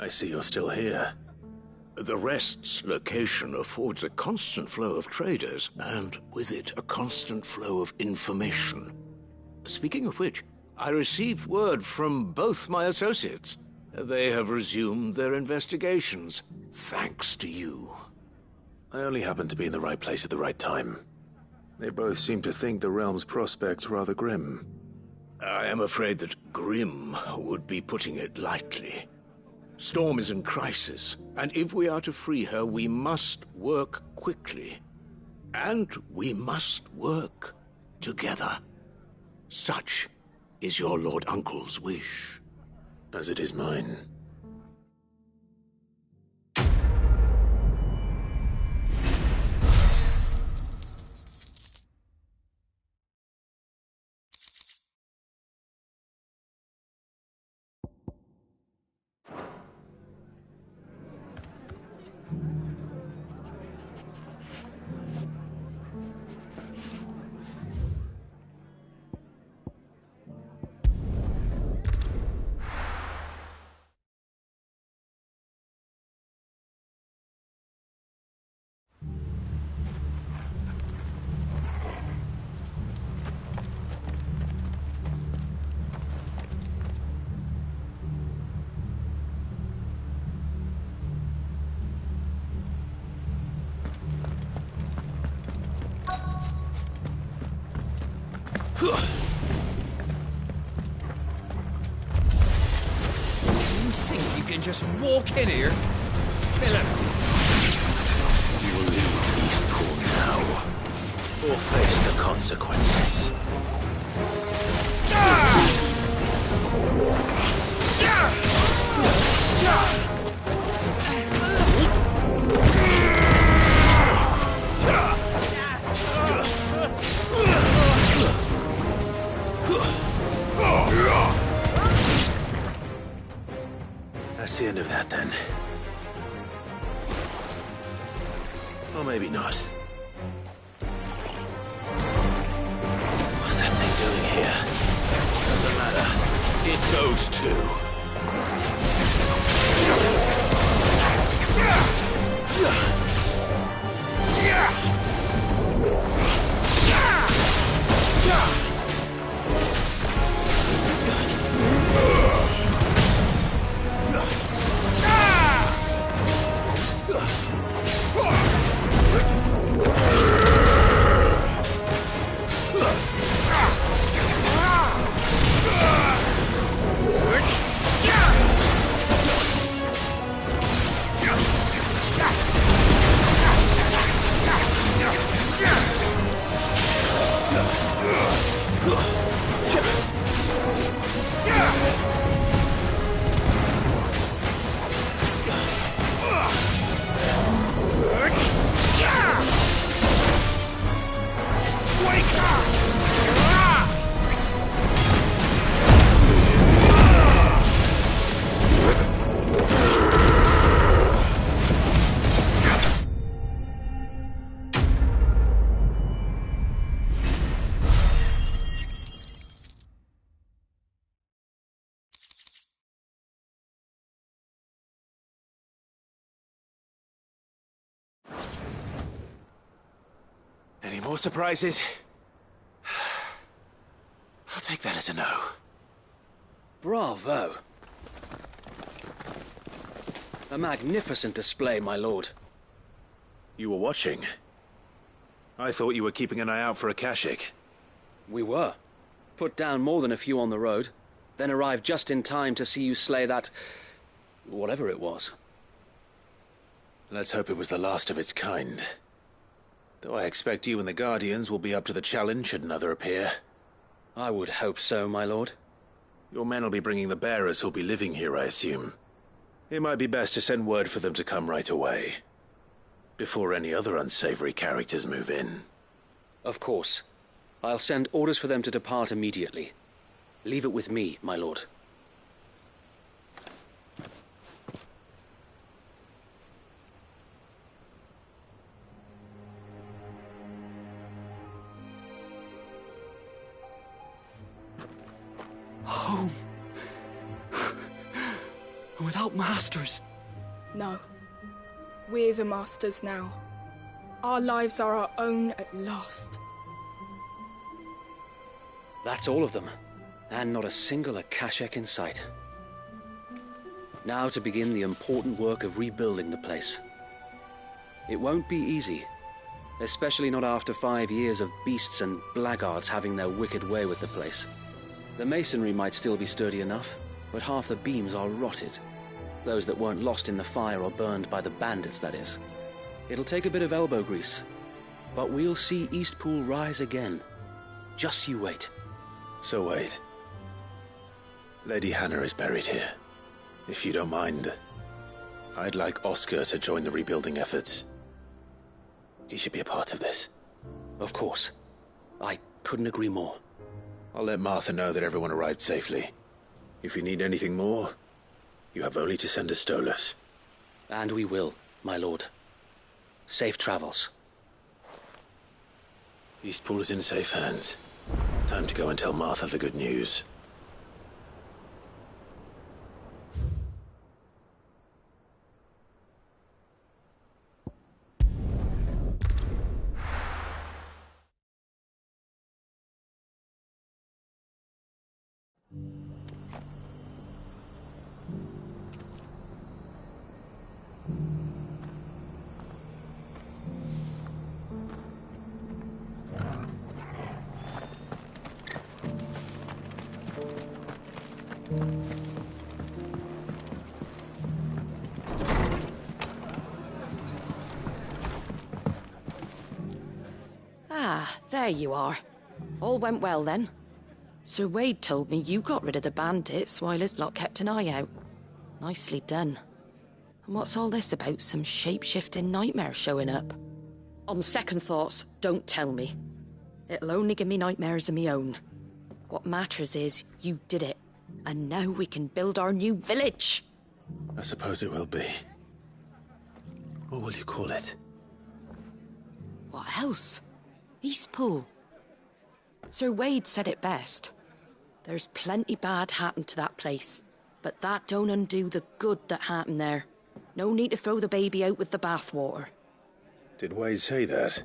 I see you're still here. The Rest's location affords a constant flow of traders, and with it, a constant flow of information. Speaking of which, I received word from both my associates. They have resumed their investigations, thanks to you. I only happened to be in the right place at the right time. They both seem to think the realm's prospects rather grim. I am afraid that grim would be putting it lightly. Storm is in crisis, and if we are to free her, we must work quickly. And we must work together. Such is your Lord Uncle's wish. As it is mine. You think you can just walk in here? Kill him. You will leave Eastpool now, or face the consequences. That's the end of that, then. Or maybe not. What's that thing doing here? Doesn't matter. It goes too. Any more surprises? I'll take that as a no. Bravo. A magnificent display, my lord. You were watching. I thought you were keeping an eye out for a Kashik. We were. Put down more than a few on the road, then arrived just in time to see you slay that... whatever it was. Let's hope it was the last of its kind. Though I expect you and the Guardians will be up to the challenge should another appear. I would hope so, my lord. Your men will be bringing the bearers who'll be living here, I assume. It might be best to send word for them to come right away, before any other unsavory characters move in. Of course. I'll send orders for them to depart immediately. Leave it with me, my lord. Home. Without masters. No. We're the masters now. Our lives are our own at last. That's all of them. And not a single Akashak in sight. Now to begin the important work of rebuilding the place. It won't be easy. Especially not after 5 years of beasts and blackguards having their wicked way with the place. The masonry might still be sturdy enough, but half the beams are rotted. Those that weren't lost in the fire or burned by the bandits, that is. It'll take a bit of elbow grease, but we'll see Eastpool rise again. Just you wait. So wait. Lady Hannah is buried here. If you don't mind, I'd like Oscar to join the rebuilding efforts. He should be a part of this. Of course. I couldn't agree more. I'll let Martha know that everyone arrived safely. If you need anything more, you have only to send a Stolas. And we will, my lord. Safe travels. Eastpool is in safe hands. Time to go and tell Martha the good news. Ah, there you are. All went well then. Sir Wade told me you got rid of the bandits while his lot kept an eye out. Nicely done. And what's all this about some shape-shifting nightmare showing up? On second thoughts, don't tell me. It'll only give me nightmares of me own. What matters is you did it. And now we can build our new village. I suppose it will be. What will you call it? What else? Eastpool. Sir Wade said it best. There's plenty bad happened to that place, but that don't undo the good that happened there. No need to throw the baby out with the bathwater. Did Wade say that?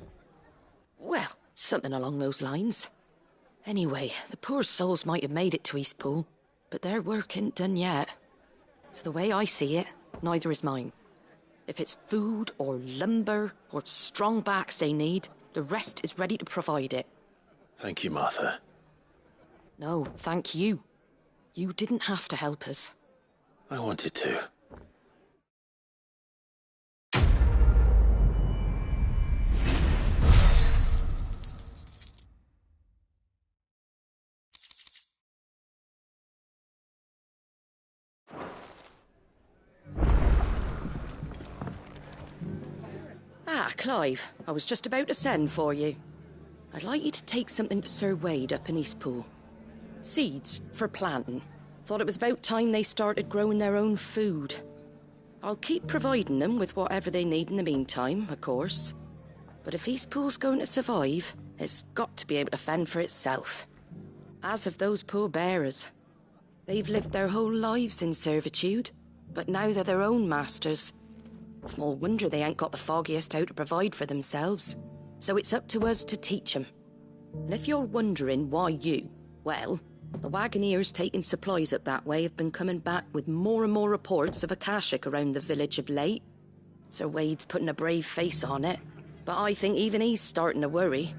Well, something along those lines. Anyway, the poor souls might have made it to Eastpool, but their work ain't done yet. So the way I see it, neither is mine. If it's food or lumber or strong backs they need, the rest is ready to provide it. Thank you, Martha. No, thank you. You didn't have to help us. I wanted to. Ah, Clive, I was just about to send for you. I'd like you to take something to Sir Wade up in Eastpool. Seeds for planting. Thought it was about time they started growing their own food. I'll keep providing them with whatever they need in the meantime, of course. But if Eastpool's going to survive, it's got to be able to fend for itself. As have those poor bearers. They've lived their whole lives in servitude, but now they're their own masters. Small wonder they ain't got the foggiest how to provide for themselves. So it's up to us to teach them. And if you're wondering why you, well, the Wagoneers taking supplies up that way have been coming back with more and more reports of Akashic around the village of late. Sir Wade's putting a brave face on it, but I think even he's starting to worry.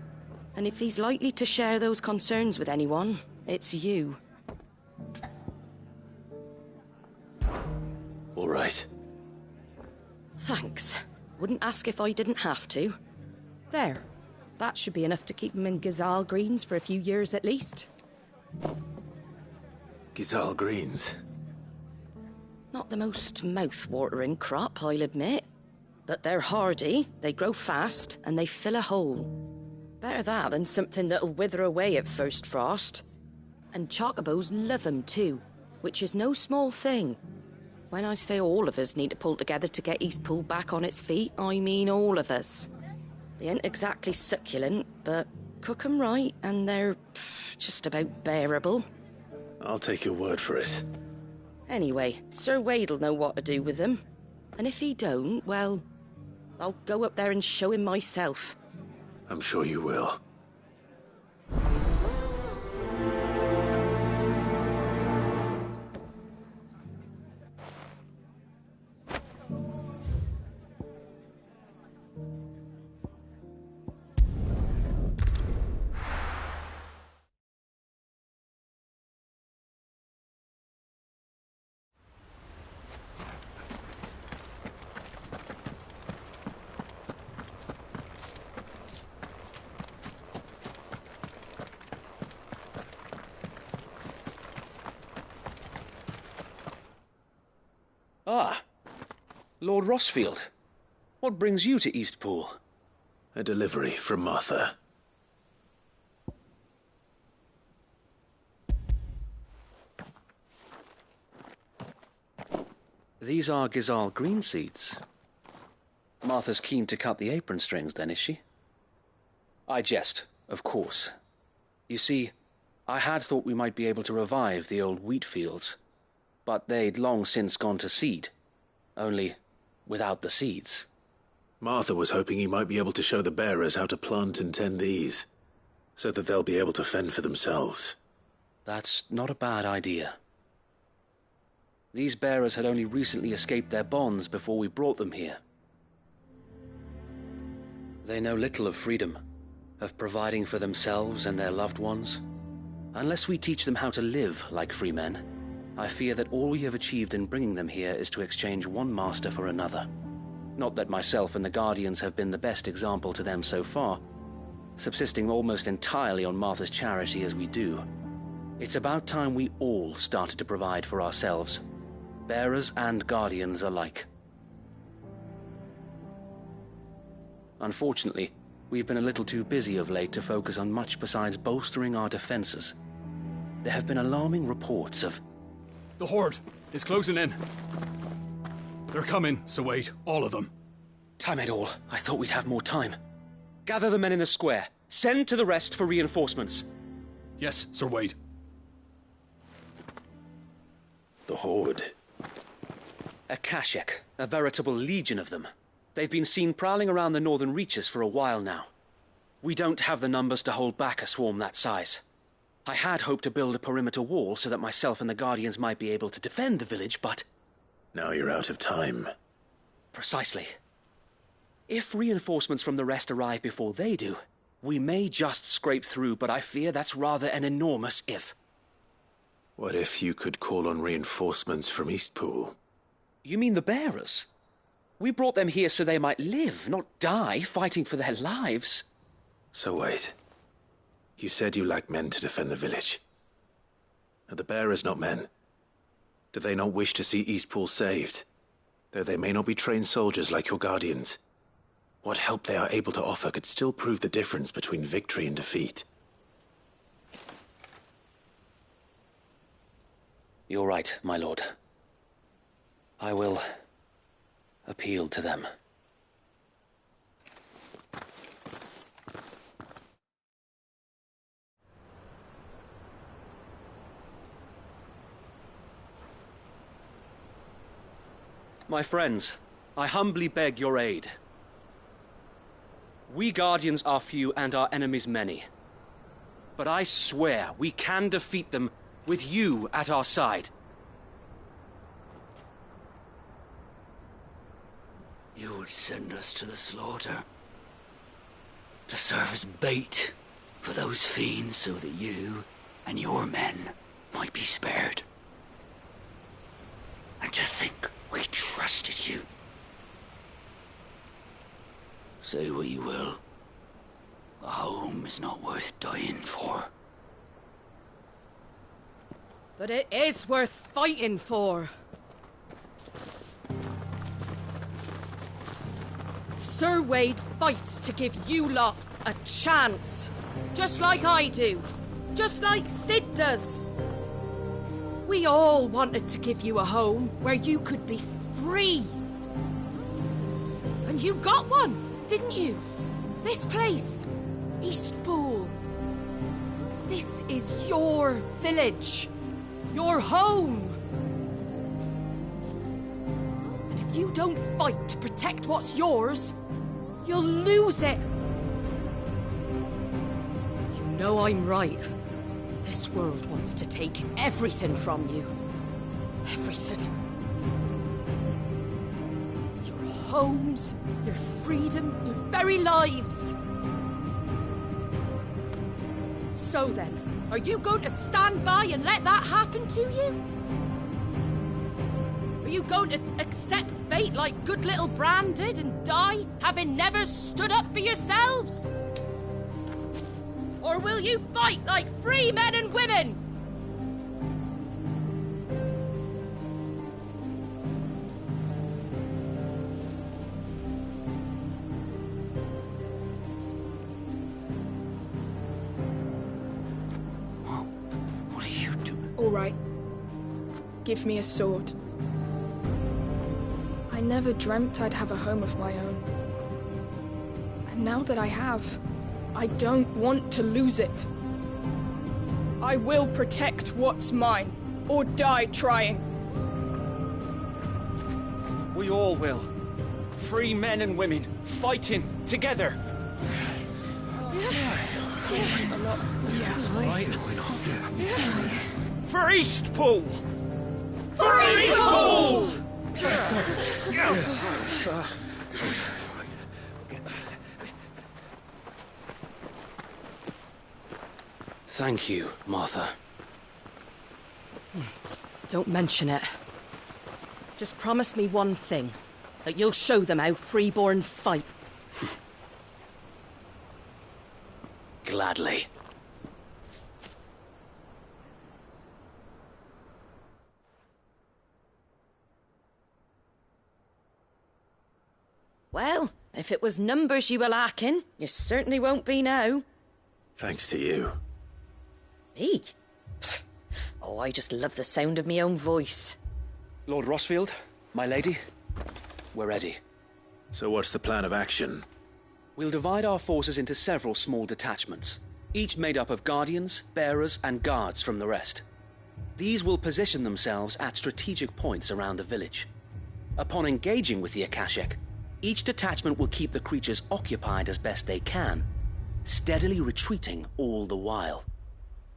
And if he's likely to share those concerns with anyone, it's you. All right. Thanks. Wouldn't ask if I didn't have to. There. That should be enough to keep him in Gazal Greens for a few years at least. Gazal Greens? Not the most mouth-watering crop, I'll admit. But they're hardy, they grow fast, and they fill a hole. Better that than something that'll wither away at first frost. And chocobos love 'em too, which is no small thing. When I say all of us need to pull together to get Eastpool back on its feet, I mean all of us. They ain't exactly succulent, but cook 'em right and they're just about bearable. I'll take your word for it. Anyway, Sir Wade'll know what to do with them. And if he don't, well, I'll go up there and show him myself. I'm sure you will. Ah, Lord Rossfield. What brings you to Eastpool? A delivery from Martha. These are Gazal green seeds. Martha's keen to cut the apron strings, then, is she? I jest, of course. You see, I had thought we might be able to revive the old wheat fields, but they'd long since gone to seed, only without the seeds. Martha was hoping he might be able to show the bearers how to plant and tend these, so that they'll be able to fend for themselves. That's not a bad idea. These bearers had only recently escaped their bonds before we brought them here. They know little of freedom, of providing for themselves and their loved ones. Unless we teach them how to live like free men, I fear that all we have achieved in bringing them here is to exchange one master for another. Not that myself and the Guardians have been the best example to them so far, subsisting almost entirely on Martha's charity as we do. It's about time we all started to provide for ourselves, bearers and Guardians alike. Unfortunately, we've been a little too busy of late to focus on much besides bolstering our defenses. There have been alarming reports of... The Horde is closing in. They're coming, so wait, all of them. Damn it all, I thought we'd have more time. Gather the men in the square. Send to the rest for reinforcements. Yes, Sir Wade. The Horde. Akashik, a veritable legion of them. They've been seen prowling around the northern reaches for a while now. We don't have the numbers to hold back a swarm that size. I had hoped to build a perimeter wall so that myself and the Guardians might be able to defend the village, but... Now you're out of time. Precisely. If reinforcements from the rest arrive before they do, we may just scrape through, but I fear that's rather an enormous if. What if you could call on reinforcements from Eastpool? You mean the bearers? We brought them here so they might live, not die, fighting for their lives. So wait. You said you lack men to defend the village. Are the bearers not men? Do they not wish to see Eastpool saved? Though they may not be trained soldiers like your Guardians. What help they are able to offer could still prove the difference between victory and defeat. You're right, my lord. I will appeal to them. My friends, I humbly beg your aid. We Guardians are few and our enemies many. But I swear we can defeat them with you at our side. You would send us to the slaughter, to serve as bait for those fiends so that you and your men might be spared. And to think we trusted you. Say what you will, a home is not worth dying for. But it is worth fighting for. Sir Wade fights to give you lot a chance. Just like I do. Just like Sid does. We all wanted to give you a home where you could be free. And you got one, didn't you? This place, Eastpool. This is your village. Your home. And if you don't fight to protect what's yours, you'll lose it. You know I'm right. This world wants to take everything from you. Everything. Your homes, your freedom, your very lives. So then, are you going to stand by and let that happen to you? Are you going to accept fate like good little Bran did and die, having never stood up for yourselves? Or will you fight like free men and women? What are you doing? All right. Give me a sword. I never dreamt I'd have a home of my own. And now that I have, I don't want to lose it. I will protect what's mine, or die trying. We all will. Free men and women, fighting together. For Eastpool! For Eastpool! Thank you, Martha. Don't mention it. Just promise me one thing. That you'll show them how freeborn fight. Gladly. Well, if it was numbers you were lacking, you certainly won't be now. Thanks to you. Me? Oh, I just love the sound of my own voice. Lord Rosfield, my lady, we're ready. So what's the plan of action? We'll divide our forces into several small detachments, each made up of guardians, bearers, and guards from the rest. These will position themselves at strategic points around the village. Upon engaging with the Akashic, each detachment will keep the creatures occupied as best they can, steadily retreating all the while.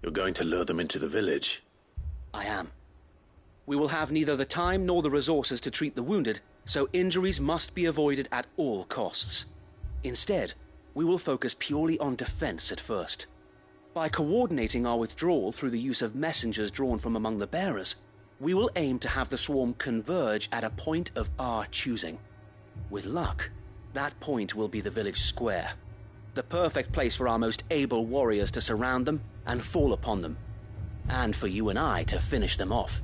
You're going to lure them into the village? I am. We will have neither the time nor the resources to treat the wounded, so injuries must be avoided at all costs. Instead, we will focus purely on defense at first. By coordinating our withdrawal through the use of messengers drawn from among the bearers, we will aim to have the swarm converge at a point of our choosing. With luck, that point will be the village square, the perfect place for our most able warriors to surround them and fall upon them, and for you and I to finish them off.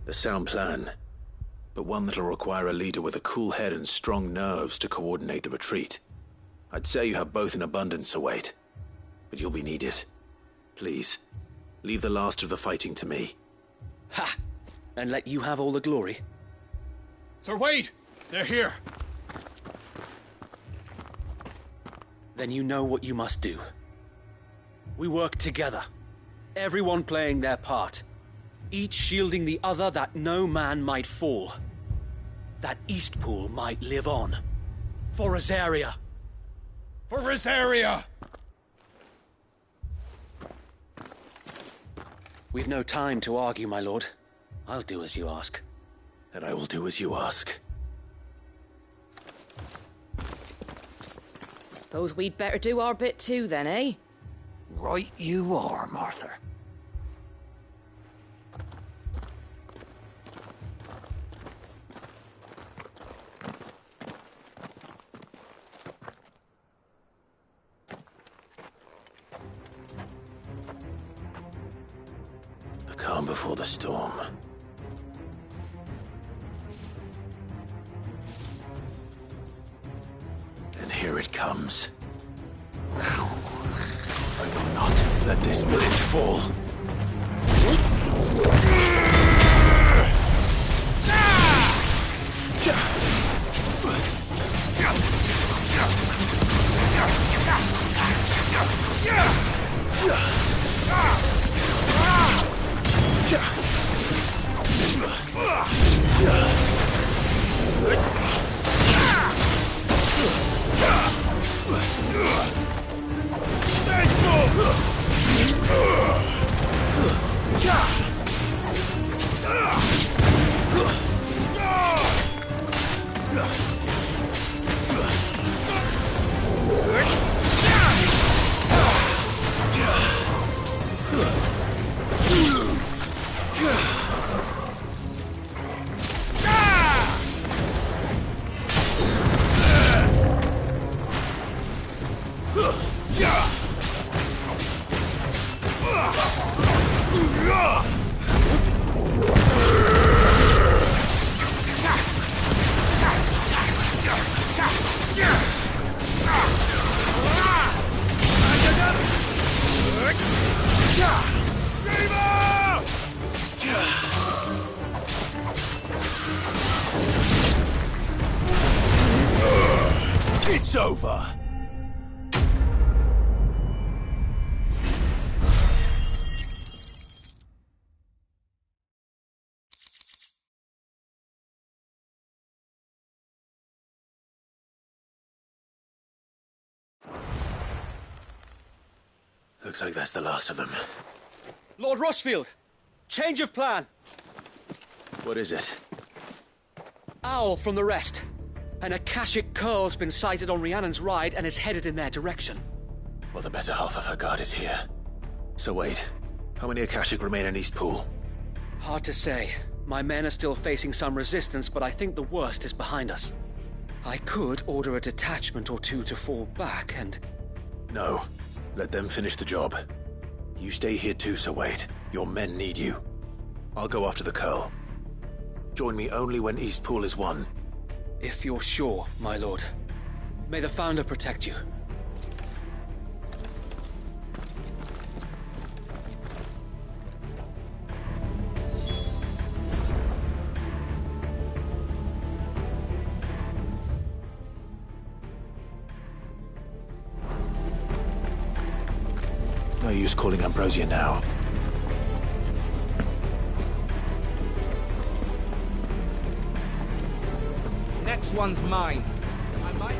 A sound plan, but one that'll require a leader with a cool head and strong nerves to coordinate the retreat. I'd say you have both in abundance, await, but you'll be needed. Please, leave the last of the fighting to me. Ha! And let you have all the glory. Sir Wade! They're here! Then you know what you must do. We work together, everyone playing their part, each shielding the other that no man might fall, that Eastpool might live on. For Rosaria! For Rosaria! We've no time to argue, my lord. I'll do as you ask. And I will do as you ask. Suppose we'd better do our bit too then, eh? Right you are, Martha. The calm before the storm. And here it comes. I will not let this village fall. It's over! Looks like that's the last of them. Lord Rosfield! Change of plan! What is it? Owl from the rest. An Akashic curl's been sighted on Rhiannon's Ride and is headed in their direction. Well, the better half of her guard is here. So wait, how many Akashic remain in Eastpool? Hard to say. My men are still facing some resistance, but I think the worst is behind us. I could order a detachment or two to fall back and... No. Let them finish the job. You stay here too, Sir Wade. Your men need you. I'll go after the Curl. Join me only when Eastpool is won. If you're sure, my lord. May the Founder protect you. No use calling Ambrosia now. Next one's mine. I might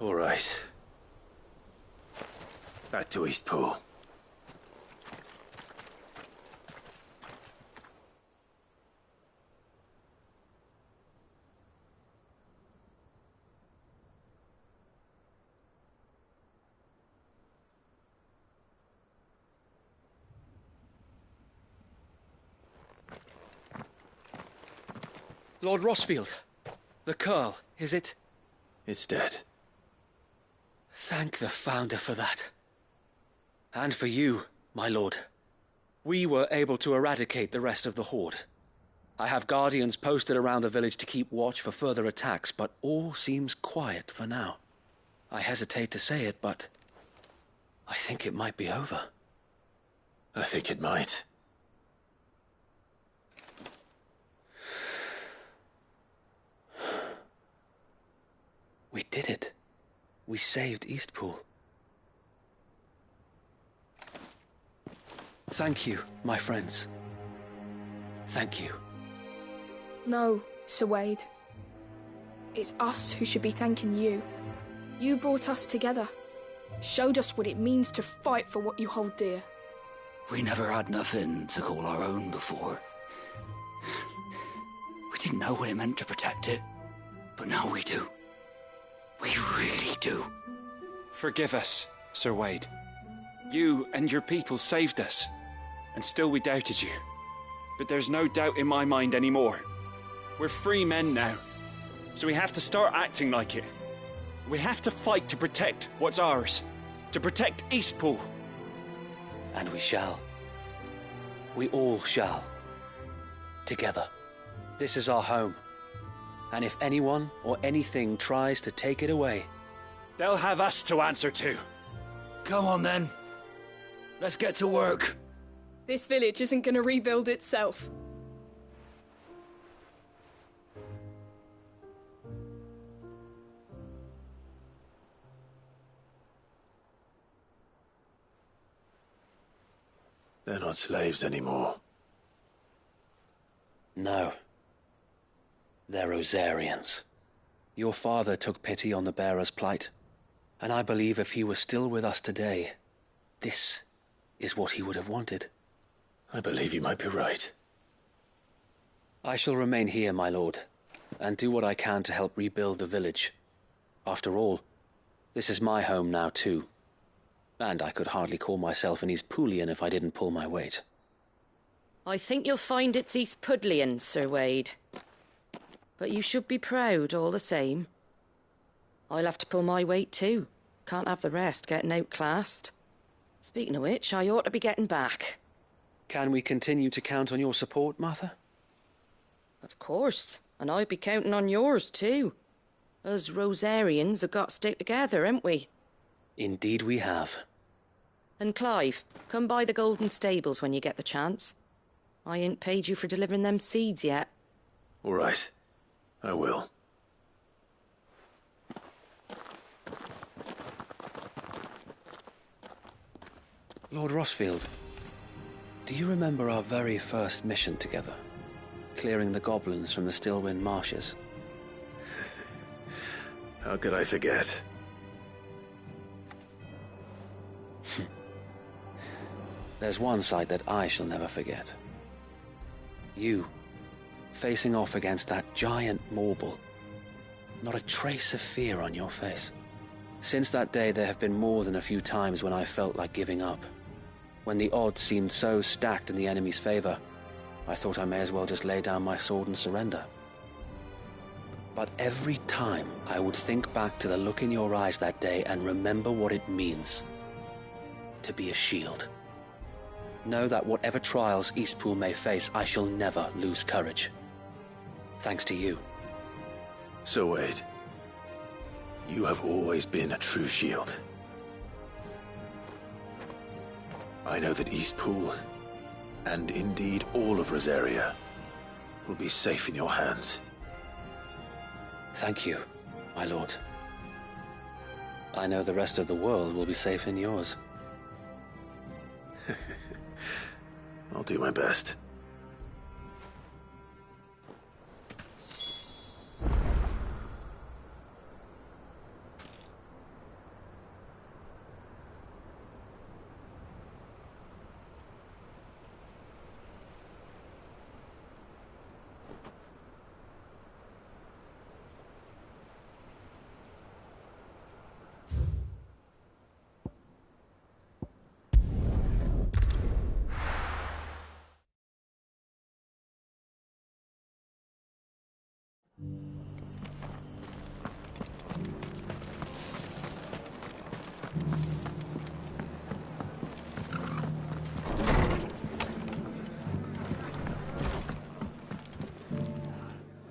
All right. Back to Eastpool. Lord Rosfield, the Curl, is it? It's dead. Thank the Founder for that. And for you, my lord. We were able to eradicate the rest of the Horde. I have guardians posted around the village to keep watch for further attacks, but all seems quiet for now. I hesitate to say it, but I think it might be over. I think it might. We did it. We saved Eastpool. Thank you, my friends. Thank you. No, Sir Wade. It's us who should be thanking you. You brought us together. Showed us what it means to fight for what you hold dear. We never had nothing to call our own before. We didn't know what it meant to protect it, but now we do. We really do. Forgive us, Sir Wade. You and your people saved us, and still we doubted you. But there's no doubt in my mind anymore. We're free men now, so we have to start acting like it. We have to fight to protect what's ours, to protect Eastpool. And we shall. We all shall. Together. This is our home. And if anyone or anything tries to take it away, they'll have us to answer to. Come on then. Let's get to work. This village isn't gonna rebuild itself. They're not slaves anymore. No. They're Rosarians. Your father took pity on the bearer's plight, and I believe if he were still with us today, this is what he would have wanted. I believe you might be right. I shall remain here, my lord, and do what I can to help rebuild the village. After all, this is my home now too. And I could hardly call myself an Eastpoolian if I didn't pull my weight. I think you'll find it's Eastpudlian, Sir Wade. But you should be proud all the same. I'll have to pull my weight too. Can't have the rest getting outclassed. Speaking of which, I ought to be getting back. Can we continue to count on your support, Martha? Of course, and I'll be counting on yours too. Us Rosarians have got to stick together, haven't we? Indeed we have. And Clive, come by the Golden Stables when you get the chance. I ain't paid you for delivering them seeds yet. All right. I will. Lord Rosfield, do you remember our very first mission together? Clearing the goblins from the Stillwind Marshes? How could I forget? There's one sight that I shall never forget. You, facing off against that giant Morble. Not a trace of fear on your face. Since that day, there have been more than a few times when I felt like giving up. When the odds seemed so stacked in the enemy's favor, I thought I may as well just lay down my sword and surrender. But every time, I would think back to the look in your eyes that day and remember what it means to be a shield. Know that whatever trials Eastpool may face, I shall never lose courage. Thanks to you. Sir Wade, you have always been a true shield. I know that Eastpool, and indeed all of Rosaria, will be safe in your hands. Thank you, my lord. I know the rest of the world will be safe in yours. I'll do my best.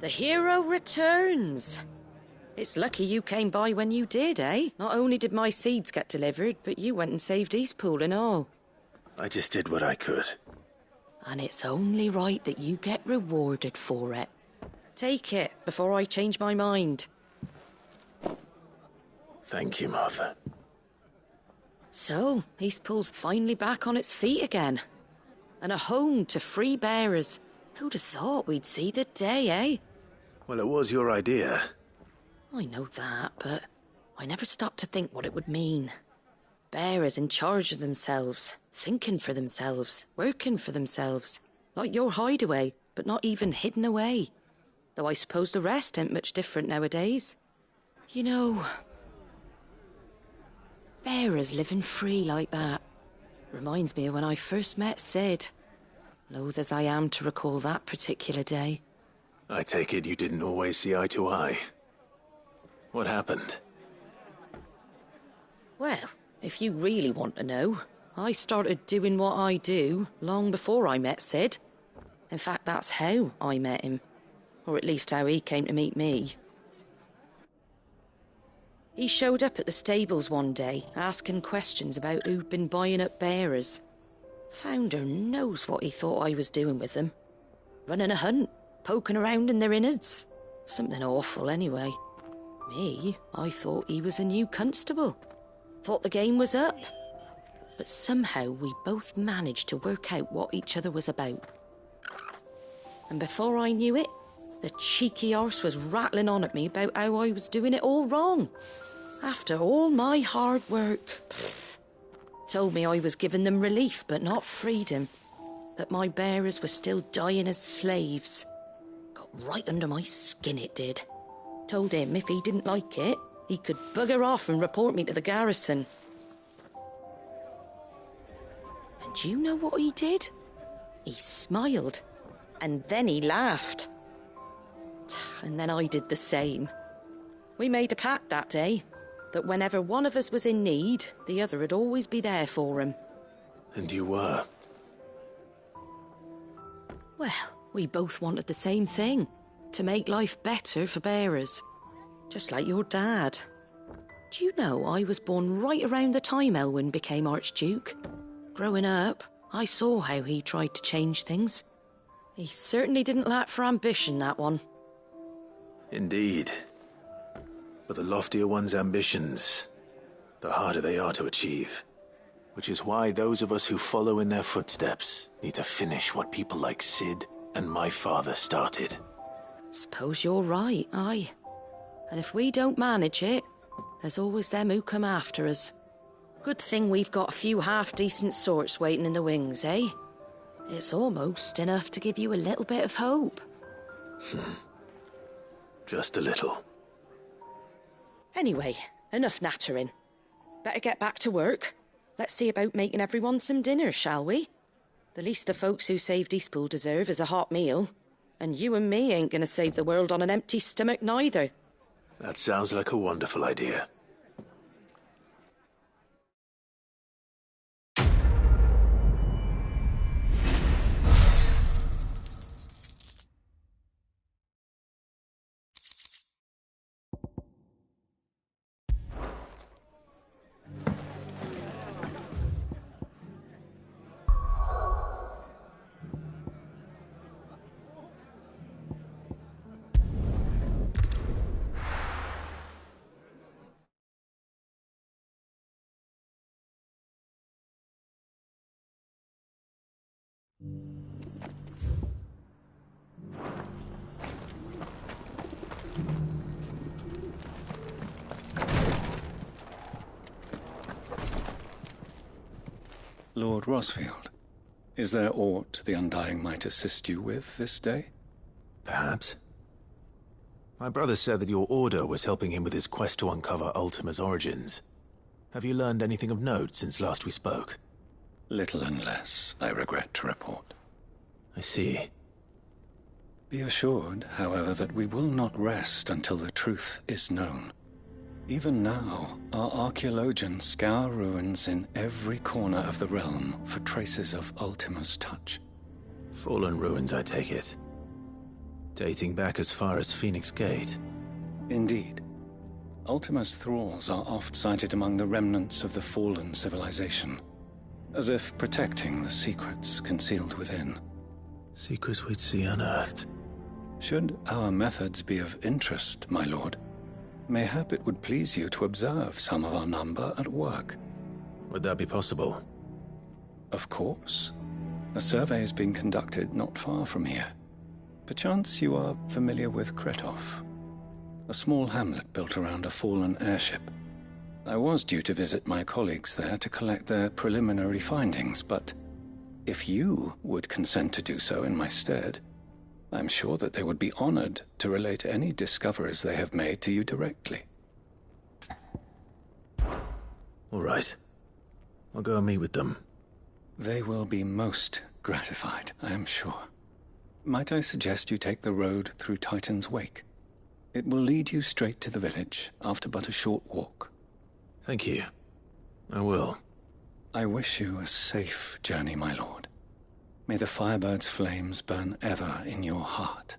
The hero returns. It's lucky you came by when you did, eh? Not only did my seeds get delivered, but you went and saved Eastpool and all. I just did what I could. And it's only right that you get rewarded for it. Take it before I change my mind. Thank you, Martha. So, Eastpool's finally back on its feet again. And a home to free bearers. Who'd have thought we'd see the day, eh? Well, it was your idea. I know that, but I never stopped to think what it would mean. Bearers in charge of themselves, thinking for themselves, working for themselves. Like your hideaway, but not even hidden away. Though I suppose the rest ain't much different nowadays. You know, bearers living free like that. Reminds me of when I first met Sid. Loath as I am to recall that particular day. I take it you didn't always see eye to eye. What happened? Well, if you really want to know, I started doing what I do long before I met Sid. In fact, that's how I met him. Or at least how he came to meet me. He showed up at the stables one day, asking questions about who'd been buying up bearers. Founder knows what he thought I was doing with them. Running a hunt, poking around in their innards. Something awful, anyway. Me, I thought he was a new constable. Thought the game was up. But somehow we both managed to work out what each other was about. And before I knew it, the cheeky arse was rattling on at me about how I was doing it all wrong. After all my hard work. Told me I was giving them relief, but not freedom. That my bearers were still dying as slaves. Got right under my skin, it did. Told him if he didn't like it, he could bugger off and report me to the garrison. And do you know what he did? He smiled. And then he laughed. And then I did the same. We made a pact that day. That whenever one of us was in need, the other would always be there for him. And you were? Well, we both wanted the same thing. To make life better for bearers. Just like your dad. Do you know I was born right around the time Elwyn became Archduke? Growing up, I saw how he tried to change things. He certainly didn't lack for ambition, that one. Indeed. But the loftier one's ambitions, the harder they are to achieve. Which is why those of us who follow in their footsteps need to finish what people like Sid and my father started. Suppose you're right, aye. And if we don't manage it, there's always them who come after us. Good thing we've got a few half-decent sorts waiting in the wings, eh? It's almost enough to give you a little bit of hope. Just a little. Anyway, enough nattering. Better get back to work. Let's see about making everyone some dinner, shall we? The least the folks who saved Eastpool deserve is a hot meal. And you and me ain't gonna save the world on an empty stomach neither. That sounds like a wonderful idea. Lord Rosfield, is there aught the Undying might assist you with this day? Perhaps. My brother said that your order was helping him with his quest to uncover Ultima's origins. Have you learned anything of note since last we spoke? Little and less, I regret to report. I see. Be assured, however, that we will not rest until the truth is known. Even now, our archaeologians scour ruins in every corner of the realm for traces of Ultima's touch. Fallen ruins, I take it. Dating back as far as Phoenix Gate. Indeed. Ultima's thralls are oft sighted among the remnants of the fallen civilization, as if protecting the secrets concealed within. Secrets we'd see unearthed. Should our methods be of interest, my lord, mayhap it would please you to observe some of our number at work. Would that be possible? Of course. A survey is being conducted not far from here. Perchance you are familiar with Kretov, a small hamlet built around a fallen airship. I was due to visit my colleagues there to collect their preliminary findings, but if you would consent to do so in my stead, I'm sure that they would be honored to relate any discoveries they have made to you directly. All right. I'll go and meet with them. They will be most gratified, I am sure. Might I suggest you take the road through Titan's Wake? It will lead you straight to the village after but a short walk. Thank you. I will. I wish you a safe journey, my lord. May the Firebird's flames burn ever in your heart.